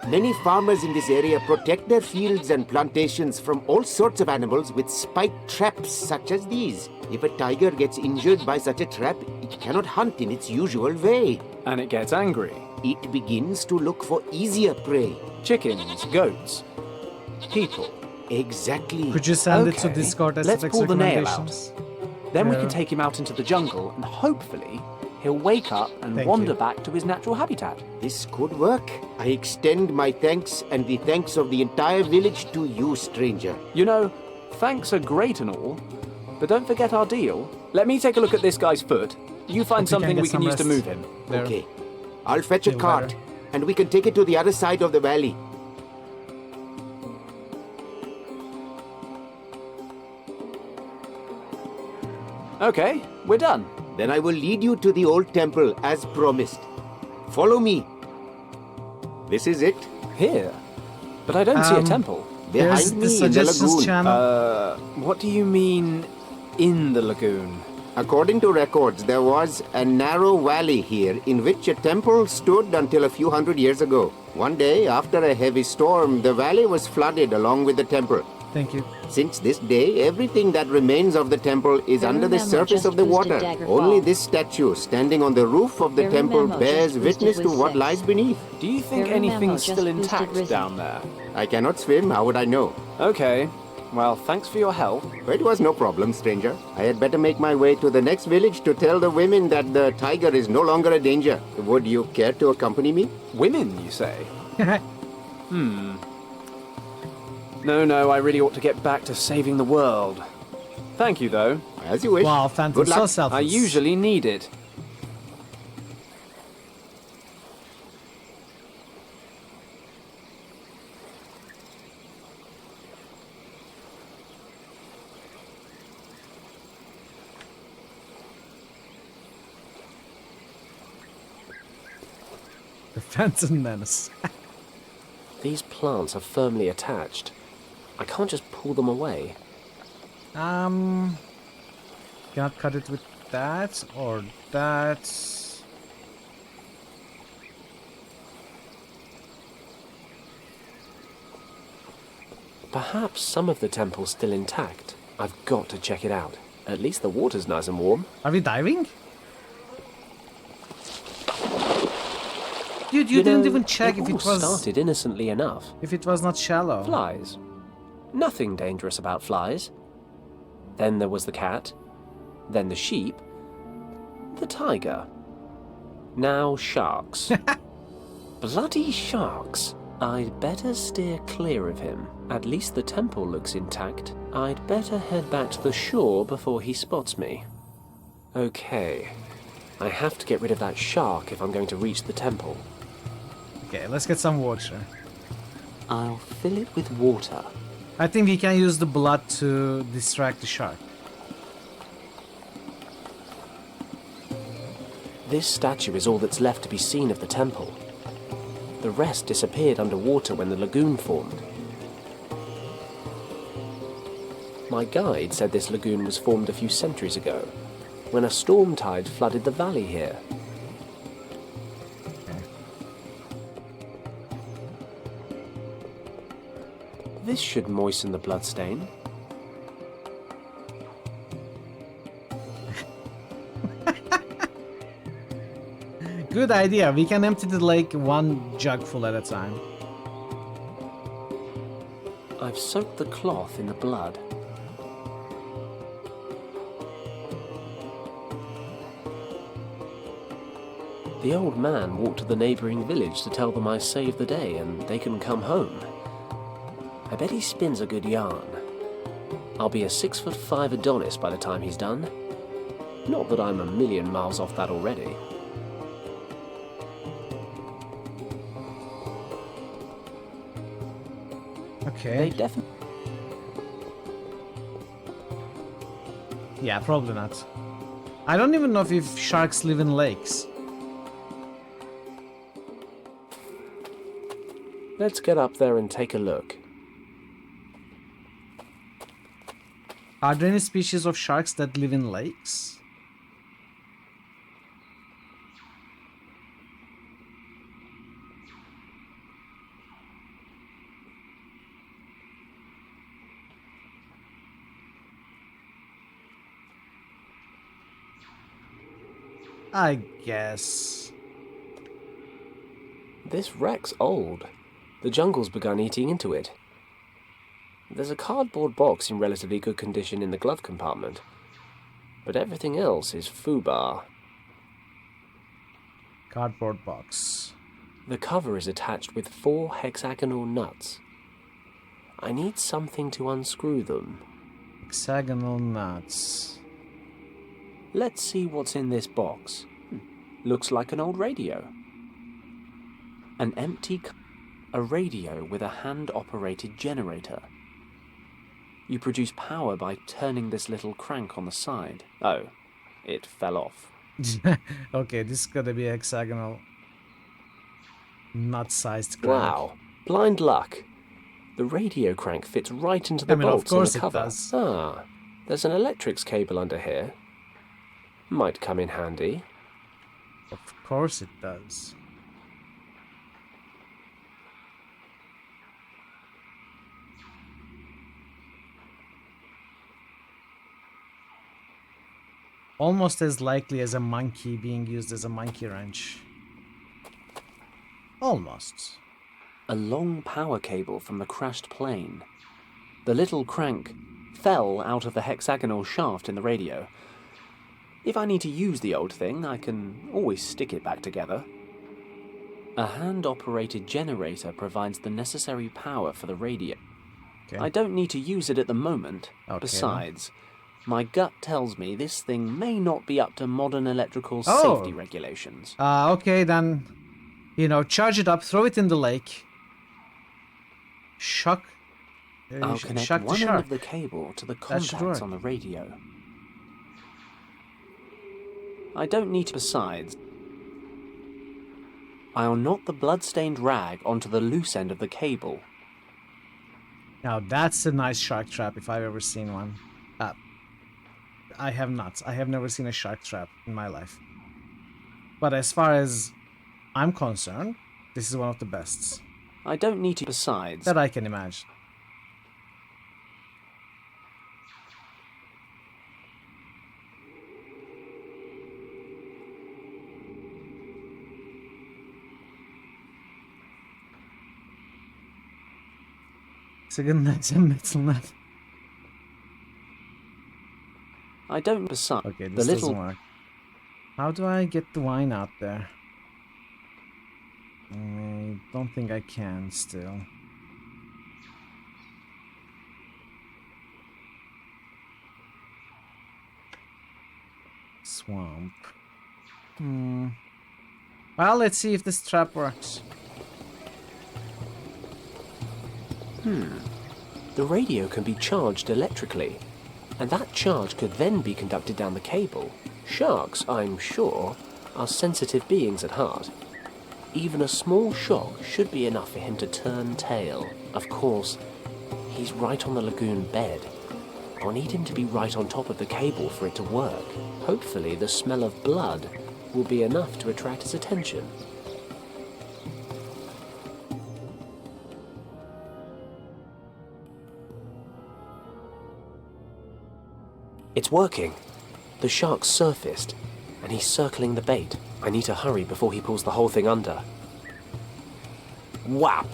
Many farmers in this area protect their fields and plantations from all sorts of animals with spiked traps such as these. If a tiger gets injured by such a trap, it cannot hunt in its usual way. And it gets angry. It begins to look for easier prey. Chickens, goats, people. Exactly. Could you send it to Discord as Let's pull the nail out. recommendations? Then we can take him out into the jungle and hopefully he'll wake up and wander back to his natural habitat. This could work. I extend my thanks and the thanks of the entire village to you, stranger. You know, thanks are great and all, but don't forget our deal. Let me take a look at this guy's foot. You find something we can use to move him. Okay. I'll fetch a cart, and we can take it to the other side of the valley. Okay, we're done. Then I will lead you to the old temple as promised. Follow me. This is it. Here? But I don't see a temple. Behind me in the lagoon. What do you mean, in the lagoon? According to records, there was a narrow valley here in which a temple stood until a few hundred years ago. One day, after a heavy storm, the valley was flooded along with the temple. Thank you. Since this day, everything that remains of the temple is under the surface of the water. Only this statue standing on the roof of the temple bears witness to what lies beneath. Do you think anything's still intact down there? I cannot swim, how would I know? Okay. Well, thanks for your help. It was no problem, stranger. I had better make my way to the next village to tell the women that the tiger is no longer a danger. Would you care to accompany me? Women, you say? No, I really ought to get back to saving the world. Thank you, though. As you wish. Wow, Phantom, Good luck. so selfless. I usually need it. The Phantom Menace. These plants are firmly attached. I can't just pull them away. Cannot cut it with that or that. Perhaps some of the temple's still intact. I've got to check it out. At least the water's nice and warm. Are we diving? Dude, you didn't even check if it was... started innocently enough. If it was not shallow. Flies. Nothing dangerous about flies. Then there was the cat. Then the sheep. The tiger. Now sharks. Bloody sharks. I'd better steer clear of him. At least the temple looks intact. I'd better head back to the shore before he spots me. Okay. I have to get rid of that shark if I'm going to reach the temple. Okay, let's get some water. I'll fill it with water. I think we can use the blood to distract the shark. This statue is all that's left to be seen of the temple. The rest disappeared underwater when the lagoon formed. My guide said this lagoon was formed a few centuries ago, when a storm tide flooded the valley here. This should moisten the bloodstain. Good idea. We can empty the lake one jug full at a time. I've soaked the cloth in the blood. The old man walked to the neighbouring village to tell them I saved the day and they can come home. I bet he spins a good yarn. I'll be a 6'5" Adonis by the time he's done. Not that I'm a million miles off that already. Okay. They definitely... Yeah, probably not. I don't even know if sharks live in lakes. Let's get up there and take a look. Are there any species of sharks that live in lakes? I guess. This wreck's old. The jungle's begun eating into it. There's a cardboard box in relatively good condition in the glove compartment, but everything else is foobar. Cardboard box. The cover is attached with 4 hexagonal nuts. I need something to unscrew them. Hexagonal nuts. Let's see what's in this box. Looks like an old radio. An empty... A radio with a hand-operated generator. You produce power by turning this little crank on the side. Oh, it fell off. Okay, this is gonna be hexagonal. Nut-sized crank. Wow, blind luck. The radio crank fits right into the bolts on the cover. Ah, there's an electrics cable under here. Might come in handy. Of course it does. Almost as likely as a monkey being used as a monkey wrench. Almost. A long power cable from the crashed plane. The little crank fell out of the hexagonal shaft in the radio. If I need to use the old thing, I can always stick it back together. A hand-operated generator provides the necessary power for the radio. Okay. I don't need to use it at the moment. Okay, Besides, my gut tells me this thing may not be up to modern electrical safety regulations. Okay, then, you know, charge it up, throw it in the lake. Shock. I'll connect one end of the cable to the contacts on the radio. I don't need to. Besides, I'll knot the blood-stained rag onto the loose end of the cable. Now that's a nice shark trap if I've ever seen one. I have not. I have never seen a shark trap in my life. But as far as I'm concerned, this is one of the best. I don't need to. Besides, that I can imagine. I don't. Besides, okay, this doesn't work. How do I get the wine out there? I don't think I can still. Swamp. Well, let's see if this trap works. The radio can be charged electrically, and that charge could then be conducted down the cable. Sharks, I'm sure, are sensitive beings at heart. Even a small shock should be enough for him to turn tail. Of course, he's right on the lagoon bed. I'll need him to be right on top of the cable for it to work. Hopefully the smell of blood will be enough to attract his attention. It's working. The shark's surfaced, and he's circling the bait. I need to hurry before he pulls the whole thing under. Whap!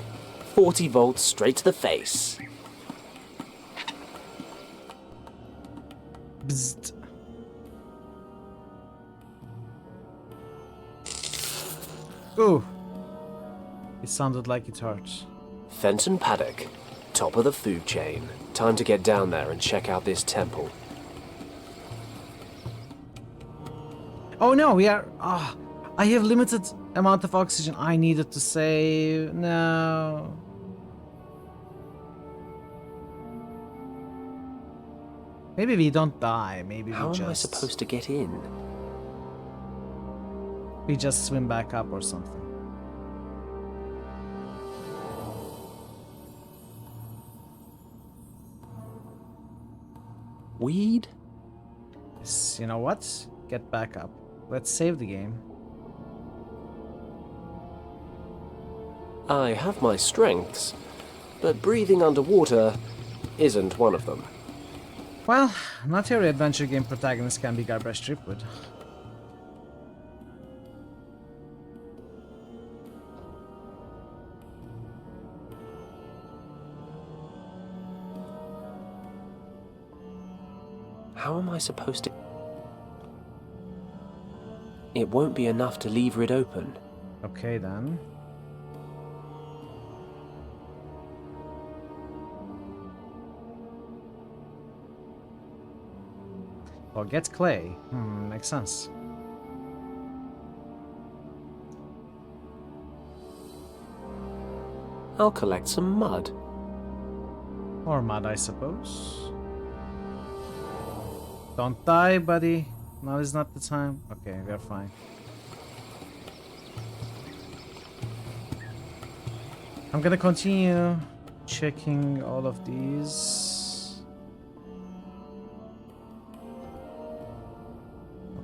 40 volts straight to the face. Bzzzt. Ooh. It sounded like it hurt. Fenton Paddock, top of the food chain. Time to get down there and check out this temple. Oh no, we are... I have limited amount of oxygen. I needed to save... No. Maybe we don't die. Maybe How we just... am I supposed to get in? We just swim back up or something. Weed? Yes, you know what? Get back up. Let's save the game. I have my strengths, but breathing underwater isn't one of them. Well, not every adventure game protagonist can be garbage tripwood. How am I supposed to... It won't be enough to lever it open. Okay then. Well, get clay. Makes sense. I'll collect some mud. Or mud, I suppose. Don't die, buddy. Now is not the time. Okay, we're fine. I'm gonna continue checking all of these.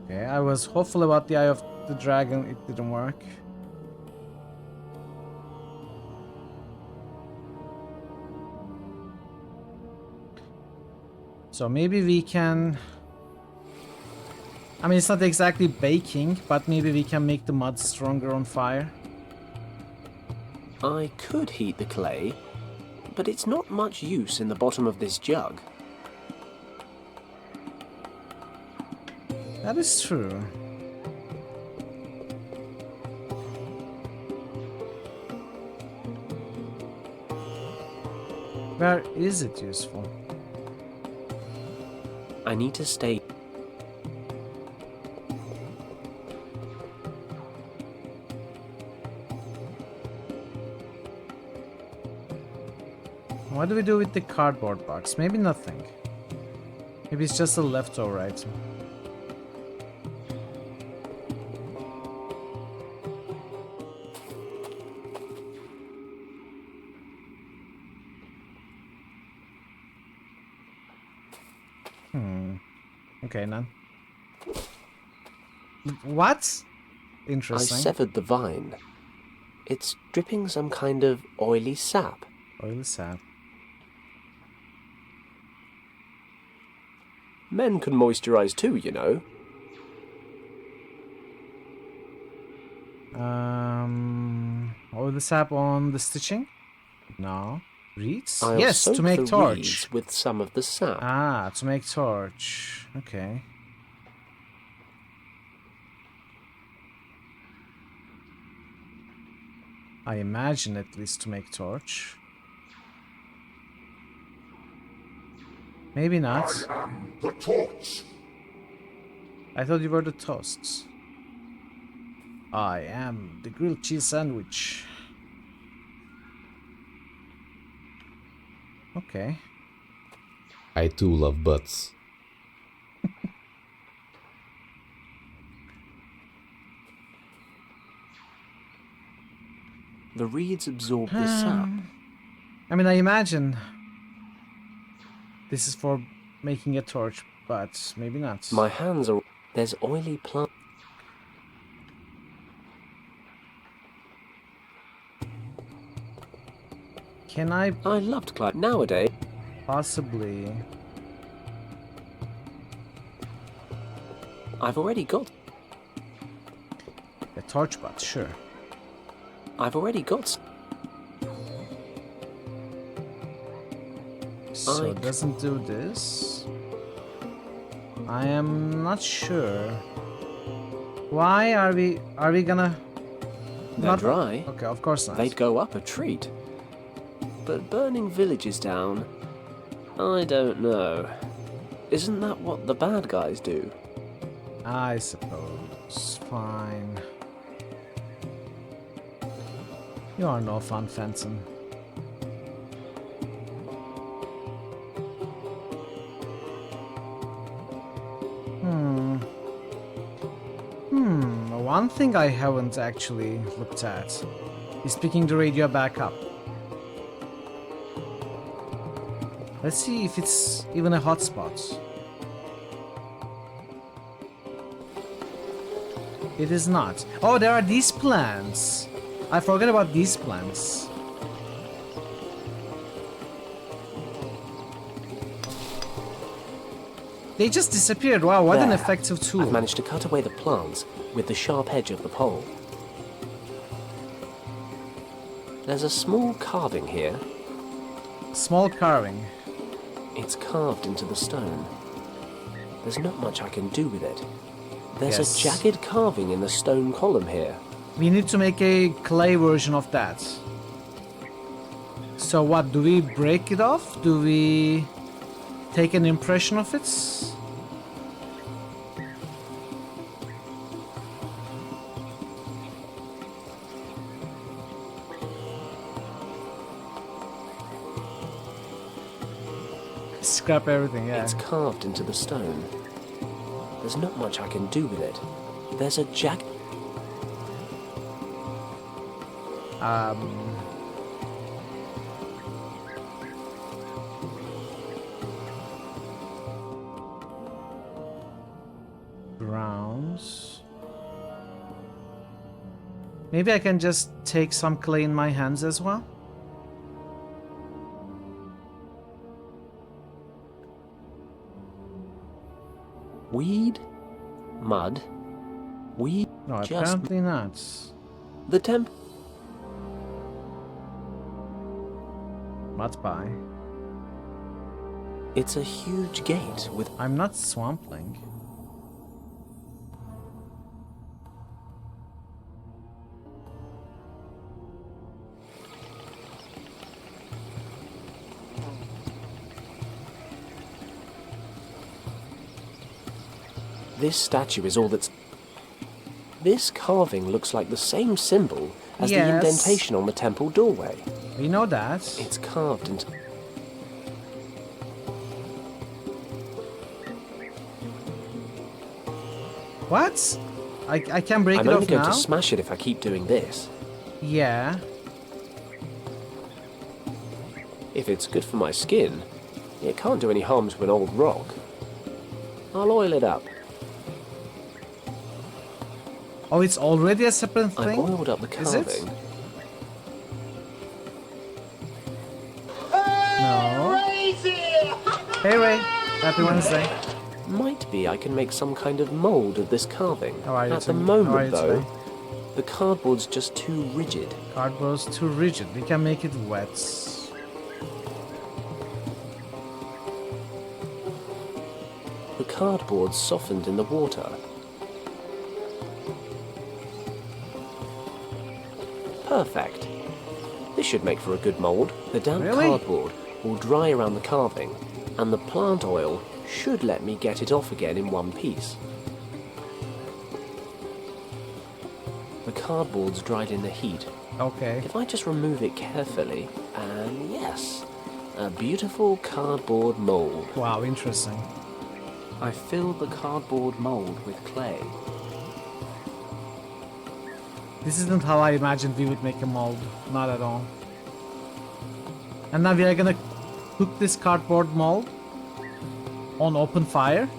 Okay, I was hopeful about the Eye of the Dragon. It didn't work. So maybe we can... I mean, it's not exactly baking, but maybe we can make the mud stronger on fire. I could heat the clay, but it's not much use in the bottom of this jug. That is true. Where is it useful? I need to stay. What do we do with the cardboard box? Maybe nothing. Maybe it's just a leftover item. Okay, none. What? Interesting. I severed the vine. It's dripping some kind of oily sap. Oily sap. Men can moisturize too, you know. Oily sap on the stitching? No. Reeds? I'll yes, soak to make the torch. reeds with some of the sap. Ah, to make torch. Okay. I imagine at least to make torch. Maybe not. I am the torch. I thought you were the toasts. I am the grilled cheese sandwich. Okay. I too love butts. The reeds absorb the sap. I mean, I imagine this is for making a torch, but maybe not. My hands are... There's oily plant... Can I... I loved climb nowadays. Possibly. I've already got... A torch butt, sure. I've already got... So it doesn't do this. I am not sure. Why are we gonna... They're not dry. Okay, of course not. They'd go up a treat. But burning villages down... I don't know. Isn't that what the bad guys do? I suppose. Fine. You are no fun, Fenton. One thing I haven't actually looked at is picking the radio back up. Let's see if it's even a hotspot. It is not. Oh, there are these plants. I forgot about these plants. They just disappeared. Wow, what an effective tool. I've managed to cut away the plants with the sharp edge of the pole. There's a small carving here. Small carving? It's carved into the stone. There's not much I can do with it. There's Yes. a jagged carving in the stone column here. We need to make a clay version of that. So what, do we break it off? Do we take an impression of it? Scrap everything, yeah. It's carved into the stone. There's not much I can do with it. There's a Browns. Maybe I can just take some clay in my hands as well. weed, mud, weed. No, just apparently not. the temp. Mud pie. It's a huge gate with. I'm not swampling. This statue is all that's. This carving looks like the same symbol as the indentation on the temple doorway. We know that. It's carved into. What? I can break I'm it only off going now? to smash it if I keep doing this. Yeah. If it's good for my skin, it can't do any harm to an old rock. I'll oil it up. Oh, it's already a separate thing? I've oiled up the Is it? carving. No. Hey Ray, happy Wednesday. Might be I can make some kind of mold of this carving. How are you At the today? moment, How are you though, today? the cardboard's just too rigid. Cardboard's too rigid. We can make it wet. The cardboard's softened in the water. Perfect. This should make for a good mold. The damp cardboard will dry around the carving, and the plant oil should let me get it off again in one piece. The cardboard's dried in the heat. Okay. If I just remove it carefully, and yes, a beautiful cardboard mold. Wow, interesting. I filled the cardboard mold with clay. This isn't how I imagined we would make a mold. Not at all. And now we are gonna cook this cardboard mold on open fire.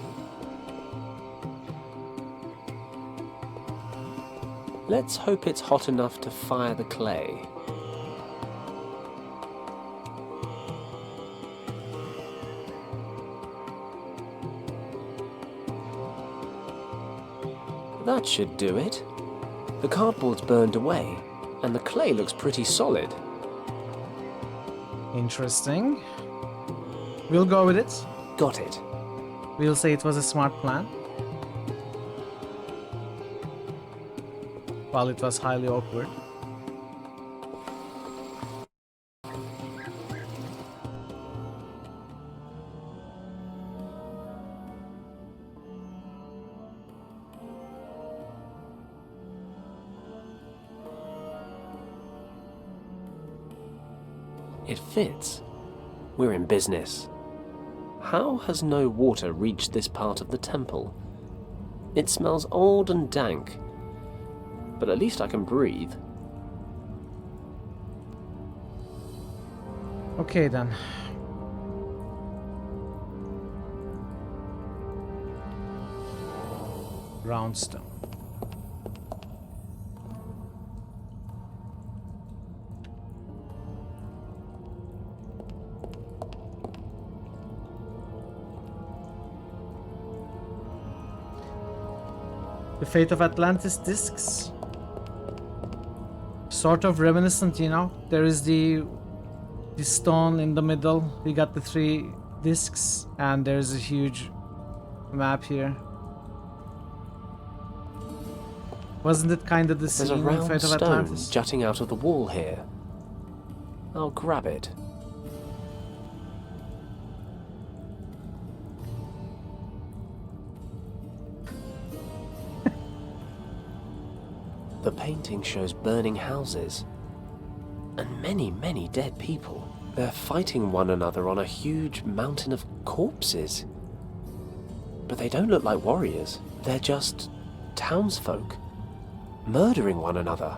Let's hope it's hot enough to fire the clay. That should do it. The cardboard's burned away, and the clay looks pretty solid. Interesting. We'll go with it. Got it. We'll say it was a smart plan. While it was highly awkward. It fits. We're in business. How has no water reached this part of the temple? It smells old and dank, but at least I can breathe. Okay then. Roundstone. The Fate of Atlantis discs. Sort of reminiscent, you know. There is the stone in the middle. We got the 3 discs, and there's a huge map here. Wasn't it kind of the There's scene a in round Fate of stone Atlantis? jutting out of the wall here. I'll grab it. The painting shows burning houses and many, many dead people. They're fighting one another on a huge mountain of corpses. But they don't look like warriors. They're just townsfolk, murdering one another.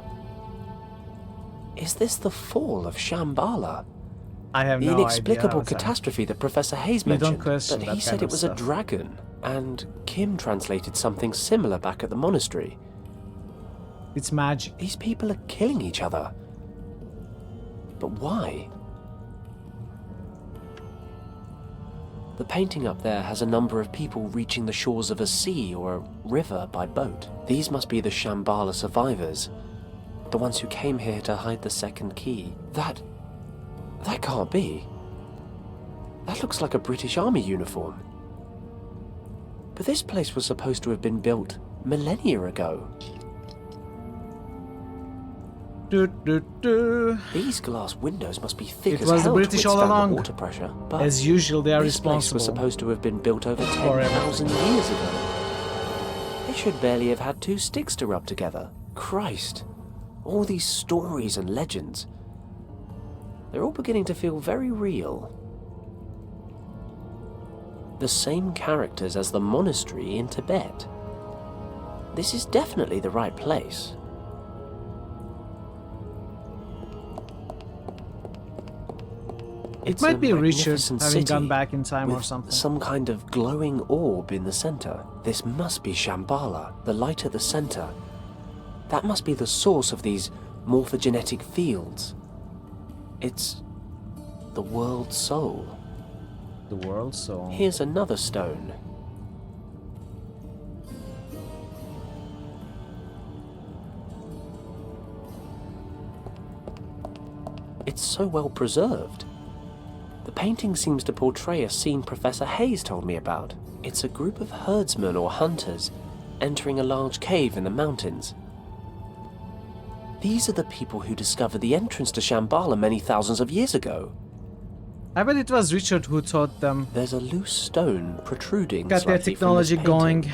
Is this the fall of Shambhala? I have The no inexplicable idea. catastrophe that Professor Hayes You don't mentioned, question but that he said kind it of was stuff. a dragon, and Kim translated something similar back at the monastery. It's magic. These people are killing each other. But why? The painting up there has a number of people reaching the shores of a sea or a river by boat. These must be the Shambhala survivors. The ones who came here to hide the second key. That can't be. That looks like a British Army uniform. But this place was supposed to have been built millennia ago. These glass windows must be thick It as was the hell British to all withstand along. the water pressure. But As usual, they are this place responsible was supposed to have been built over for 10,000 everything. years ago. They should barely have had two sticks to rub together. Christ. All these stories and legends. They're all beginning to feel very real. The same characters as the monastery in Tibet. This is definitely the right place. It It's might a be Richard magnificent having gone city back in time or with something. some kind of glowing orb in the center. This must be Shambhala, the light at the center. That must be the source of these morphogenetic fields. It's the world soul. The world soul. Here's another stone. It's so well preserved. The painting seems to portray a scene Professor Hayes told me about. It's a group of herdsmen or hunters entering a large cave in the mountains. These are the people who discovered the entrance to Shambhala many thousands of years ago. I bet it was Richard who taught them. There's a loose stone protruding Got their slightly from this technology painting. going.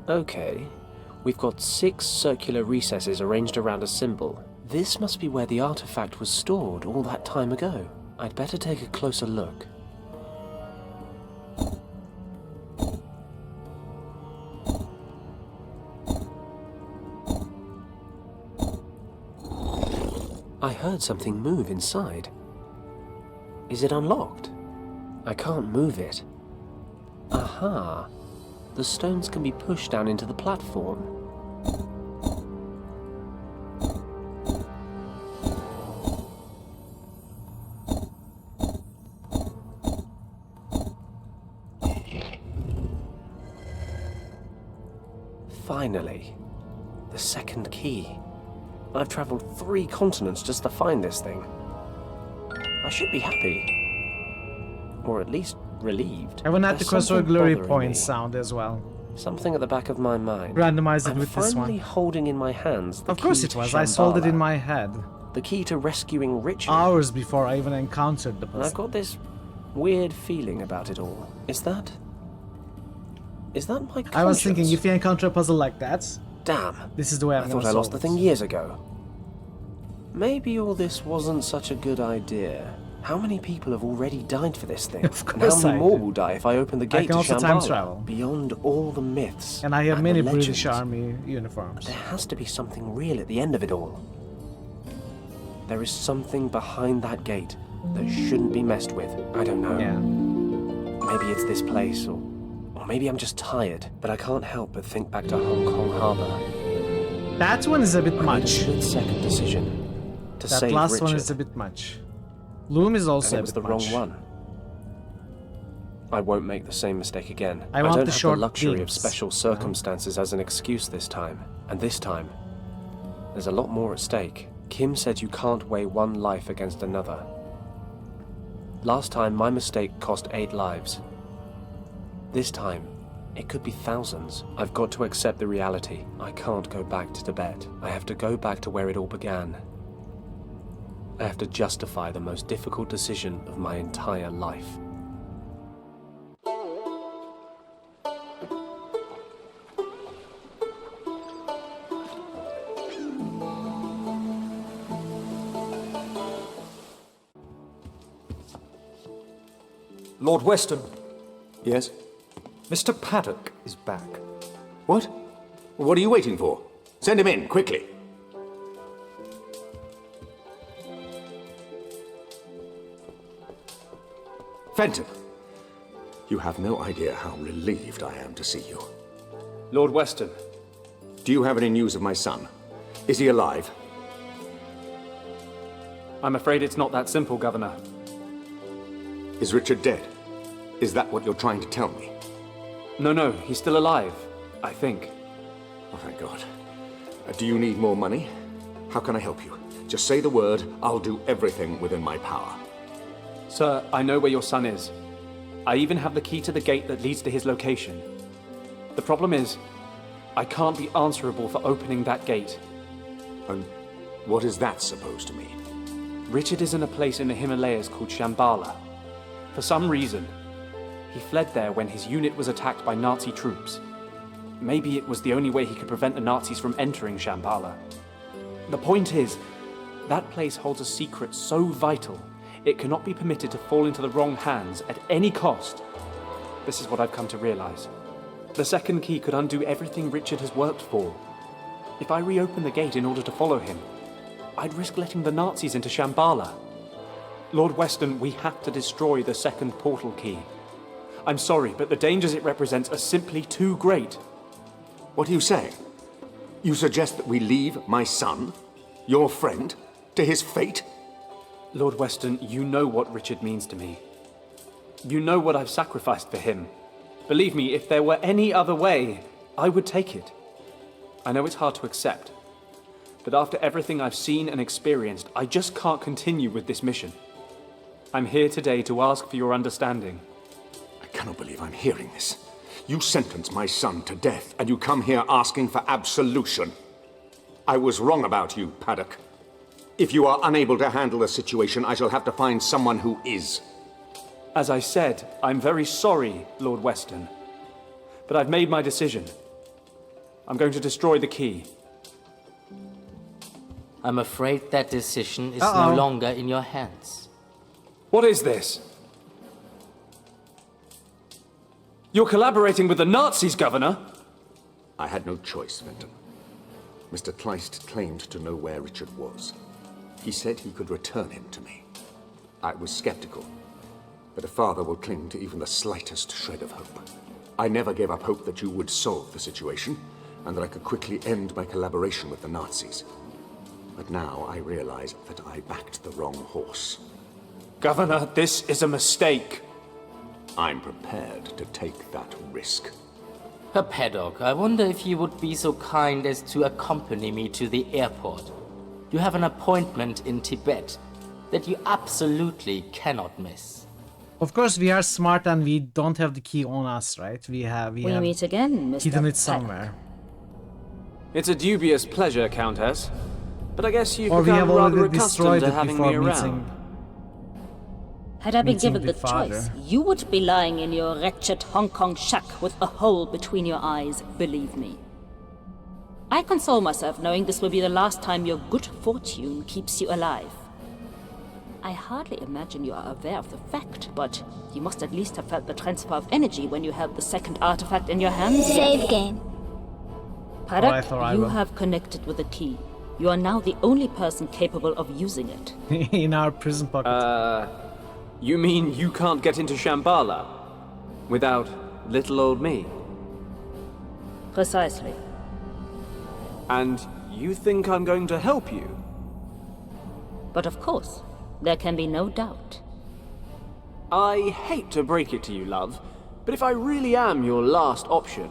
Okay, we've got 6 circular recesses arranged around a symbol. This must be where the artifact was stored all that time ago. I'd better take a closer look. I heard something move inside. Is it unlocked? I can't move it. Aha! The stones can be pushed down into the platform. Finally, the second key. I've traveled 3 continents just to find this thing. I should be happy. Or at least relieved. I will not the There's crossroad something glory bothering point me. sound as well. Something at the back of my mind. Randomize it I'm with this finally one. holding in my hands the Of course key it to was. I sold it in Shambhala. my head. The key to rescuing Richard. Hours before I even encountered the And I've person. got this weird feeling about it all. Is that my conscience? I was thinking, if you encounter a puzzle like that, damn, this is the way I'm I gonna thought I lost solve the it. thing years ago. Maybe all this wasn't such a good idea. How many people have already died for this thing? Of And how course many I more do. will die if I open the I gate can to also time Shambhala? travel. Beyond all the myths And I have and many the British legends, Army uniforms. there has to be something real at the end of it all. There is something behind that gate that shouldn't be messed with. I don't know. Yeah. Maybe it's this place, or maybe I'm just tired. But I can't help but think back to Hong Kong Harbour. That one is a bit I made a much. split-second decision to That save last Richard. one is a bit much. Loom is also And a it was bit the much. wrong one. I won't make the same mistake again. I want don't the have short the luxury of dings, special circumstances as an excuse this time. And this time, there's a lot more at stake. Kim said you can't weigh one life against another. Last time, my mistake cost 8 lives. This time, it could be thousands. I've got to accept the reality. I can't go back to Tibet. I have to go back to where it all began. I have to justify the most difficult decision of my entire life. Lord Weston. Yes? Mr. Paddock is back. What? What are you waiting for? Send him in, quickly. Fenton, you have no idea how relieved I am to see you. Lord Weston. Do you have any news of my son? Is he alive? I'm afraid it's not that simple, Governor. Is Richard dead? Is that what you're trying to tell me? No, he's still alive, I think. Oh, thank God. Do you need more money? How can I help you? Just say the word, I'll do everything within my power. Sir, I know where your son is. I even have the key to the gate that leads to his location. The problem is, I can't be answerable for opening that gate. And what is that supposed to mean? Richard is in a place in the Himalayas called Shambhala. For some reason, he fled there when his unit was attacked by Nazi troops. Maybe it was the only way he could prevent the Nazis from entering Shambhala. The point is, that place holds a secret so vital, it cannot be permitted to fall into the wrong hands at any cost. This is what I've come to realize. The second key could undo everything Richard has worked for. If I reopen the gate in order to follow him, I'd risk letting the Nazis into Shambhala. Lord Weston, we have to destroy the second portal key. I'm sorry, but the dangers it represents are simply too great. What are you saying? You suggest that we leave my son, your friend, to his fate? Lord Weston, you know what Richard means to me. You know what I've sacrificed for him. Believe me, if there were any other way, I would take it. I know it's hard to accept, but after everything I've seen and experienced, I just can't continue with this mission. I'm here today to ask for your understanding. I cannot believe I'm hearing this. You sentenced my son to death, and you come here asking for absolution. I was wrong about you, Paddock. If you are unable to handle the situation, I shall have to find someone who is. As I said, I'm very sorry, Lord Weston. But I've made my decision. I'm going to destroy the key. I'm afraid that decision is no longer in your hands. What is this? You're collaborating with the Nazis, Governor! I had no choice, Fenton. Mr. Kleist claimed to know where Richard was. He said he could return him to me. I was skeptical, but a father will cling to even the slightest shred of hope. I never gave up hope that you would solve the situation, and that I could quickly end my collaboration with the Nazis. But now I realize that I backed the wrong horse. Governor, this is a mistake. I'm prepared to take that risk. Paddock, I wonder if you would be so kind as to accompany me to the airport. You have an appointment in Tibet that you absolutely cannot miss. Of course, we are smart and we don't have the key on us, right? We have meet again, Mr. hidden it somewhere. It's a dubious pleasure, Countess. But I guess you've Or we have become rather already accustomed destroyed to it having before me around. meeting. Had I been meeting given the the choice, you would be lying in your wretched Hong Kong shack with a hole between your eyes, believe me. I console myself knowing this will be the last time your good fortune keeps you alive. I hardly imagine you are aware of the fact, but you must at least have felt the transfer of energy when you held the second artifact in your hands. Save game. Paddock, you have connected with the key. You are now the only person capable of using it. In our prison pocket. You mean you can't get into Shambhala without little old me? Precisely. And you think I'm going to help you? But of course, there can be no doubt. I hate to break it to you, love, but if I really am your last option,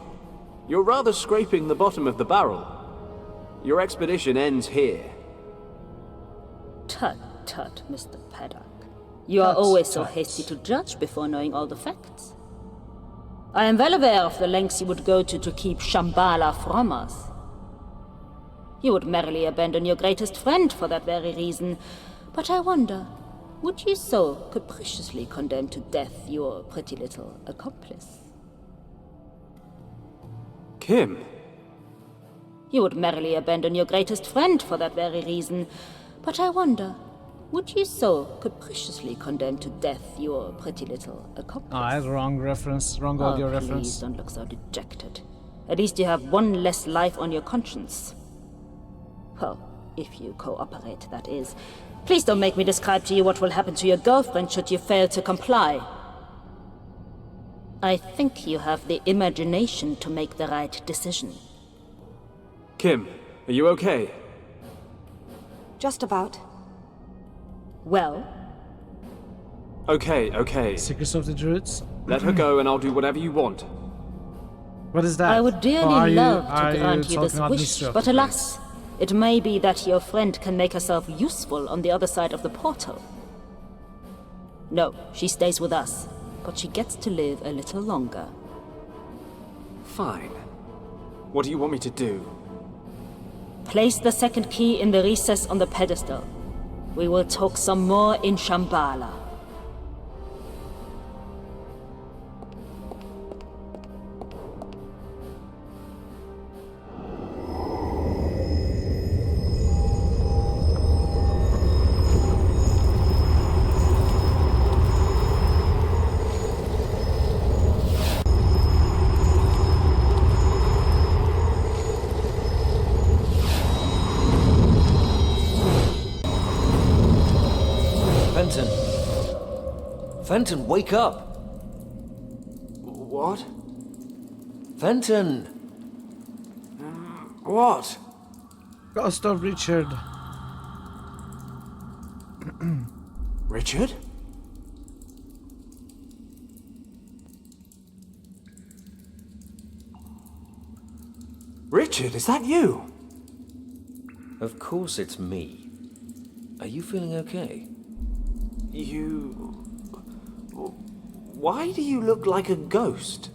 you're rather scraping the bottom of the barrel. Your expedition ends here. Tut, Mr. Paddock. You are That's always so tight. hasty to judge before knowing all the facts. I am well aware of the lengths you would go to keep Shambhala from us. You would merrily abandon your greatest friend for that very reason. But I wonder, would you so capriciously condemn to death your pretty little accomplice? Kim! You would merrily abandon your greatest friend for that very reason. But I wonder, would you so capriciously condemn to death your pretty little accomplice? I had wrong reference, wrong audio Please reference. don't look so dejected. At least you have one less life on your conscience. Well, if you cooperate, that is. Please don't make me describe to you what will happen to your girlfriend should you fail to comply. I think you have the imagination to make the right decision. Kim, are you okay? Just about. Well? Okay. Secrets of the Druids? Let her go and I'll do whatever you want. What is that? I would Or are dearly you- love are to grant you talking this about wish, Mystery of but the alas, it may be that your friend can make herself useful on the other side of the portal. No, she stays with us, but she gets to live a little longer. Fine. What do you want me to do? Place the second key in the recess on the pedestal. We will talk some more in Shambhala. Fenton, wake up! What? Fenton! What? Ghost of Richard. Richard? Richard, is that you? Of course it's me. Are you feeling okay? Why do you look like a ghost?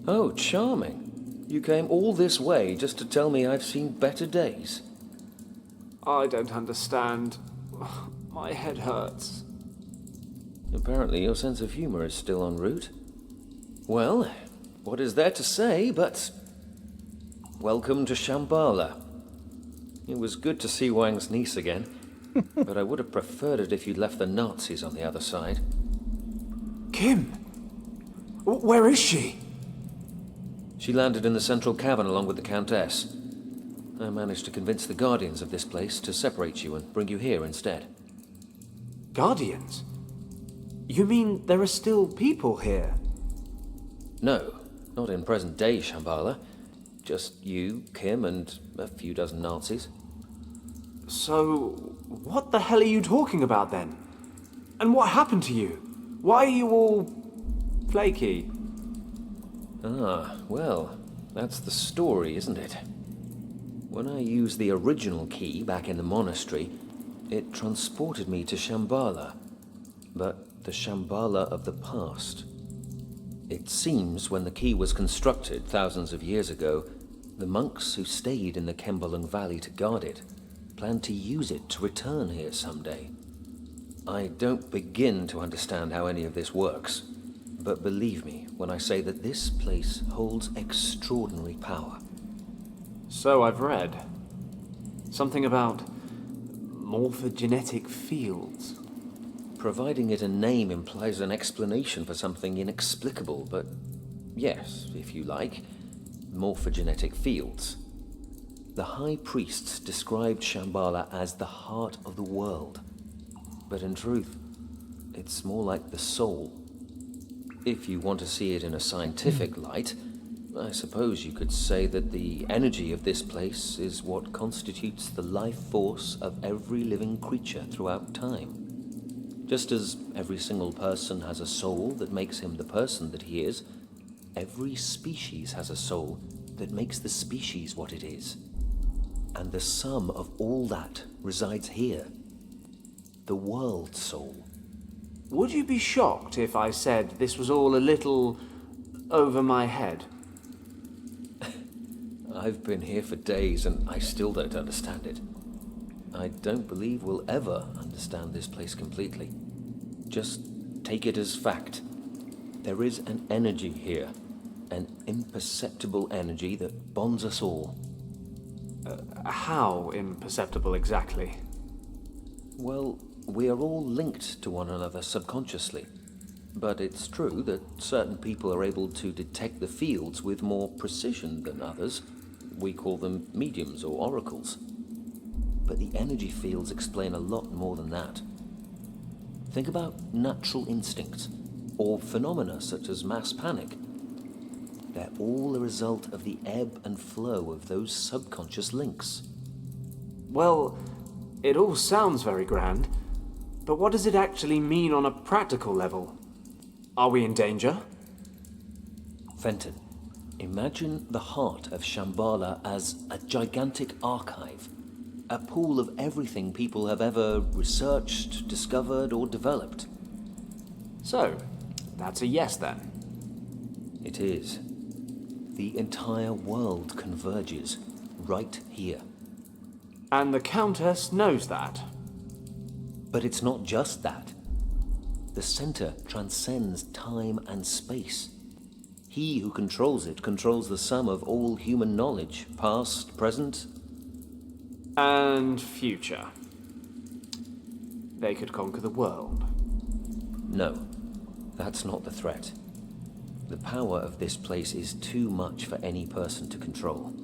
Oh, charming. You came all this way just to tell me I've seen better days. I don't understand. My head hurts. Apparently your sense of humor is still en route. Well, what is there to say but... welcome to Shambhala. It was good to see Wang's niece again, but I would have preferred it if you'd left the Nazis on the other side. Kim! Where is she? She landed in the central cavern along with the Countess. I managed to convince the Guardians of this place to separate you and bring you here instead. Guardians? You mean there are still people here? No, not in present-day Shambhala. Just you, Kim, and a few dozen Nazis. So, what the hell are you talking about then? And what happened to you? Why are you all... flaky? Ah, well, that's the story, isn't it? When I used the original key back in the monastery, it transported me to Shambhala. But the Shambhala of the past. It seems when the key was constructed thousands of years ago, the monks who stayed in the Kembalung Valley to guard it planned to use it to return here someday. I don't begin to understand how any of this works, but believe me when I say that this place holds extraordinary power. So I've read. Something about morphogenetic fields. Providing it a name implies an explanation for something inexplicable, but yes, if you like, morphogenetic fields. The High Priests described Shambhala as the heart of the world, but in truth, it's more like the soul. If you want to see it in a scientific light, I suppose you could say that the energy of this place is what constitutes the life force of every living creature throughout time. Just as every single person has a soul that makes him the person that he is, every species has a soul that makes the species what it is. And the sum of all that resides here. The world soul. would you be shocked if I said this was all a little over my head? I've been here for days and I still don't understand it. I don't believe we'll ever understand this place completely. Just take it as fact. There is an energy here, an imperceptible energy that bonds us all. How imperceptible exactly? Well, we are all linked to one another subconsciously. But it's true that certain people are able to detect the fields with more precision than others. We call them mediums or oracles. But the energy fields explain a lot more than that. Think about natural instincts, or phenomena such as mass panic. They're all a result of the ebb and flow of those subconscious links. Well, it all sounds very grand, but what does it actually mean on a practical level? Are we in danger? Fenton, imagine the heart of Shambhala as a gigantic archive, a pool of everything people have ever researched, discovered, or developed. So, that's a yes then? It is. The entire world converges right here. And the Countess knows that? But it's not just that. The center transcends time and space. He who controls it controls the sum of all human knowledge, past, present, and future. They could conquer the world. No, that's not the threat. The power of this place is too much for any person to control.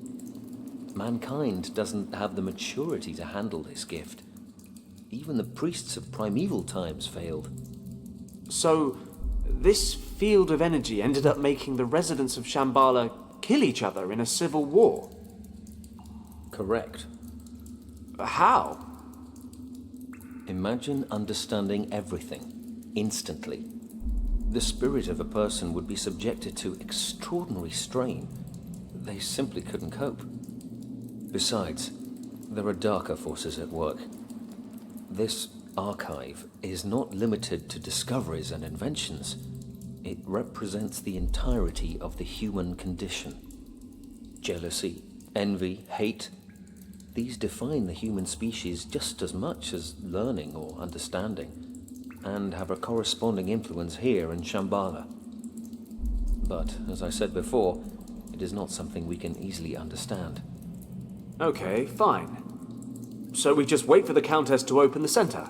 Mankind doesn't have the maturity to handle this gift. Even the priests of primeval times failed. So, this field of energy ended up making the residents of Shambhala kill each other in a civil war? Correct. How? Imagine understanding everything, instantly. The spirit of a person would be subjected to extraordinary strain. They simply couldn't cope. Besides, there are darker forces at work. This archive is not limited to discoveries and inventions. It represents the entirety of the human condition. Jealousy, envy, hate, these define the human species just as much as learning or understanding, and have a corresponding influence here in Shambhala. But, as I said before, it is not something we can easily understand. Okay, fine. So we just wait for the Countess to open the center.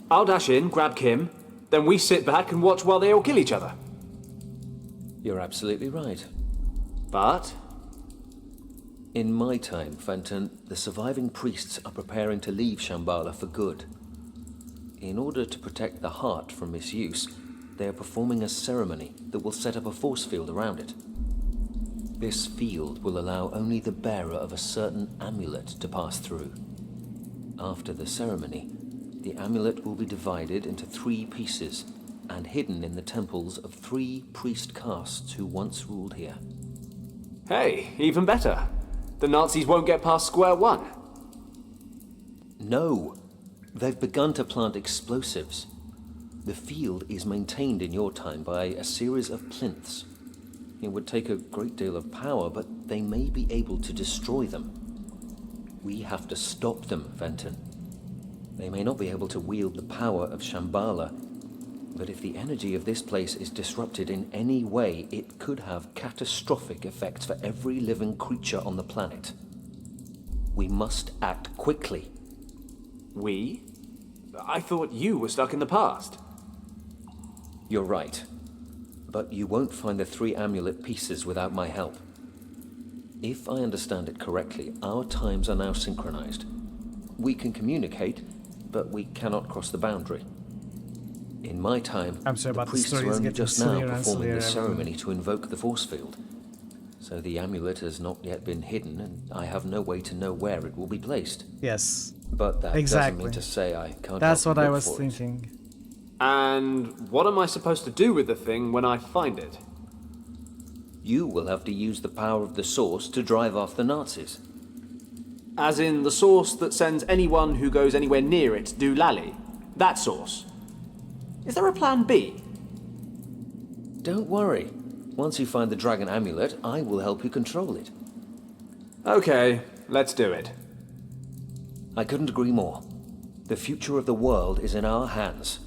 I'll dash in, grab Kim, then we sit back and watch while they all kill each other. You're absolutely right. But? In my time, Fenton, the surviving priests are preparing to leave Shambhala for good. In order to protect the heart from misuse, they are performing a ceremony that will set up a force field around it. This field will allow only the bearer of a certain amulet to pass through. After the ceremony, the amulet will be divided into 3 pieces and hidden in the temples of 3 priest castes who once ruled here. Hey, even better. The Nazis won't get past square one. No, they've begun to plant explosives. The field is maintained in your time by a series of plinths. It would take a great deal of power, but they may be able to destroy them. We have to stop them, Fenton. They may not be able to wield the power of Shambhala, but if the energy of this place is disrupted in any way, it could have catastrophic effects for every living creature on the planet. We must act quickly. We? I thought you were stuck in the past. You're right. But you won't find the 3 amulet pieces without my help. If I understand it correctly, our times are now synchronized. We can communicate, but we cannot cross the boundary. In my time, the priests are only just now performing the ceremony to invoke the force field. So the amulet has not yet been hidden, and I have no way to know where it will be placed. Yes. But that doesn't mean to say I can't. That's what I was thinking. And what am I supposed to do with the thing when I find it? You will have to use the power of the source to drive off the Nazis. As in the source that sends anyone who goes anywhere near it doolally? That source? Is there a plan B? Don't worry. Once you find the dragon amulet, I will help you control it. Okay, let's do it. I couldn't agree more. The future of the world is in our hands.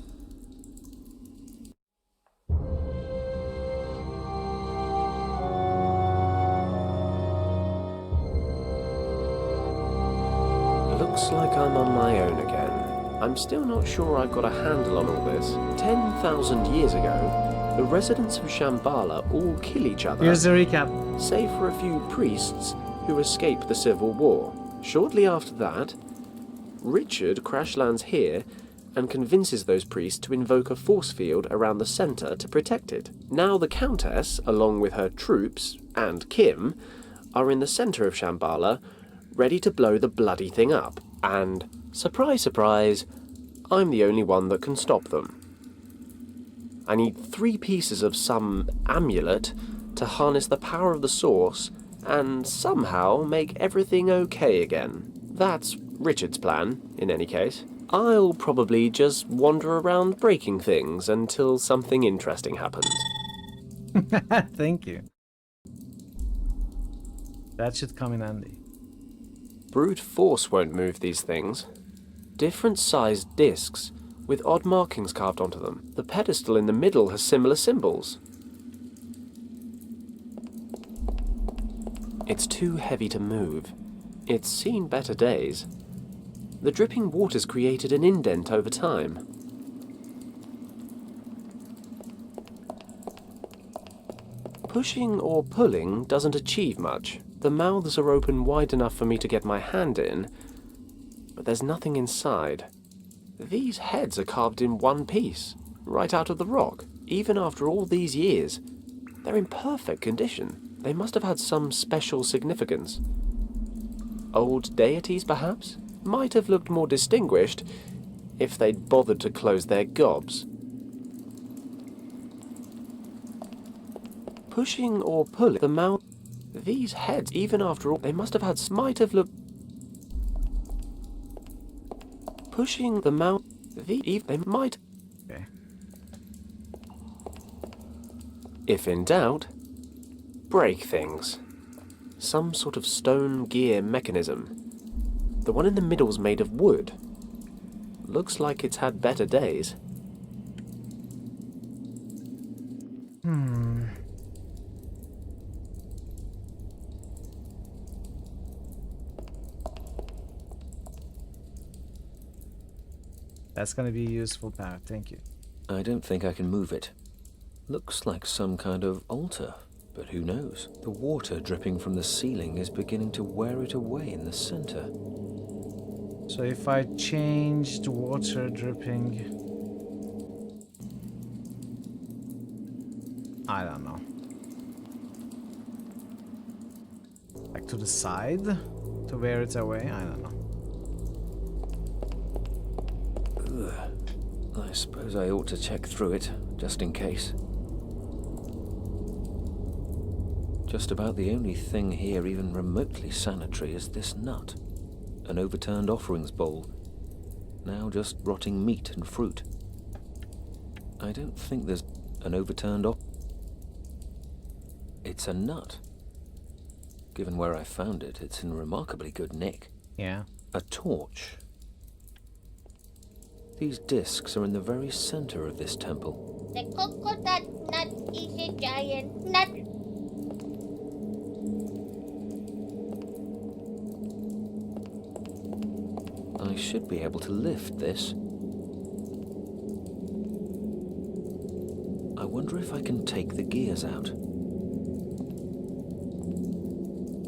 Looks like I'm on my own again. I'm still not sure I've got a handle on all this. 10,000 years ago, the residents of Shambhala all kill each other. Here's the recap. Save for a few priests who escape the civil war. Shortly after that, Richard crash lands here and convinces those priests to invoke a force field around the center to protect it. Now the Countess, along with her troops, and Kim, are in the center of Shambhala, ready to blow the bloody thing up. And, surprise, surprise, I'm the only one that can stop them. I need 3 pieces of some amulet to harness the power of the source and somehow make everything okay again. That's Richard's plan, in any case. I'll probably just wander around breaking things until something interesting happens. Thank you. That should come in handy. Brute force won't move these things. Different sized discs with odd markings carved onto them. The pedestal in the middle has similar symbols. It's too heavy to move. It's seen better days. The dripping water's created an indent over time. Pushing or pulling doesn't achieve much. The mouths are open wide enough for me to get my hand in, but there's nothing inside. These heads are carved in one piece, right out of the rock. Even after all these years, they're in perfect condition. They must have had some special significance. Old deities, perhaps? Might have looked more distinguished if they'd bothered to close their gobs. Pushing or pulling the mouth. These heads, even after all, they must have had. Might have looked. Pushing the mouth. They might. Okay. If in doubt, break things. Some sort of stone gear mechanism. The one in the middle's made of wood. Looks like it's had better days. That's gonna be a useful path, thank you. I don't think I can move it. Looks like some kind of altar, but who knows? The water dripping from the ceiling is beginning to wear it away in the center. So if I change the water dripping... I don't know. Like to the side? To wear it away? I don't know. Ugh. I suppose I ought to check through it, just in case. Just about the only thing here even remotely sanitary is this nut. An overturned offerings bowl. Now just rotting meat and fruit. I don't think there's an overturned It's a nut. Given where I found it, it's in remarkably good nick. Yeah. A torch. These discs are in the very center of this temple. The coconut nut is a giant nut. I should be able to lift this. I wonder if I can take the gears out.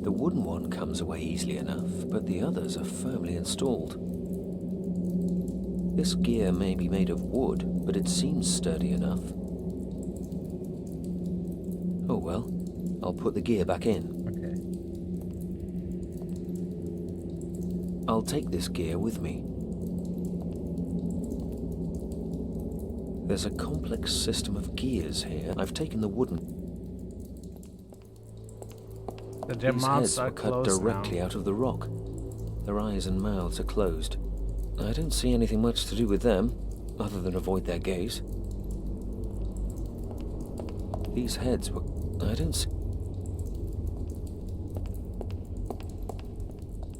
The wooden one comes away easily enough, but the others are firmly installed. This gear may be made of wood, but it seems sturdy enough. Oh well, I'll put the gear back in. Okay. I'll take this gear with me. There's a complex system of gears here. I've taken the wooden... Their These mouths heads are were cut closed directly now. out of the rock. Their eyes and mouths are closed. I don't see anything much to do with them, other than avoid their gaze. These heads were... I don't see...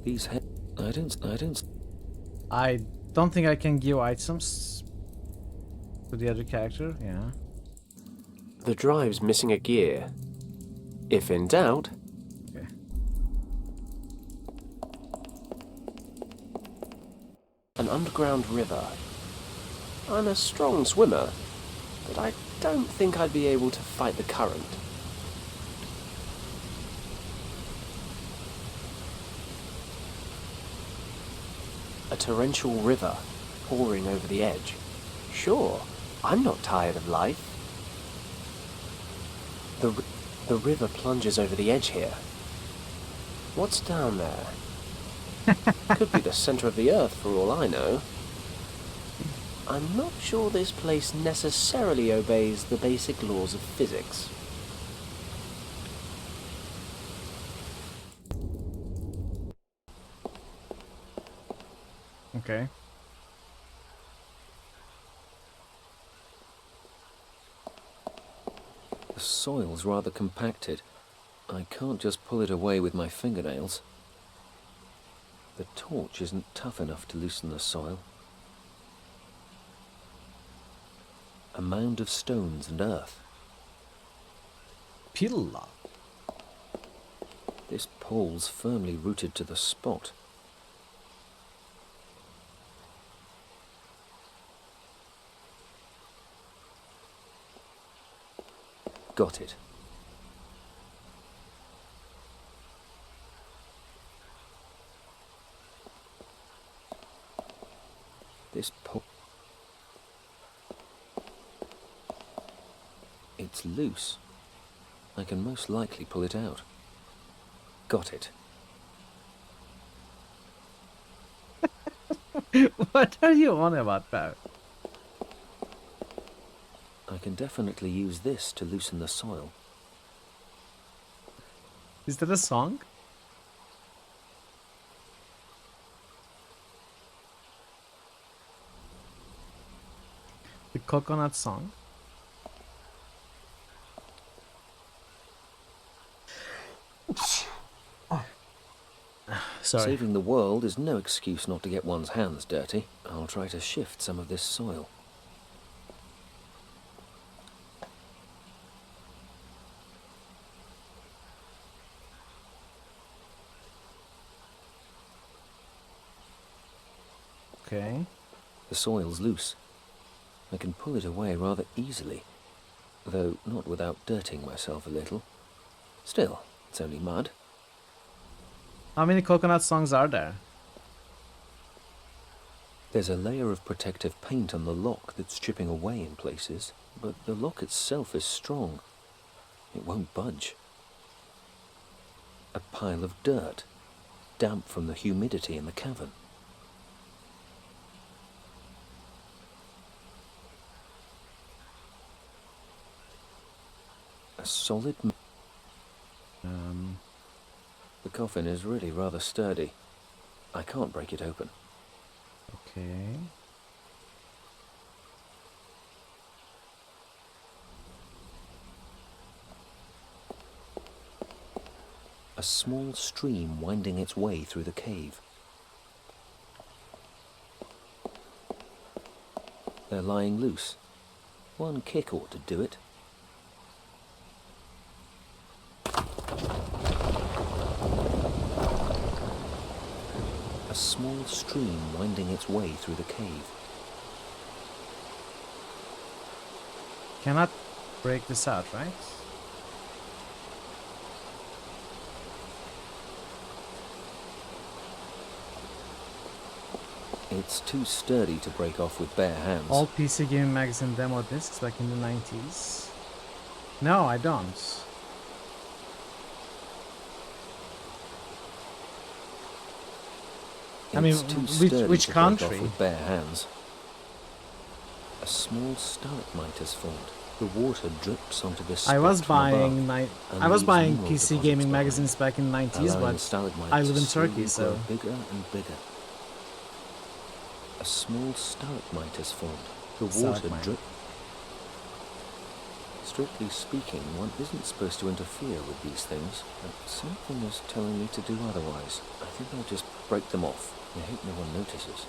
These heads... I don't think I can give items to the other character, yeah. The drive's missing a gear. If in doubt... Okay. An underground river. I'm a strong swimmer, but I don't think I'd be able to fight the current. A torrential river pouring over the edge. Sure, I'm not tired of life. The river plunges over the edge here. What's down there? Could be the center of the earth for all I know. I'm not sure this place necessarily obeys the basic laws of physics. Okay. The soil's rather compacted. I can't just pull it away with my fingernails. The torch isn't tough enough to loosen the soil. A mound of stones and earth. Pilla. This pole's firmly rooted to the spot. Got it. This pole... It's loose. I can most likely pull it out. Got it. What are you on about, Barrett? I can definitely use this to loosen the soil. Is that a song? The coconut song? Sorry. Saving the world is no excuse not to get one's hands dirty. I'll try to shift some of this soil. Okay. The soil's loose. I can pull it away rather easily, though not without dirtying myself a little. Still, it's only mud. How many coconut songs are there? There's a layer of protective paint on the lock that's chipping away in places, but the lock itself is strong. It won't budge. A pile of dirt, damp from the humidity in the cavern. A solid... The coffin is really rather sturdy. I can't break it open. Okay. A small stream winding its way through the cave. They're lying loose. One kick ought to do it. A small stream winding its way through the cave. Cannot break this out, right? It's too sturdy to break off with bare hands. All PC Gaming Magazine demo discs back in the 90s. No, I don't. I mean, which country? With bare hands. A small stalagmite has formed. The water drips onto this. I was buying PC Gaming magazines back in the 90s, but I live in Turkey, so bigger and bigger. A small stalagmite has formed. The water drips. Strictly speaking, one isn't supposed to interfere with these things, but something is telling me to do otherwise. I think I'll just break them off. I hope no one notices.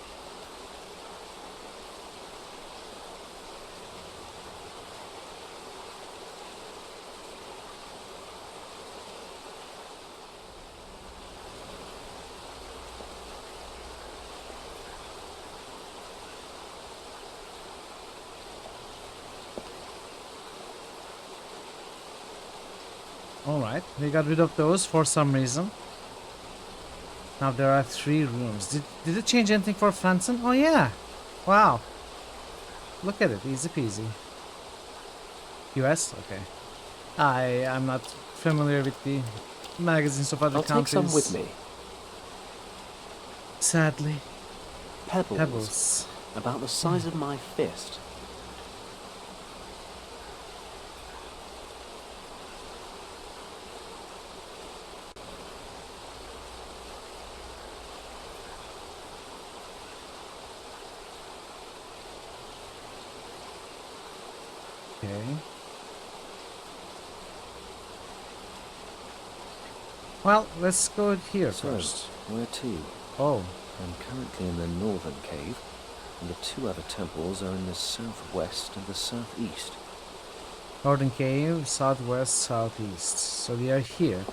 Alright, we got rid of those for some reason. Now there are 3 rooms. Did it change anything for Fenton? Oh yeah! Wow! Look at it, easy peasy. US? Okay. I'm not familiar with the magazines of other countries. I'll take some with me. Sadly. Pebbles. About the size of my fist. Okay. Well, let's go here first. Where to? Oh. I'm currently in the northern cave, and the 2 other temples are in the southwest and the southeast. Northern cave, southwest, southeast. So we are here.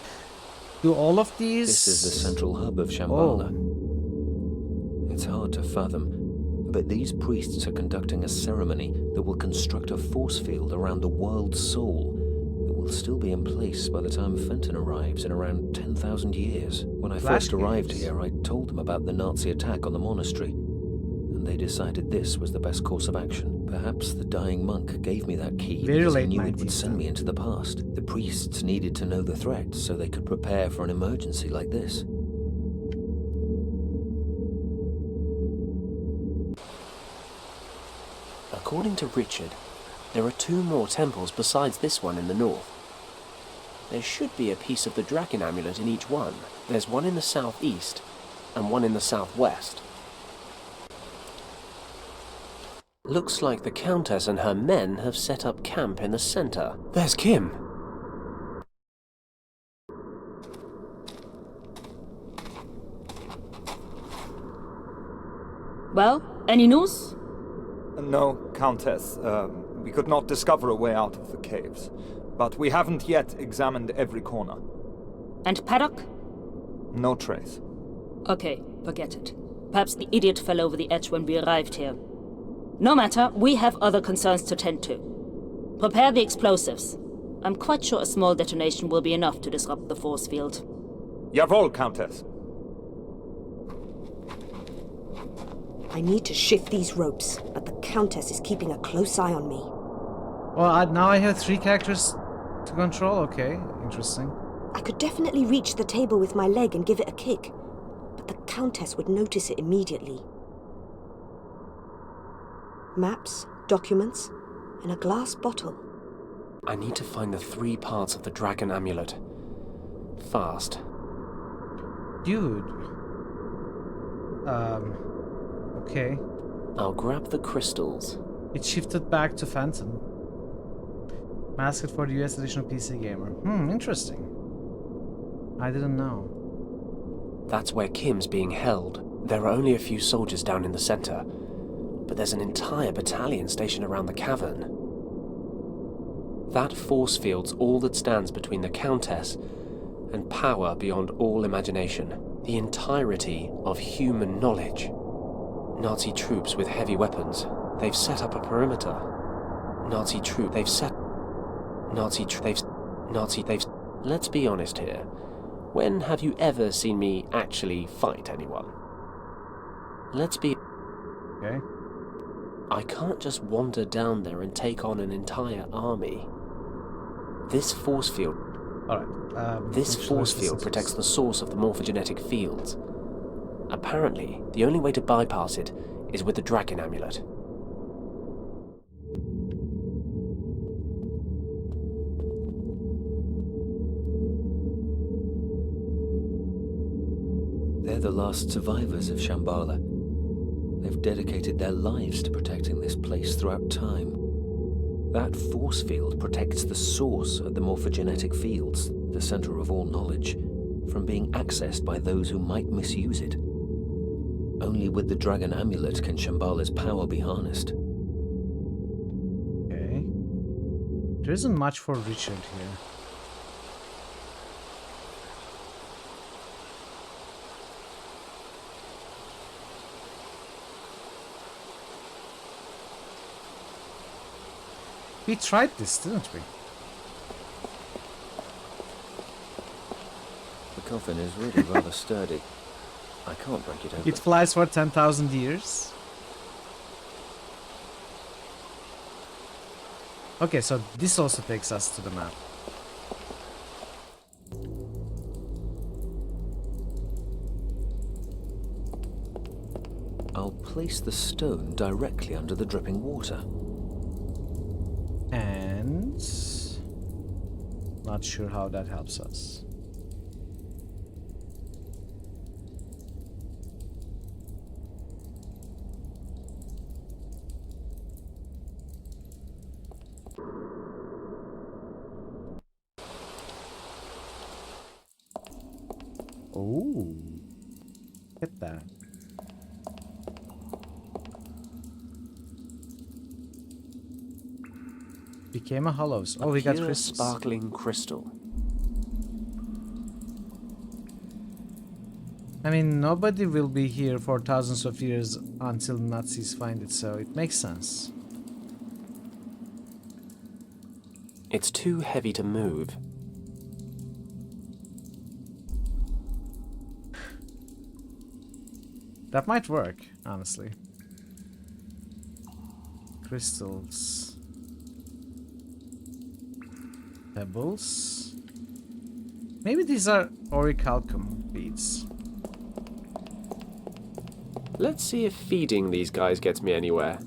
Do all of these... This is the central hub of Shambhala. Oh. It's hard to fathom, but these priests are conducting a ceremony that will construct a force field around the world's soul that will still be in place by the time Fenton arrives in around 10,000 years. When I first arrived here, I told them about the Nazi attack on the monastery, and they decided this was the best course of action. Perhaps the dying monk gave me that key because he knew it would send me into the past. The priests needed to know the threat so they could prepare for an emergency like this. According to Richard, there are 2 more temples besides this one in the north. There should be a piece of the dragon amulet in each one. There's one in the southeast and one in the southwest. Looks like the Countess and her men have set up camp in the center. There's Kim. Well, any news? No, Countess. We could not discover a way out of the caves. But we haven't yet examined every corner. And Paddock? No trace. Okay, forget it. Perhaps the idiot fell over the edge when we arrived here. No matter, we have other concerns to tend to. Prepare the explosives. I'm quite sure a small detonation will be enough to disrupt the force field. Jawohl, Countess. I need to shift these ropes, but the Countess is keeping a close eye on me. Well, now I have 3 characters to control. Okay, interesting. I could definitely reach the table with my leg and give it a kick, but the Countess would notice it immediately. Maps, documents, and a glass bottle. I need to find the 3 parts of the dragon amulet. Fast. Dude. Okay. I'll grab the crystals. It shifted back to Fenton. Masked for the US edition of PC Gamer. Interesting. I didn't know. That's where Kim's being held. There are only a few soldiers down in the center, but there's an entire battalion stationed around the cavern. That force field's all that stands between the Countess and power beyond all imagination. The entirety of human knowledge. Nazi troops with heavy weapons. They've set up a perimeter. Let's be honest here. When have you ever seen me actually fight anyone? Let's be... Okay. I can't just wander down there and take on an entire army. This force field... Alright, this force field protects the source of the morphogenetic fields. Apparently, the only way to bypass it is with the dragon amulet. They're the last survivors of Shambhala. They've dedicated their lives to protecting this place throughout time. That force field protects the source at the morphogenetic fields, the center of all knowledge, from being accessed by those who might misuse it. Only with the dragon amulet can Shambhala's power be harnessed. Okay. There isn't much for Richard here. We tried this, didn't we? The coffin is really rather sturdy. I can't break it open. It flies for 10,000 years. Okay, so this also takes us to the map. I'll place the stone directly under the dripping water. And not sure how that helps us. Oh, look at that. Became a hollows. Oh, we got pure crystals. sparkling crystal. I mean, nobody will be here for thousands of years until Nazis find it, so it makes sense. It's too heavy to move. That might work, honestly. Crystals. Pebbles. Maybe these are orichalcum beads. Let's see if feeding these guys gets me anywhere.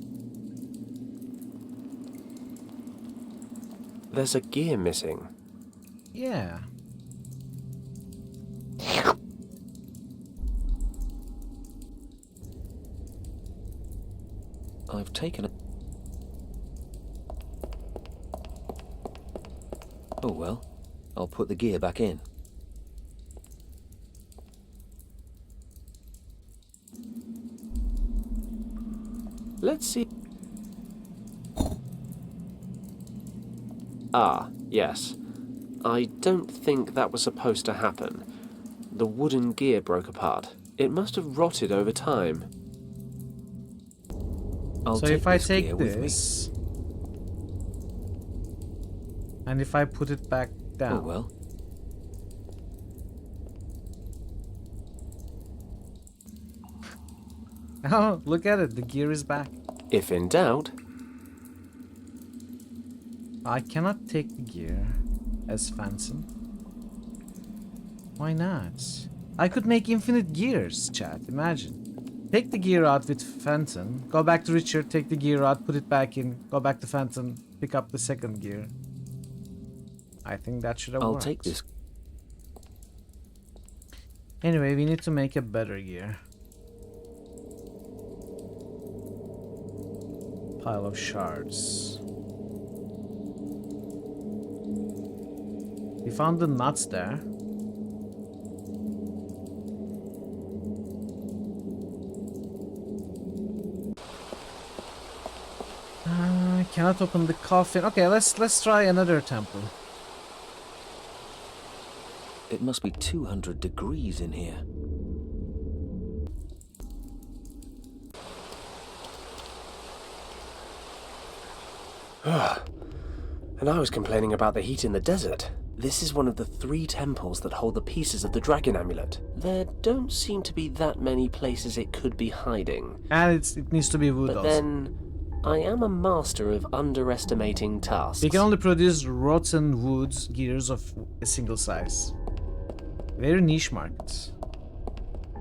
There's a gear missing. Yeah. I've taken a... Oh well, I'll put the gear back in. Let's see. Ah, yes. I don't think that was supposed to happen. The wooden gear broke apart. It must have rotted over time. So if I take this, and if I put it back down. Oh well. Oh, look at it, the gear is back. If in doubt. I cannot take the gear as Phantom. Why not? I could make infinite gears, chat, imagine. Take the gear out with Phantom, go back to Richard, take the gear out, put it back in, go back to Phantom, pick up the second gear. I think that should have worked. I'll take this. Anyway, we need to make a better gear. Pile of shards. We found the nuts there. Cannot open the coffin. Okay, let's try another temple. It must be 200 degrees in here. And I was complaining about the heat in the desert. This is one of the 3 temples that hold the pieces of the dragon amulet. There don't seem to be that many places it could be hiding. And it needs to be wood But also. then, I am a master of underestimating tasks. We can only produce rotten wood gears of a single size. Very niche markets.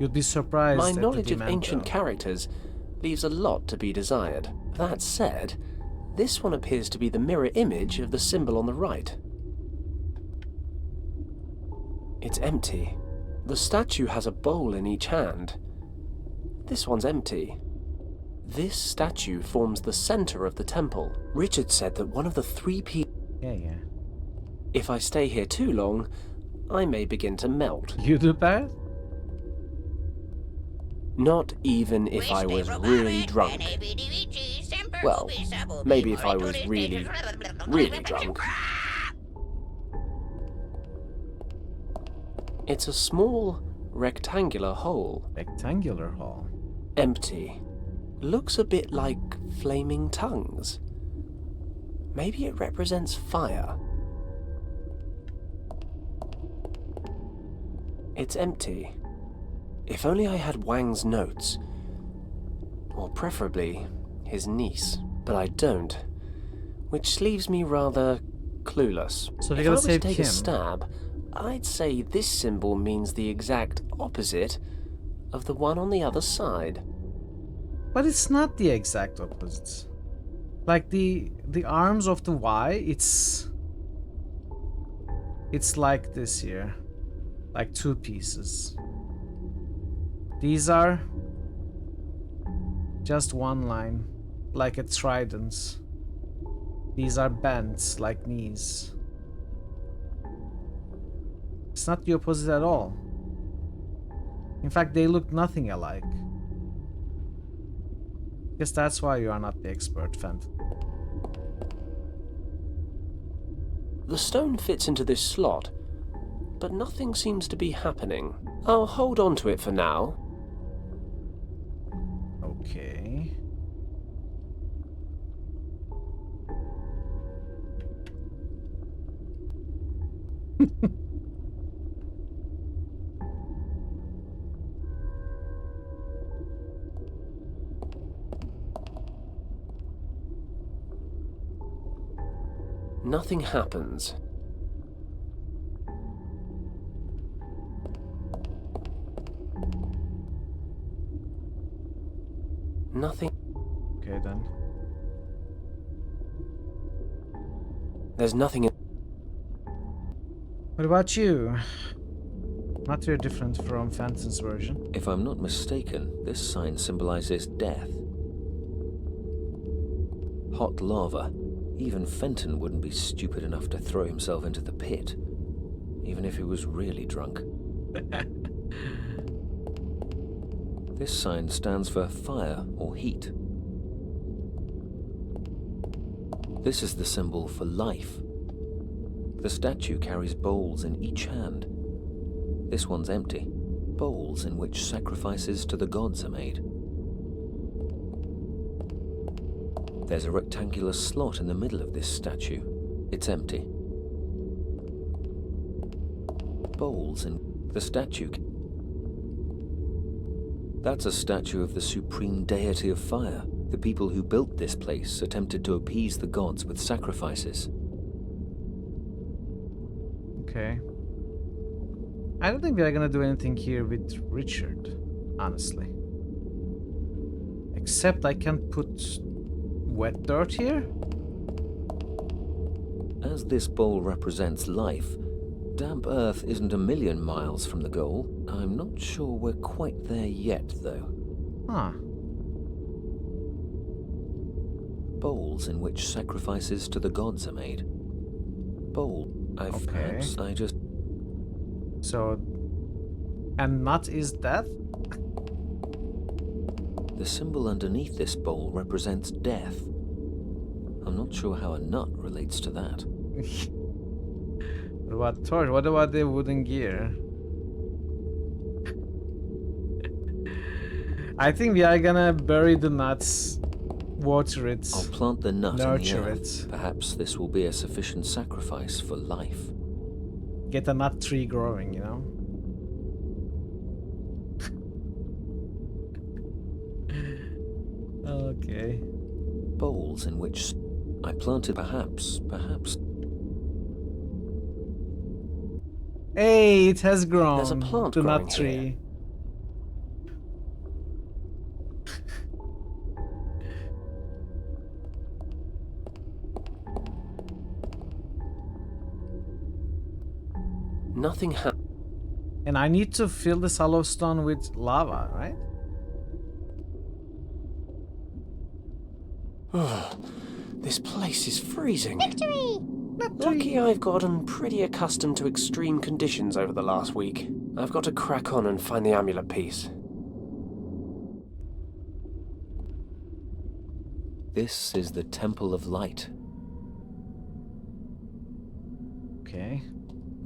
You'd be surprised My at the knowledge of demand, ancient though. characters leaves a lot to be desired. That said, this one appears to be the mirror image of the symbol on the right. It's empty. The statue has a bowl in each hand. This one's empty. This statue forms the center of the temple. Richard said that one of the 3 people... Yeah. If I stay here too long, I may begin to melt. You do that? Not even if I was really drunk. Well, maybe if I was really, really drunk. It's a small, rectangular hole. Rectangular hole? Empty. Looks a bit like flaming tongues. Maybe it represents fire. It's empty. If only I had Wang's notes. Or preferably, his niece. But I don't. Which leaves me rather clueless. So if I was to take a stab, I'd say this symbol means the exact opposite of the one on the other side. But it's not the exact opposite. Like the arms of the Y, it's like this here. Like 2 pieces. These are just one line, like a trident. These are bent, like knees. It's not the opposite at all. In fact, they look nothing alike. Guess that's why you are not the expert, Fenton. The stone fits into this slot, but nothing seems to be happening. I'll hold on to it for now. Okay. Nothing happens. Nothing. Okay then. There's nothing in... What about you? Not very different from Fenton's version. If I'm not mistaken, this sign symbolizes death. Hot lava. Even Fenton wouldn't be stupid enough to throw himself into the pit, even if he was really drunk. This sign stands for fire or heat. This is the symbol for life. The statue carries bowls in each hand. This one's empty. Bowls in which sacrifices to the gods are made. There's a rectangular slot in the middle of this statue. It's empty. Bowls in the statue. That's a statue of the supreme deity of fire. The people who built this place attempted to appease the gods with sacrifices. Okay. I don't think we are gonna do anything here with Richard, honestly. Except I can put wet dirt here? As this bowl represents life, damp earth isn't a million miles from the goal. I'm not sure we're quite there yet, though. Huh. Bowls in which sacrifices to the gods are made. Perhaps I just... So... And nut is death? The symbol underneath this bowl represents death. I'm not sure how a nut relates to that. What about torch? What about the wooden gear? I think we are gonna bury the nuts, water it, I'll plant the nut nurture in the earth. it. Perhaps this will be a sufficient sacrifice for life. Get a nut tree growing, you know? Okay. Bowls in which I planted perhaps. Hey, it has grown. There's a plant the growing nut tree. here. Nothing happened. And I need to fill this hollow stone with lava, right? This place is freezing. Victory! Lucky I've gotten pretty accustomed to extreme conditions over the last week. I've got to crack on and find the amulet piece. This is the Temple of Light. Okay.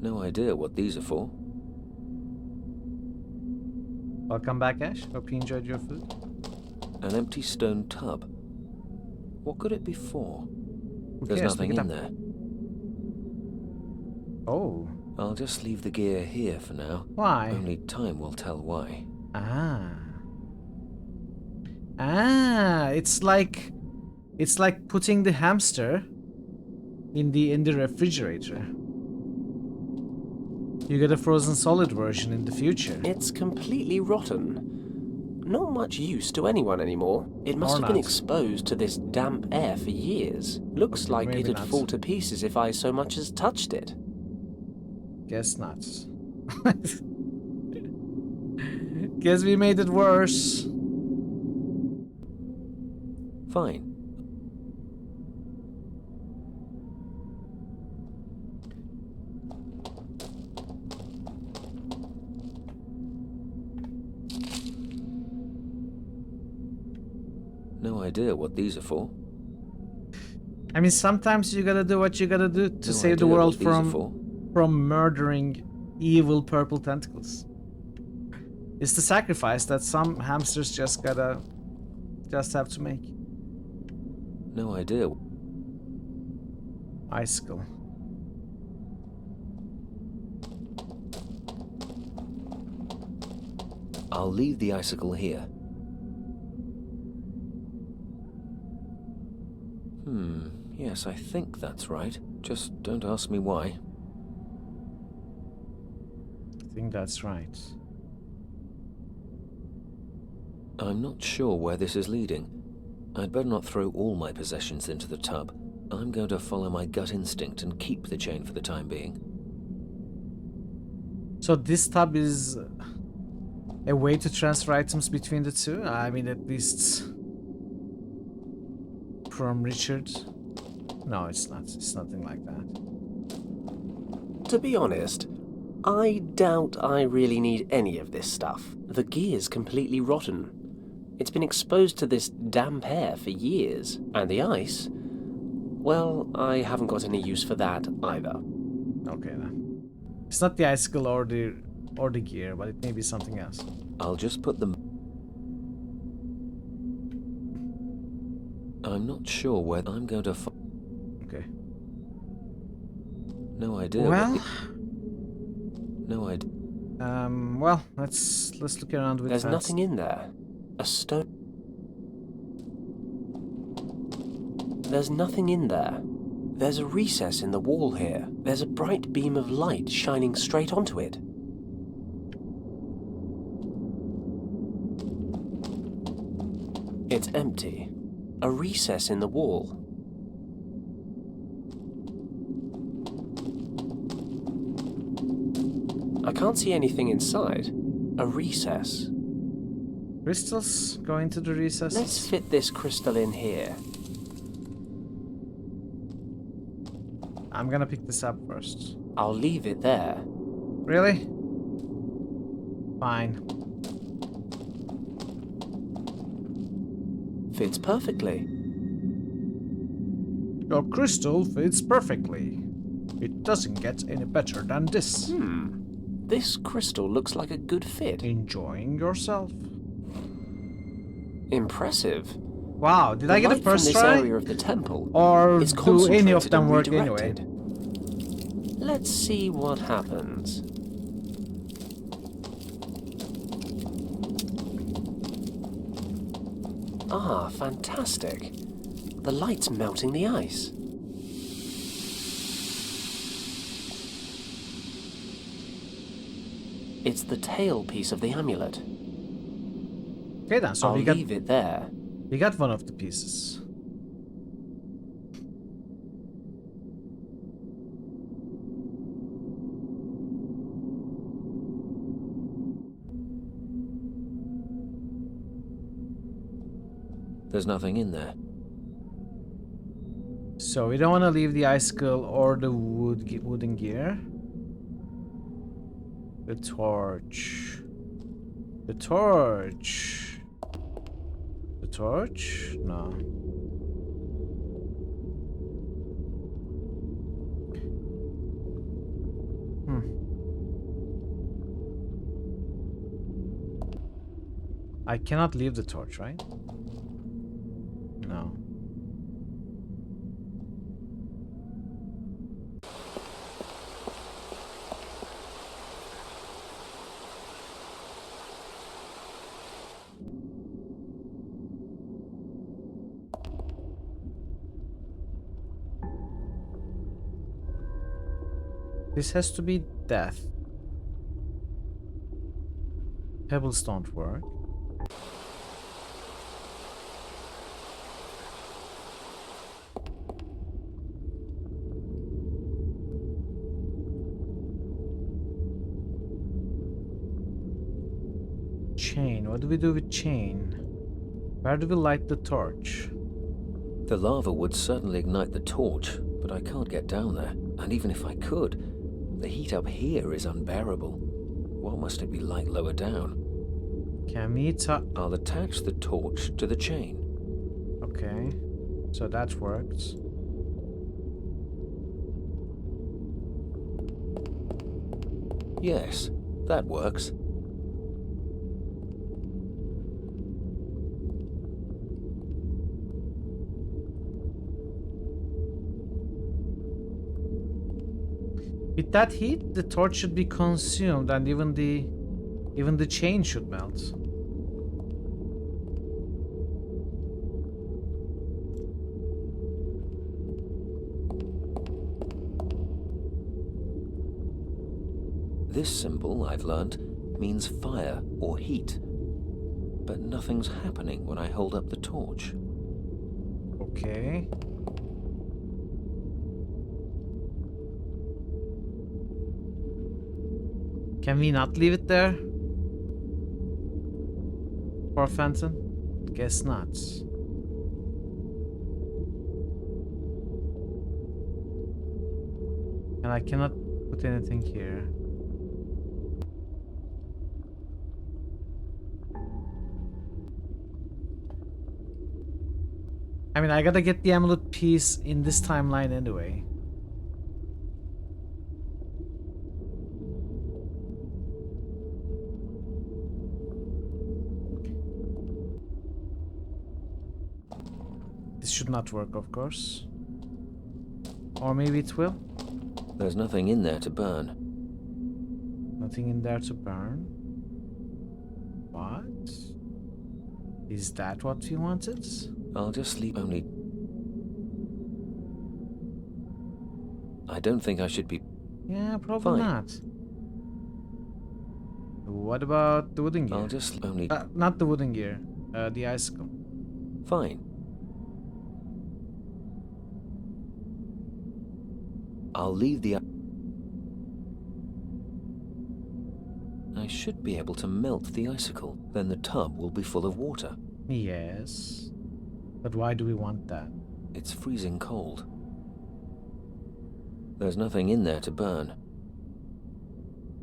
No idea what these are for. Welcome back, Ash. Hope you enjoyed your food. An empty stone tub. What could it be for? There's cares? nothing Pick it in up. there. Oh. I'll just leave the gear here for now. Why? Only time will tell why. It's like putting the hamster in the refrigerator. You get a frozen solid version in the future. It's completely rotten. Not much use to anyone anymore. It must Or have been not. exposed to this damp air for years. Looks Okay, like maybe it'd not. fall to pieces if I so much as touched it. Guess not. Guess we made it worse. Fine. No idea what these are for. I mean, sometimes you gotta do what you gotta do to No save the idea world what these are for. from murdering evil purple tentacles. It's the sacrifice that some hamsters just have to make. No idea. Icicle. I'll leave the icicle here. Yes, I think that's right. Just don't ask me why. I think that's right. I'm not sure where this is leading. I'd better not throw all my possessions into the tub. I'm going to follow my gut instinct and keep the chain for the time being. So this tab is a way to transfer items between the two? I mean, at least from Richard. No, it's not. It's nothing like that. To be honest, I doubt I really need any of this stuff. The gear's completely rotten. It's been exposed to this damp air for years. And the ice? Well, I haven't got any use for that either. Okay then. It's not the icicle or the gear, but it may be something else. I'll just put them... I'm not sure where I'm going to... Okay. No idea. Well... No idea. Well, let's look around with There's that. nothing in there. A stone... There's nothing in there. There's a recess in the wall here. There's a bright beam of light shining straight onto it. It's empty. A recess in the wall. I can't see anything inside. A recess. Crystals go into the recesses. Let's fit this crystal in here. I'm gonna pick this up first. I'll leave it there. Really? Fine. Fits perfectly. Your crystal fits perfectly. It doesn't get any better than this. This crystal looks like a good fit. Enjoying yourself. Impressive. Wow, did I get light it first from this try? area of the temple Or is do any of concentrated them and work anyway? redirected. Let's see what happens. Ah, fantastic. The light's melting the ice. It's the tailpiece of the amulet. Okay then, so I'll we got leave it there. we got one of the pieces. There's nothing in there. So we don't want to leave the icicle or the wooden gear. The torch. The torch. The torch? No. I cannot leave the torch, right? No. This has to be death. Pebbles don't work. Chain. What do we do with chain? Where do we light the torch? The lava would certainly ignite the torch, but I can't get down there. And even if I could, the heat up here is unbearable. What must it be like lower down? Can we I'll attach the torch to the chain. Okay, so that works. Yes, that works. With that heat, the torch should be consumed, and even the chain should melt. This symbol, I've learned, means fire or heat. But nothing's happening when I hold up the torch. Okay. Can we not leave it there? For Fenton? Guess not. And I cannot put anything here. I mean, I gotta get the amulet piece in this timeline anyway. This should not work, of course. Or maybe it will. There's nothing in there to burn. Nothing in there to burn. What? Is that what we wanted? I'll just sleep only... I don't think I should be... Yeah, probably not. What about the wooden gear? I'll just only... not the wooden gear. The icicle. Fine. I'll leave the... I should be able to melt the icicle. Then the tub will be full of water. Yes. But why do we want that? It's freezing cold. There's nothing in there to burn.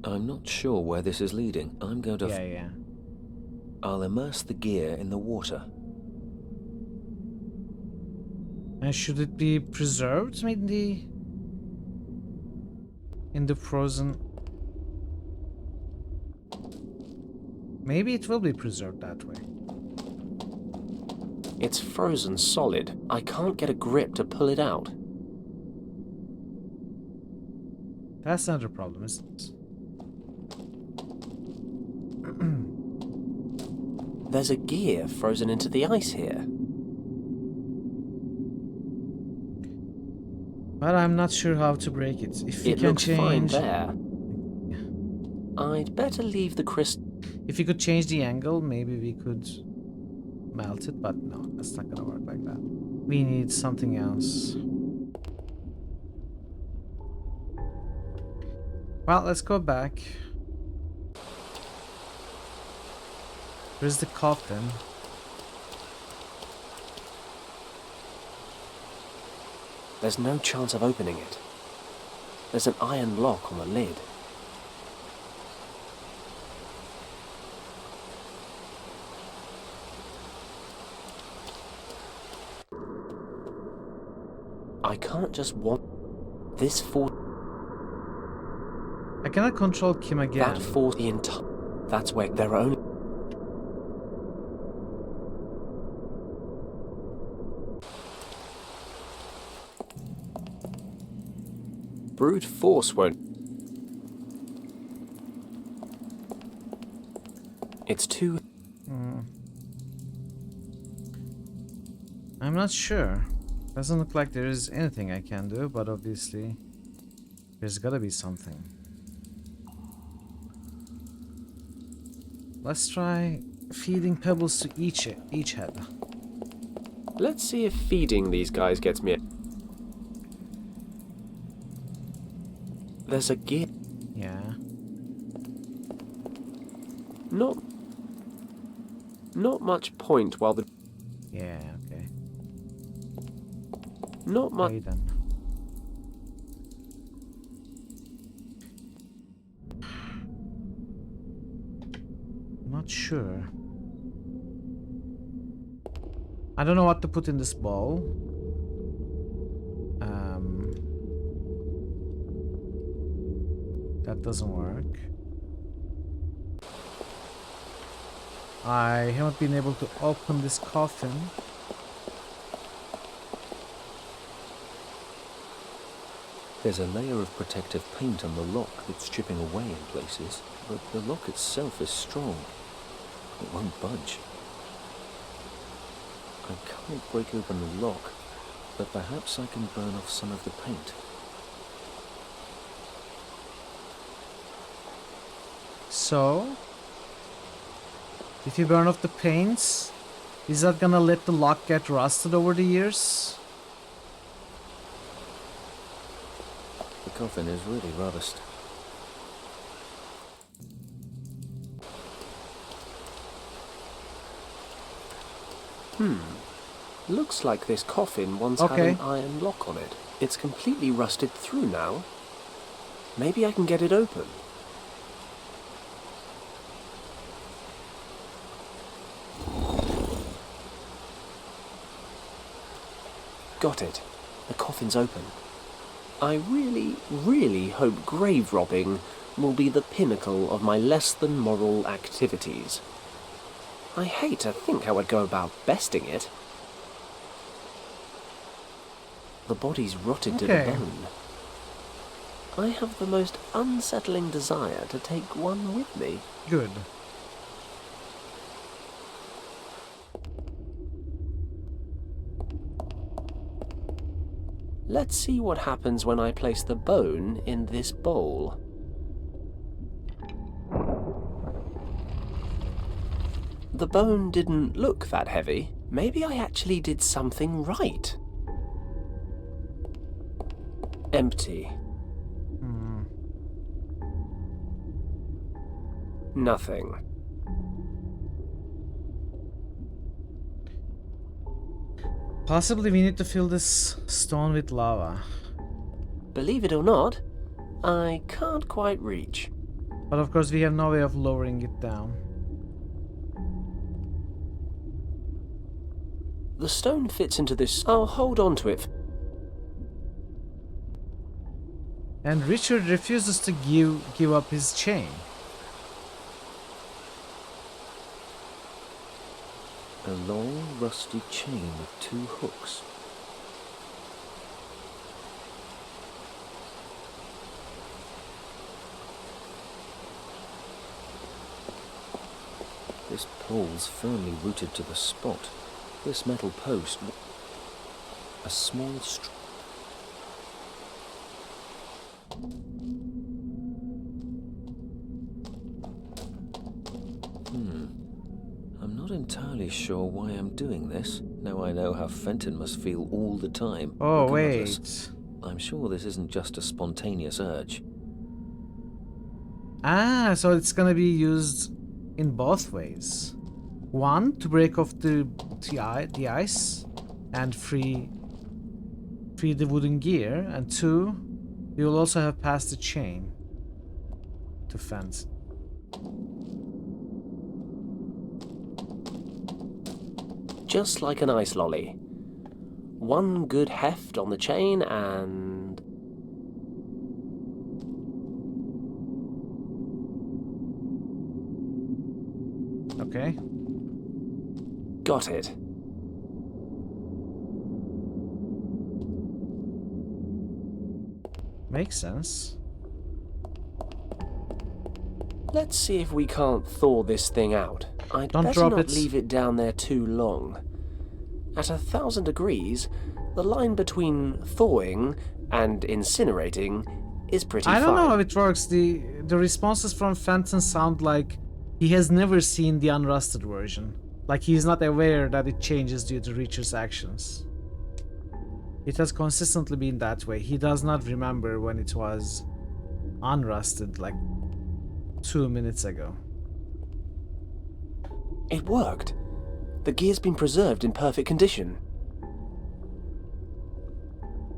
I'm not sure where this is leading. I'm going to... Yeah. I'll immerse the gear in the water. And should it be preserved maybe in the frozen... Maybe it will be preserved that way. It's frozen solid. I can't get a grip to pull it out. That's not a problem, is it? There's a gear frozen into the ice here. But I'm not sure how to break it. If you It can looks fine change... there. I'd better leave the crystal... If you could change the angle, maybe we could melt it, but no, that's not gonna work like that. We need something else. Well, let's go back. Where's the coffin? There's no chance of opening it. There's an iron lock on the lid. I can't just want this force. I cannot control Kim again. That force the entire. That's where there are only. Brute force won't. It's too. I'm not sure. Doesn't look like there is anything I can do, but obviously there's gotta be something. Let's try feeding pebbles to each head. Let's see if feeding these guys gets me. There's a gear. Yeah. Not much point while the. Yeah. Okay. Not much. Okay, then. Not sure. I don't know what to put in this bowl. That doesn't work. I haven't been able to open this coffin. There's a layer of protective paint on the lock that's chipping away in places, but the lock itself is strong. It won't budge. I can't break open the lock, but perhaps I can burn off some of the paint. So, if you burn off the paints, is that gonna let the lock get rusted over the years? The coffin is really rust. Looks like this coffin once had an iron lock on it. It's completely rusted through now. Maybe I can get it open. Got it. The coffin's open. I really hope grave robbing will be the pinnacle of my less than moral activities. I hate to think how I'd go about besting it. The body's rotted to the bone. I have the most unsettling desire to take one with me. Good. Let's see what happens when I place the bone in this bowl. The bone didn't look that heavy. Maybe I actually did something right. Empty. Nothing. Possibly we need to fill this stone with lava. Believe it or not, I can't quite reach. But of course we have no way of lowering it down. The stone fits into this. I'll hold on to it. And Richard refuses to give up his chain. A long, rusty chain with 2 hooks. This pole's firmly rooted to the spot. This metal post... A small I'm not entirely sure why I'm doing this. Now I know how Fenton must feel all the time. Oh, regardless. Wait. I'm sure this isn't just a spontaneous urge. Ah, so it's gonna be used in both ways. One, to break off the ice and free free the wooden gear, and 2, you will also have passed the chain to Fence. Just like an ice lolly. 1 good heft on the chain and... Okay. Got it. Makes sense. Let's see if we can't thaw this thing out. I'd Don't better drop not it. leave it down there too long. At 1,000 degrees, the line between thawing and incinerating is pretty fine. I don't know how it works. The responses from Fenton sound like he has never seen the unrusted version. Like he's not aware that it changes due to Reacher's actions. It has consistently been that way. He does not remember when it was unrusted like 2 minutes ago. It worked. The gear's been preserved in perfect condition.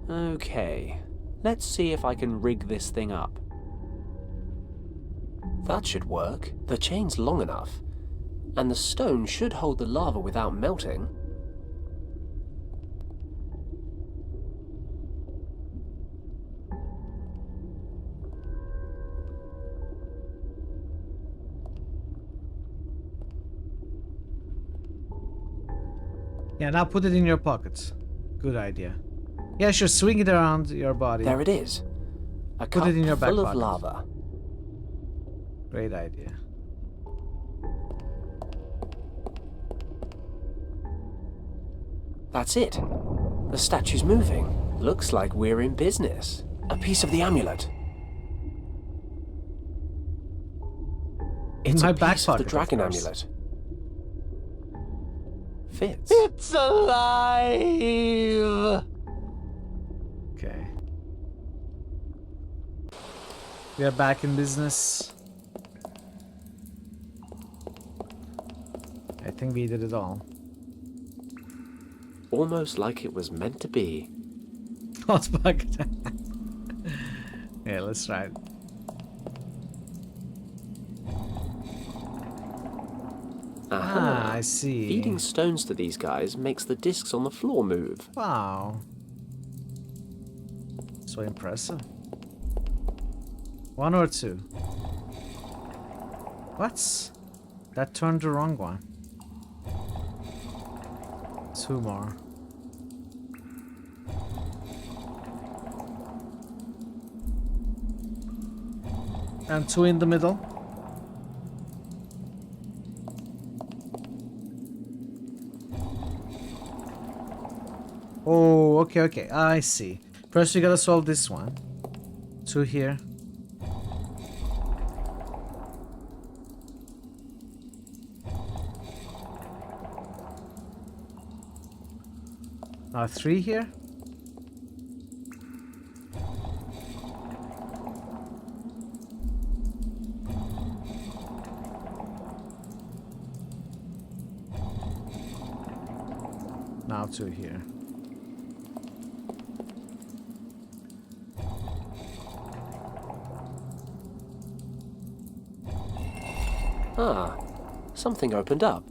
Okay, let's see if I can rig this thing up. That should work. The chain's long enough, and the stone should hold the lava without melting. Yeah, now put it in your pocket. Good idea. Yeah, sure, swing it around your body. There it is. A Put cup it in your back full of pocket. lava. Great idea. That's it. The statue's moving. Looks like we're in business. A piece of the amulet. It's my a back piece of the pocket, of dragon course. amulet. Fits. It's alive! Okay. We are back in business. I think we did it all. Almost like it was meant to be. Hot bucket. Yeah, let's try it. Ah, I see. Feeding stones to these guys makes the discs on the floor move. Wow. So impressive. 1 or 2? What? That turned the wrong one. 2 more. And 2 in the middle. Oh, okay, I see. First we gotta solve this one. 2 here. Now 3 here. Now 2 here. Ah, something opened up.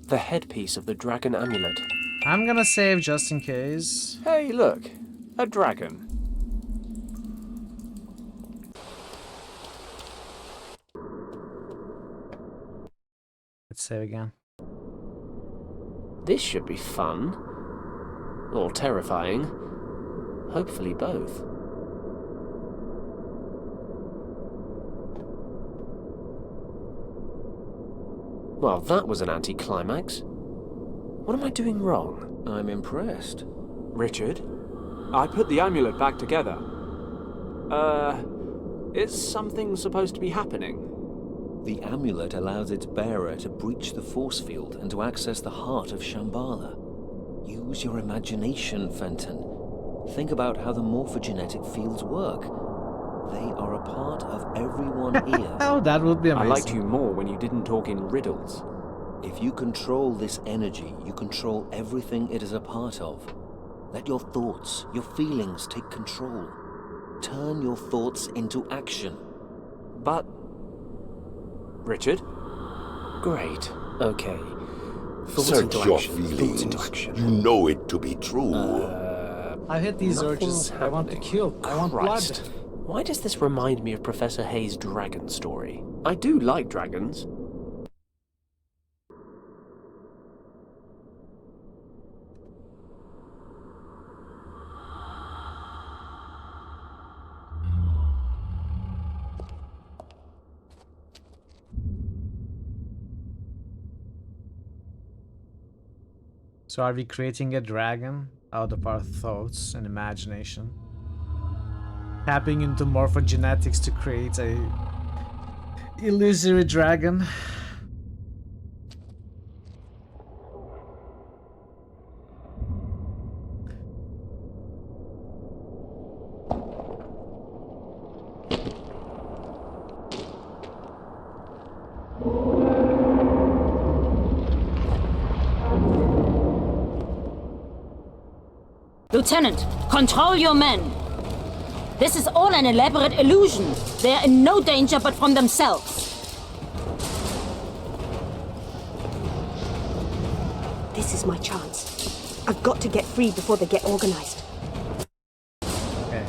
The headpiece of the dragon amulet. I'm gonna save just in case. Hey, look, a dragon. Let's save again. This should be fun. Or terrifying. Hopefully both. Well, that was an anticlimax. What am I doing wrong? I'm impressed. Richard, I put the amulet back together. Is something supposed to be happening? The amulet allows its bearer to breach the force field and to access the heart of Shambhala. Use your imagination, Fenton. Think about how the morphogenetic fields work. They are a part of everyone here. Oh, that would be amazing. I liked you more when you didn't talk in riddles. If you control this energy, you control everything it is a part of. Let your thoughts, your feelings take control. Turn your thoughts into action. But... Richard? Great. Okay. Thoughts Search into your action. Thoughts feelings. into action. You know it to be true. I hate these urges. I want to kill. I want Christ. blood. Why does this remind me of Professor Hayes' dragon story? I do like dragons. So are we creating a dragon out of our thoughts and imagination? Tapping into morphogenetics to create a illusory dragon? Lieutenant, control your men. This is all an elaborate illusion. They are in no danger but from themselves. This is my chance. I've got to get free before they get organized. Okay.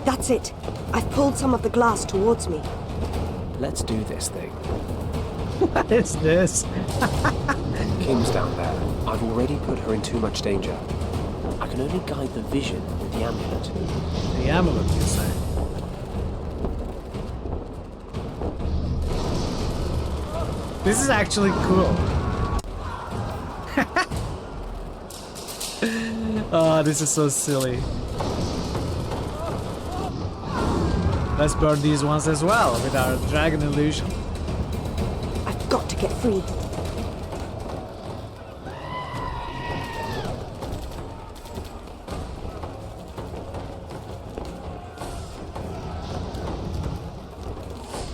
That's it. I've pulled some of the glass towards me. Let's do this thing. What is this? Kim's down there. I've already put her in too much danger. I can only guide the vision with the amulet. The amulet, you say? This is actually cool. Oh, this is so silly. Let's burn these ones as well with our dragon illusion. I've got to get free.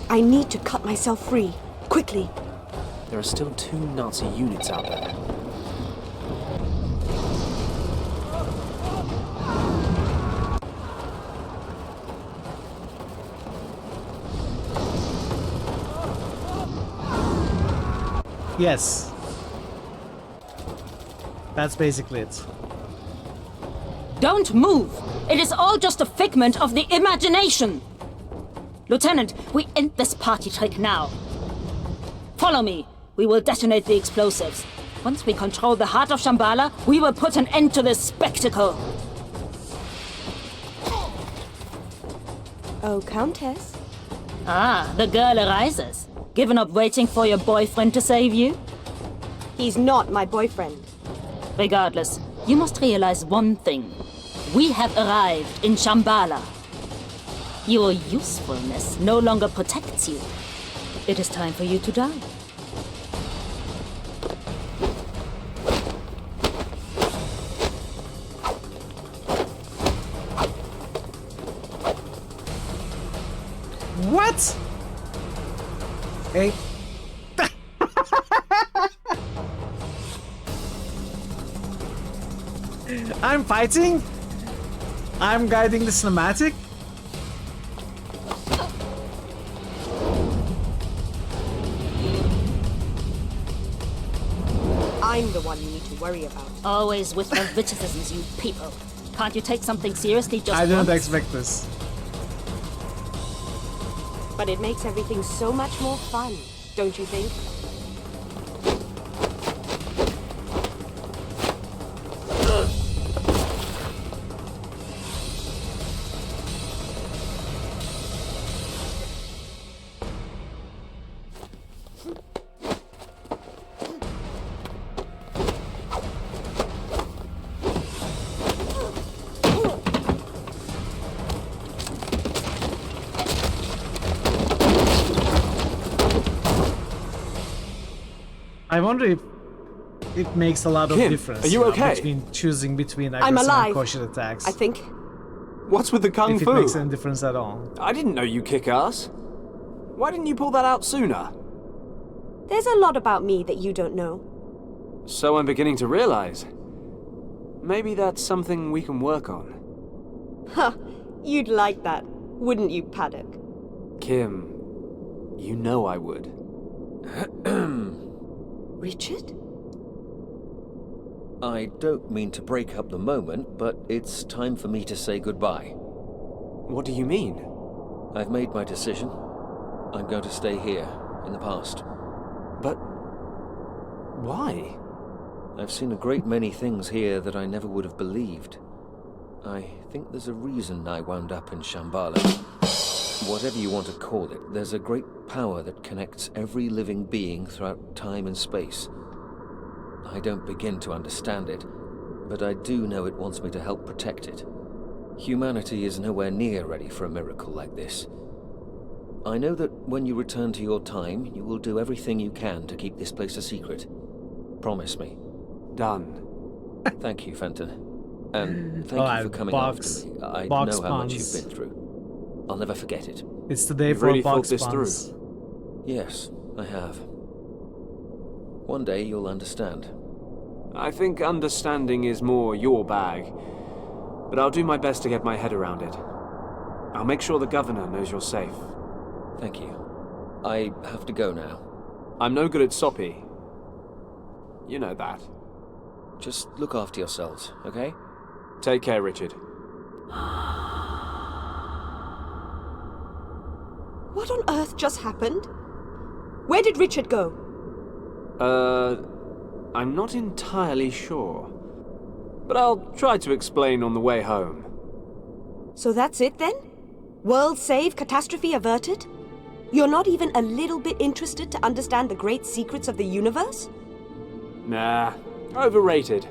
I need to cut myself free. Quickly. There are still 2 Nazi units out there. Yes. That's basically it. Don't move! It is all just a figment of the imagination! Lieutenant, we end this party trick now. Follow me. We will detonate the explosives. Once we control the heart of Shambhala, we will put an end to this spectacle. Oh, Countess? Ah, the girl arises. Given up waiting for your boyfriend to save you? He's not my boyfriend. Regardless, you must realize one thing. We have arrived in Shambhala. Your usefulness no longer protects you. It is time for you to die. What? Hey. I'm fighting? I'm guiding the cinematic? I'm the one you need to worry about. Always with the witticisms, you people. Can't you take something seriously just I didn't once? expect this. But it makes everything so much more fun, don't you think? I wonder if it makes a lot of Kim, difference. are you okay? Between choosing between I'm aggressive and alive, cautious attacks. I think. What's with the kung if fu? it makes any difference at all. I didn't know you kick ass. Why didn't you pull that out sooner? There's a lot about me that you don't know. So I'm beginning to realize. Maybe that's something we can work on. Ha! You'd like that, wouldn't you, Paddock? Kim, you know I would. Richard? I don't mean to break up the moment, but it's time for me to say goodbye. What do you mean? I've made my decision. I'm going to stay here, in the past. But... why? I've seen a great many things here that I never would have believed. I think there's a reason I wound up in Shambhala. Whatever you want to call it, there's a great power that connects every living being throughout time and space. I don't begin to understand it, but I do know it wants me to help protect it. Humanity is nowhere near ready for a miracle like this. I know that when you return to your time, you will do everything you can to keep this place a secret. Promise me. Done. Thank you, Fenton. And thank you for coming after me. I know how much you've been through. I'll never forget it. It's the day You've for really box thought this puns. through. Yes, I have. One day you'll understand. I think understanding is more your bag, but I'll do my best to get my head around it. I'll make sure the governor knows you're safe. Thank you. I have to go now. I'm no good at soppy. You know that. Just look after yourselves, okay? Take care, Richard. What on earth just happened? Where did Richard go? I'm not entirely sure. But I'll try to explain on the way home. So that's it then? World saved, catastrophe averted? You're not even a little bit interested to understand the great secrets of the universe? Nah, overrated.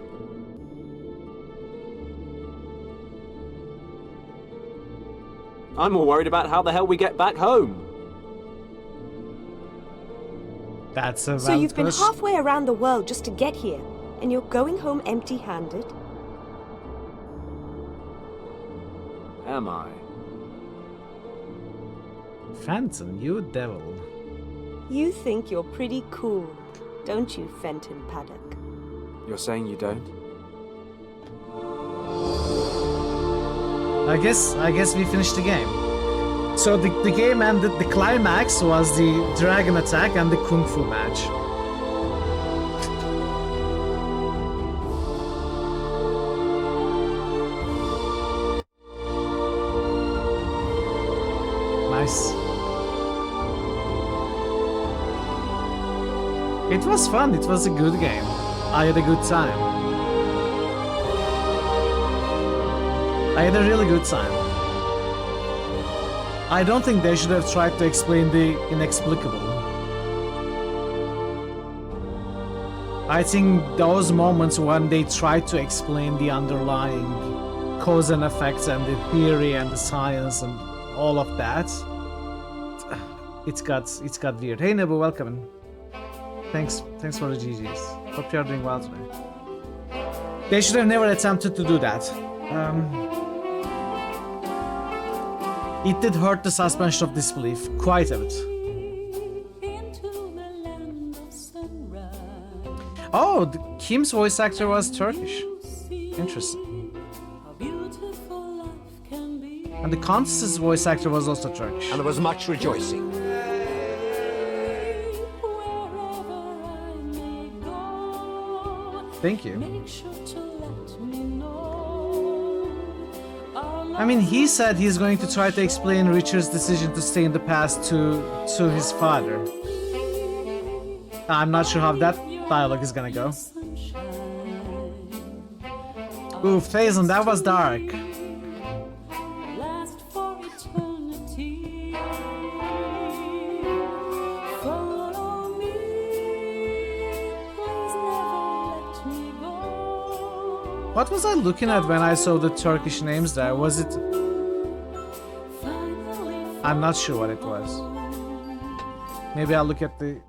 I'm more worried about how the hell we get back home. That's a So you've been halfway around the world just to get here, and you're going home empty-handed? Am I? Fenton, you devil. You think you're pretty cool, don't you, Fenton Paddock? You're saying you don't? I guess we finished the game. So the game ended, the climax was the dragon attack and the kung fu match. Nice. It was fun, it was a good game. I had a good time. I had a really good time. I don't think they should have tried to explain the inexplicable. I think those moments when they tried to explain the underlying cause and effects and the theory and the science and all of that, it's got weird. Hey Nebu, welcome. Thanks for the GGs. Hope you are doing well today. They should have never attempted to do that. It did hurt the suspension of disbelief quite a bit. Oh, Kim's voice actor was Turkish. Interesting. And the Countess's voice actor was also Turkish. And there was much rejoicing. Thank you. I mean, he said he's going to try to explain Richard's decision to stay in the past to his father. I'm not sure how that dialogue is gonna go. Ooh, Faison, that was dark. What was I looking at when I saw the Turkish names there? Was it... I'm not sure what it was. Maybe I'll look at the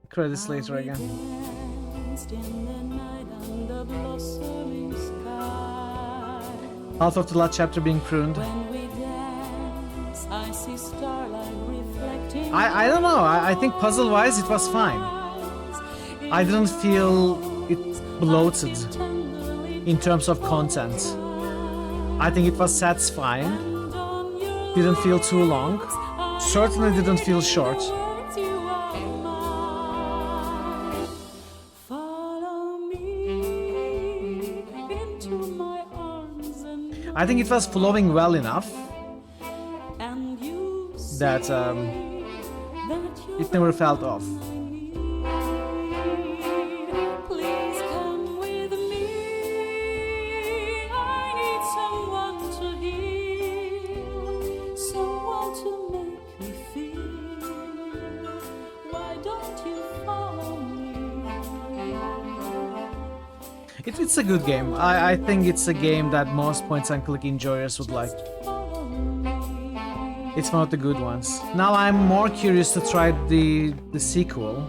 credits later again. Half of the last chapter being pruned. I don't know. I think puzzle-wise it was fine. I didn't feel it bloated in terms of content. I think it was satisfying. Didn't feel too long. Certainly didn't feel short. I think it was flowing well enough that it never felt off. It's a good game. I think it's a game that most point-and-click enjoyers would like. It's one of the good ones. Now I'm more curious to try the sequel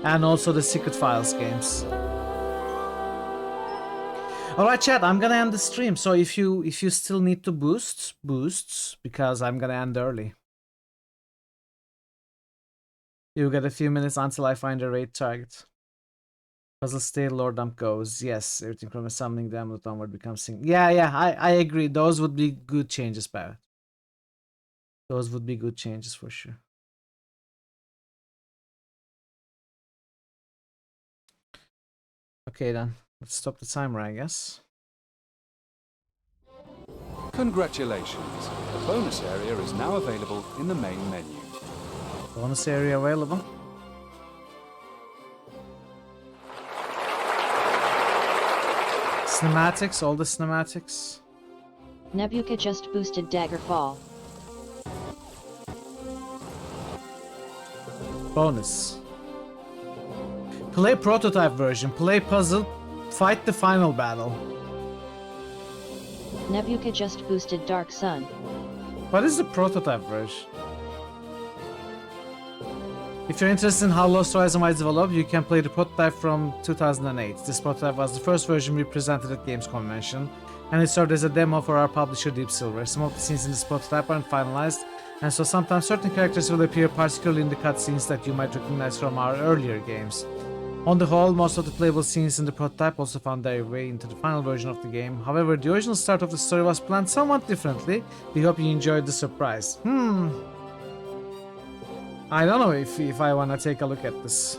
and also the Secret Files games. Alright chat, I'm gonna end the stream, so if you still need to boosts, because I'm gonna end early. You get a few minutes until I find a raid target. Puzzle state, lore dump goes. Yes, everything from a summoning them onward becomes Yeah, I agree. Those would be good changes, Barrett. Those would be good changes for sure. Okay then, let's stop the timer, I guess. Congratulations. The bonus area is now available in the main menu. Bonus area available. Cinematics, all the cinematics. Nebuka just boosted Daggerfall. Bonus. Play prototype version, play puzzle, fight the final battle. Nebuka just boosted Dark Sun. What is the prototype version? If you're interested in how Lost Horizon was developed, you can play the prototype from 2008. This prototype was the first version we presented at Games Convention, and it served as a demo for our publisher Deep Silver. Some of the scenes in this prototype aren't finalized, and so sometimes certain characters will appear, particularly in the cutscenes that you might recognize from our earlier games. On the whole, most of the playable scenes in the prototype also found their way into the final version of the game. However, the original start of the story was planned somewhat differently. We hope you enjoyed the surprise. I don't know if I wanna take a look at this.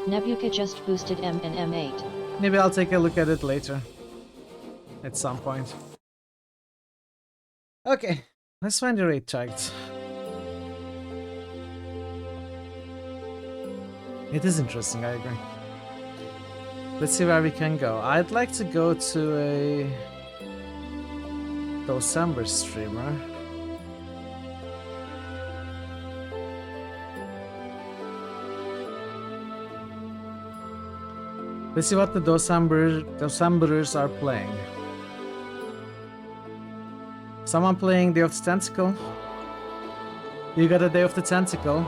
Nebuka just boosted M and M8. Maybe I'll take a look at it later. At some point. Okay, let's find the raid target. It is interesting, I agree. Let's see where we can go. I'd like to go to a December streamer. Let's see what the Decemberers are playing. Someone playing Day of the Tentacle. You got a Day of the Tentacle.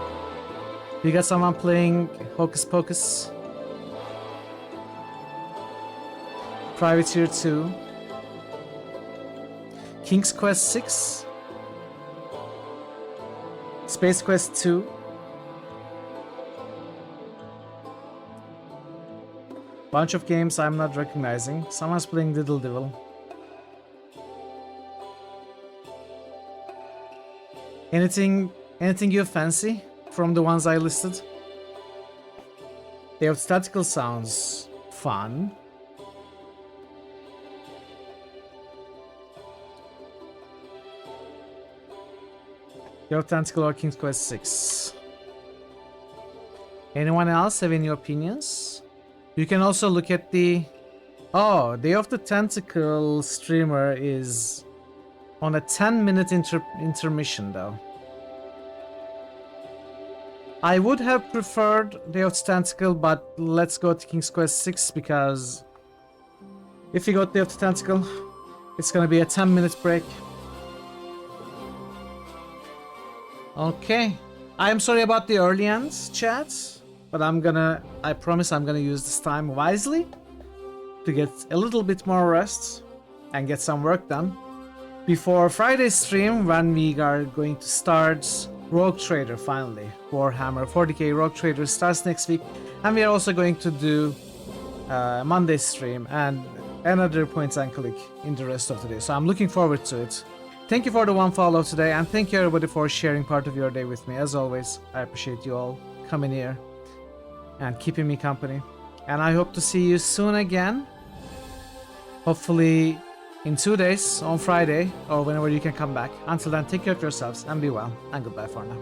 You got someone playing Hocus Pocus. Privateer 2. King's Quest 6. Space Quest 2. Bunch of games I'm not recognizing. Someone's playing Diddle Devil. Anything you fancy from the ones I listed? Day of the Tentacle sounds fun. Day of the Tentacle or King's Quest 6. Anyone else have any opinions? You can also look at the... Oh, Day of the Tentacle streamer is on a 10-minute intermission though. I would have preferred Day of the Tentacle, but let's go to King's Quest 6 because if you go to Day of the Tentacle, it's gonna be a 10-minute break. Okay, I am sorry about the early ends, chats, but I promise I'm gonna use this time wisely to get a little bit more rest and get some work done before Friday's stream, when we are going to start Rogue Trader finally. Warhammer 40k Rogue Trader starts next week, and we are also going to do Monday's stream and another point and click in the rest of the day. So I'm looking forward to it. Thank you for the one follow today, and thank you everybody for sharing part of your day with me. As always, I appreciate you all coming here and keeping me company. And I hope to see you soon again. Hopefully in 2 days, on Friday, or whenever you can come back. Until then, take care of yourselves and be well, and goodbye for now.